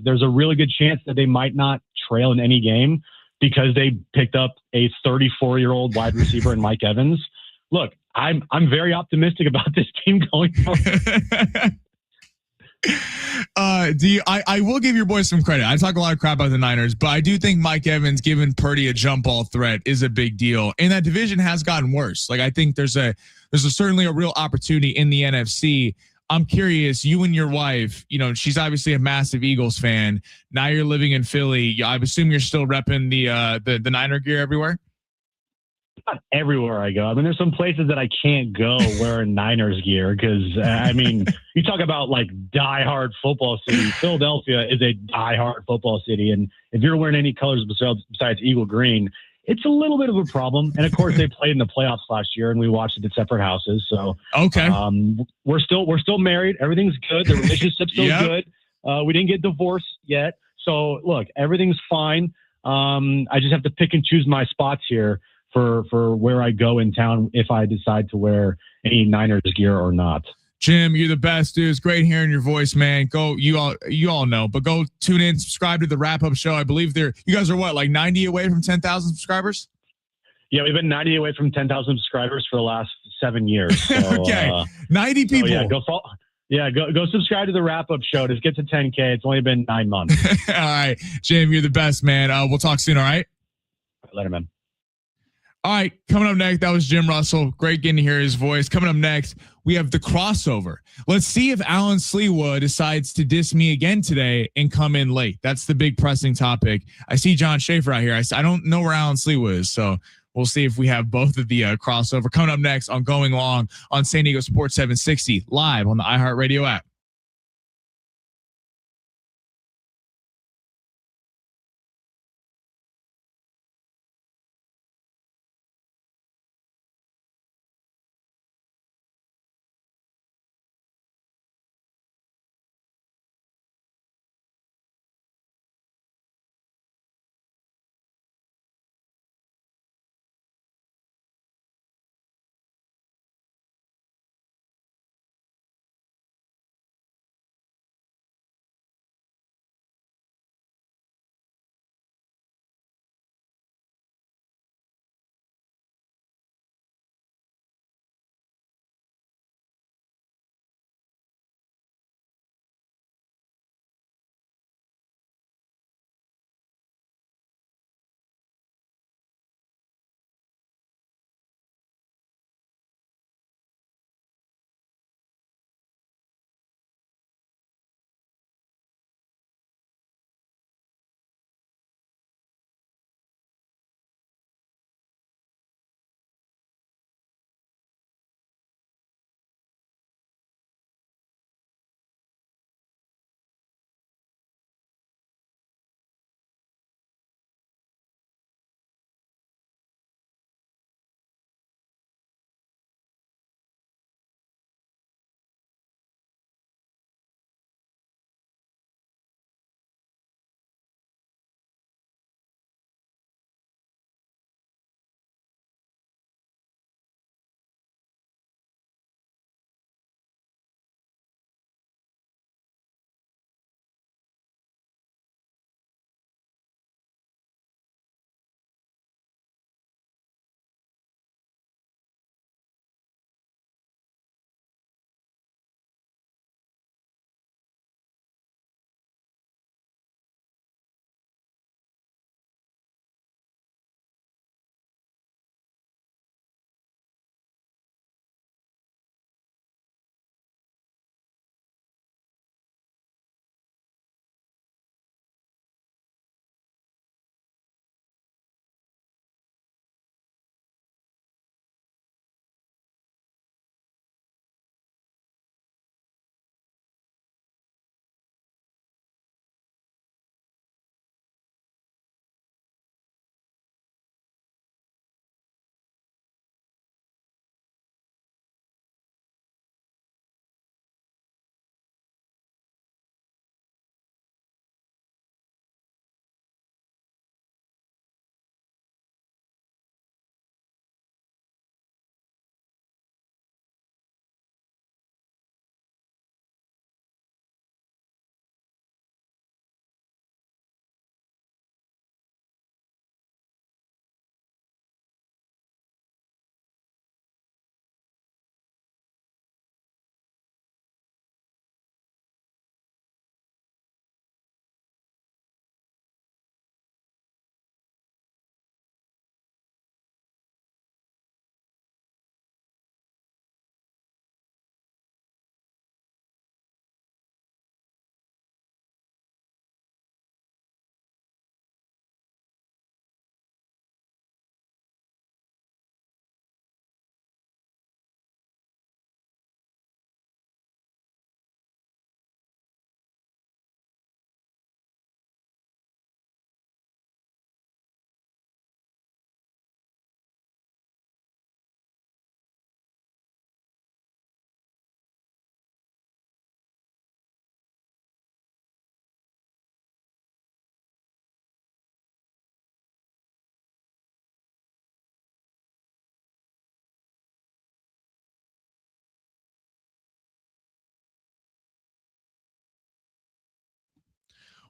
there's a really good chance that they might not trail in any game because they picked up a 34-year-old wide receiver in Mike Evans. Look, I'm very optimistic about this team going forward. I will give your boys some credit. I talk a lot of crap about the Niners, but I do think Mike Evans giving Purdy a jump ball threat is a big deal. And that division has gotten worse. Like, I think there's certainly a real opportunity in the NFC. I'm curious, you and your wife, she's obviously a massive Eagles fan. Now you're living in Philly. I assume you're still repping the Niner gear everywhere. Not everywhere I go. I mean, there's some places that I can't go wearing Niners gear because, you talk about like diehard football city. Philadelphia is a diehard football city. And if you're wearing any colors besides Eagle Green, it's a little bit of a problem. And of course, they played in the playoffs last year and we watched it at separate houses. So, okay. We're still married. Everything's good. The relationship's still good. We didn't get divorced yet. So, look, everything's fine. I just have to pick and choose my spots here for where I go in town if I decide to wear any Niners gear or not. Jim, you're the best, dude. It's great hearing your voice, man. Go, you all know, but go tune in, subscribe to the Wrap Up Show. I believe you guys are what, like 90 away from 10,000 subscribers? Yeah, we've been 90 away from 10,000 subscribers for the last 7 years. So, okay, 90 people. So go subscribe to the Wrap Up Show. Just get to 10K. It's only been 9 months. All right, Jim, you're the best, man. We'll talk soon. All right. Later, man. All right, coming up next, that was Jim Russell. Great getting to hear his voice. Coming up next, we have the crossover. Let's see if Alan Sleewa decides to diss me again today and come in late. That's the big pressing topic. I see John Schaefer out here. I don't know where Alan Sleewa is, so we'll see if we have both of the crossover. Coming up next on Going Long on San Diego Sports 760, live on the iHeartRadio app.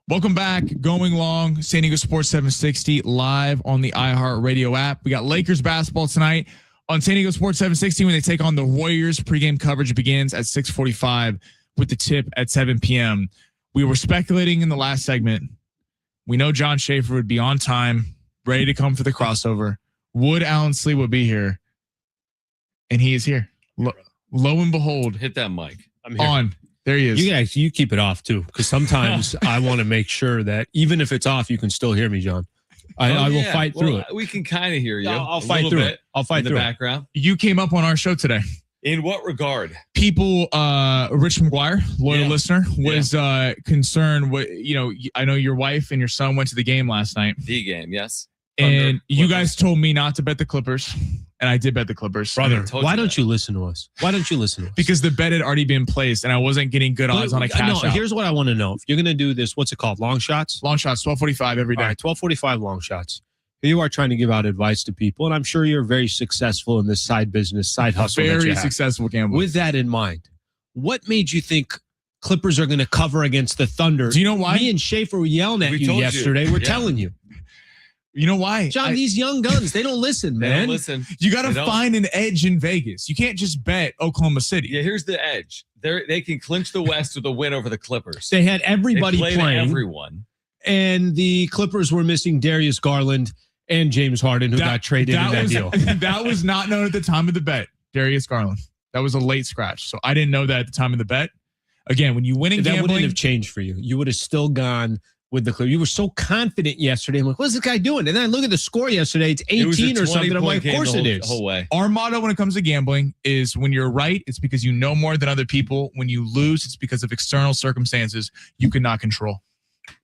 Welcome back. Going long. San Diego Sports 760 live on the iHeartRadio app. We got Lakers basketball tonight on San Diego Sports 760 when they take on the Warriors. Pregame coverage begins at 6:45 with the tip at 7 p.m. We were speculating in the last segment. We know John Schaefer would be on time, ready to come for the crossover. Would Alan Sleewa be here? And he is here. Lo and behold. Hit that mic. I'm here. On. There he is. You guys, you keep it off too, because sometimes I want to make sure that even if it's off, you can still hear me, John. I will fight through it. We can kind of hear you. I'll fight through it. I'll fight in the through background. You came up on our show today. In what regard? People, Rich McGuire, loyal listener, was concerned. I know your wife and your son went to the game last night. The game, yes. And you guys told me not to bet the Clippers, and I did bet the Clippers. Brother, why don't you listen to us? Why don't you listen to us? Because the bet had already been placed, and I wasn't getting good odds on a cash out. Here's what I want to know. If you're going to do this, what's it called? Long shots? Long shots, 12:45 every day. All right, 12:45 long shots. Here you are trying to give out advice to people, and I'm sure you're very successful in this side business, side hustle. Very successful gambler. With that in mind, what made you think Clippers are going to cover against the Thunder? Do you know why? Me and Schaefer were yelling at you yesterday. We're telling you. You know why? John, these young guns, they don't listen, man. They don't listen. You got to find an edge in Vegas. You can't just bet Oklahoma City. Yeah, here's the edge. They can clinch the West with a win over the Clippers. They had everybody playing. Everyone. And the Clippers were missing Darius Garland and James Harden, who got traded in that deal. That was not known at the time of the bet. Darius Garland. That was a late scratch. So I didn't know that at the time of the bet. Again, when you win in gambling, that wouldn't have changed for you. You would have still gone with the Clippers. You were so confident yesterday. I'm like, what's this guy doing? And then I look at the score yesterday. It's 18 or something. I'm like, of course it is. Whole way. Our motto when it comes to gambling is when you're right, it's because you know more than other people. When you lose, it's because of external circumstances you cannot control.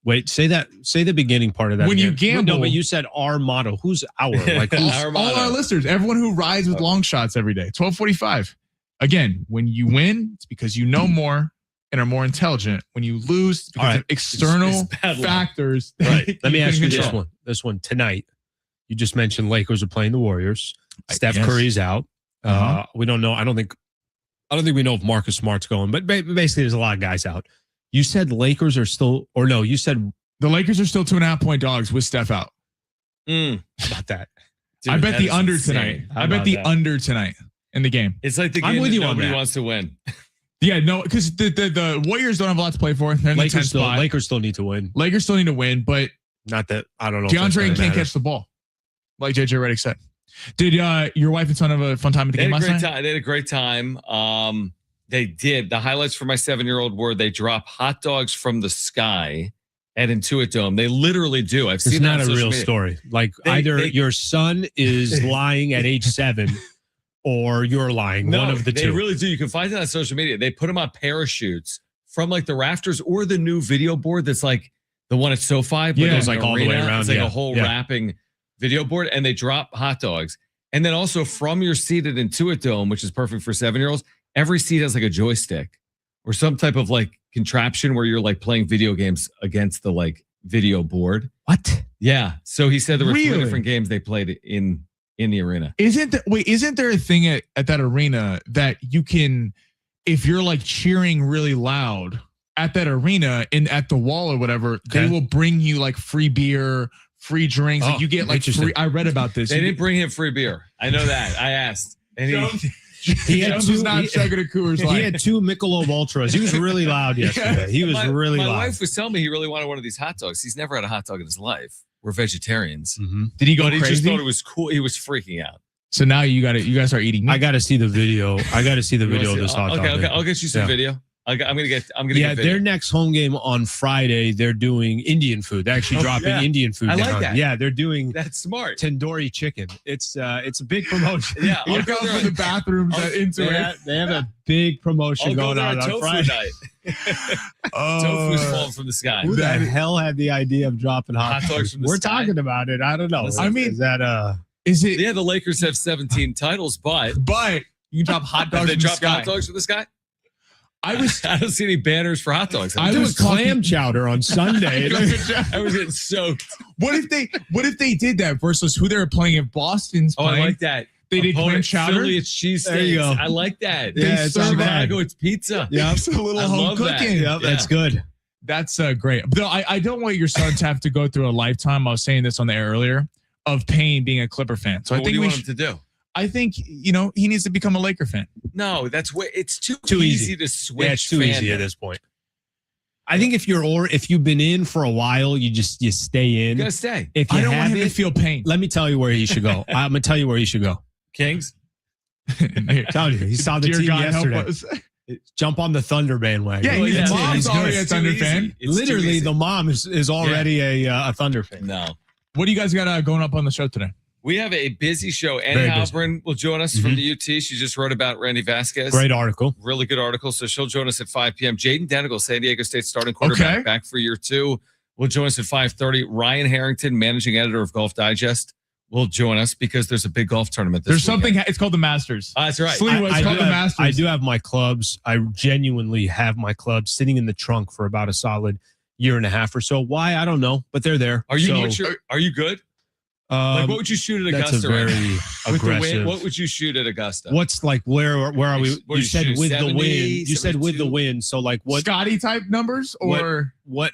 Wait, say the beginning part of that. When again. you gamble. No, but you said our motto. Who's our? Like who's our all our listeners, everyone who rides with long shots every day. 12:45. Again, when you win, it's because you know more and are more intelligent. When you lose, it's because of external factors. Right. Let me ask you this one. This one tonight. You just mentioned Lakers are playing the Warriors. Steph Curry's out. We don't know. I don't think we know if Marcus Smart's going, but basically there's a lot of guys out. You said Lakers are still, or no, you said the Lakers are still 2.5-point dogs with Steph out. How about that? Dude, I bet the under tonight. I bet the under tonight in the game. It's like the game that nobody wants to win. Yeah, no, because the Warriors don't have a lot to play for. They're in the 10th spot. Lakers still need to win. Lakers still need to win, but not that I don't know. DeAndre can't catch the ball, like JJ Redick said. Did your wife and son have a fun time at the game last night? They had a great time. They did. The highlights for my 7-year-old were they drop hot dogs from the sky at Intuit Dome. They literally do. I've seen that. It's not a real story. Like either your son is lying at age 7 or you're lying. No, one of the two. They really do. You can find it on social media. They put them on parachutes from like the rafters or the new video board that's like the one at SoFi. But it's like all the way around. It's like a whole wrapping video board. And they drop hot dogs. And then also from your seat at Intuit Dome, which is perfect for 7-year-olds, every seat has like a joystick or some type of like contraption where you're like playing video games against the like video board. What? Yeah. So he said there were 3 different games they played in the arena. Isn't there a thing at that arena that you can, if you're like cheering really loud at that arena and at the wall or wwhatever, they will bring you like free beer, free drinks. Like you get like free. I read about this. They didn't bring him free beer. I know that. I asked. And he had two Michelob Ultras. He was really loud yesterday. He was really loud. My wife was telling me he really wanted one of these hot dogs. He's never had a hot dog in his life. We're vegetarians. Mm-hmm. Did he go crazy? He just thought it was cool. He was freaking out. So now you guys are eating meat. I got to see the video. Of this hot dog. Okay. I'll get you some video. I'm gonna get video. Their next home game on Friday, they're doing Indian food. They're actually dropping Indian food. I like that. Yeah, they're doing that's smart. Tandoori chicken. It's a big promotion. Yeah, I'll go for the bathrooms They have a big promotion going on Friday night. Tofu's falling from the sky. Who the hell had the idea of dropping hot dogs from the We're sky? talking about it. I don't know. Listen, I mean, is it? Yeah, the Lakers have 17 titles, but you can drop hot dogs. They drop hot dogs from the sky. I don't see any banners for hot dogs. I was clam chowder on Sunday. I was getting soaked. What if they did that versus who they were playing if Boston's playing? I like that. They did clam chowder. Philly, it's cheese There you steaks. go. I like that. Yeah, it's not bad. Chicago, it's pizza. Yeah, it's a little I home love cooking. That. That's good. That's great. Though I don't want your son to have to go through a lifetime. I was saying this on the air earlier of pain being a Clipper fan. So I What think do you we want him to do? I think he needs to become a Laker fan. No, that's way. It's too easy. easy to switch. Yeah, it's too easy fandom. at this point. I think if you've been in for a while, you stay in. You gotta stay. If you I don't want have him to feel pain. let me tell you where he should go. I'm gonna tell you where he should go. Kings. Tell you, he saw the Dear team God, help yesterday. us. Jump on the Thunder bandwagon. Yeah, his yeah, mom's he's already good. a It's too Thunder easy. fan. It's too Literally, easy. the mom is already a Thunder fan. No. What do you guys got going up on the show today? We have a busy show. Annie Very busy. Halpern will join us from the UT. She just wrote about Randy Vasquez. Great article. Really good article. So she'll join us at 5 p.m. Jaden Denigal, San Diego State starting quarterback, Okay. back for year 2. Will join us at 5:30. Ryan Harrington, managing editor of Golf Digest, will join us because there's a big golf tournament this There's weekend. something. It's called the Masters. That's right. Sliwa, it's called the Masters. I do have my clubs. I genuinely have my clubs sitting in the trunk for about a solid year and a half or so. Why? I don't know, but they're there. Are you So, mature? Are you good? Like, what would you shoot at that's Augusta? a right very now? With the aggressive. wind, what would you shoot at Augusta? What's like where are we? What You did said you shoot, with the 70, wind. You said with the 72? wind. So like what Scotty type numbers or what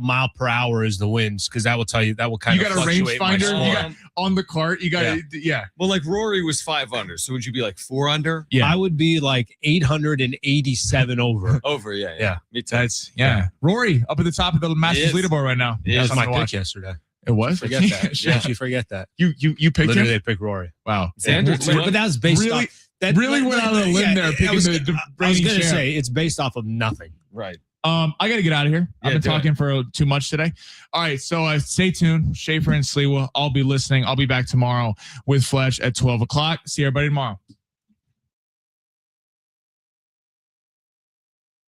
mile per hour is the winds? Because that will tell you. That will kind you of got a fluctuate my rangefinder. score. You got on the cart. You got yeah. Well, like Rory was 5 under, so would you be like 4 under? Yeah. I would be like 887 over. Over, yeah. Yeah. Me too. That's Rory up at the top of the Masters He is. leaderboard right now. He That is. was my Something to pick watch. yesterday. It was. Forget that. Shit. Don't you forget that. You picked Literally, him. they picked Rory. Wow. Sanders, But that was based Really- off. That really went out on a limb there, picking I was the going reigning to champ. say it's based off of nothing. right. I got to get out of here. I've Yeah, been do it. talking for too much today. All right, so stay tuned. Schaefer and Sliwa, I'll be listening. I'll be back tomorrow with Fletch at 12 o'clock. See everybody tomorrow.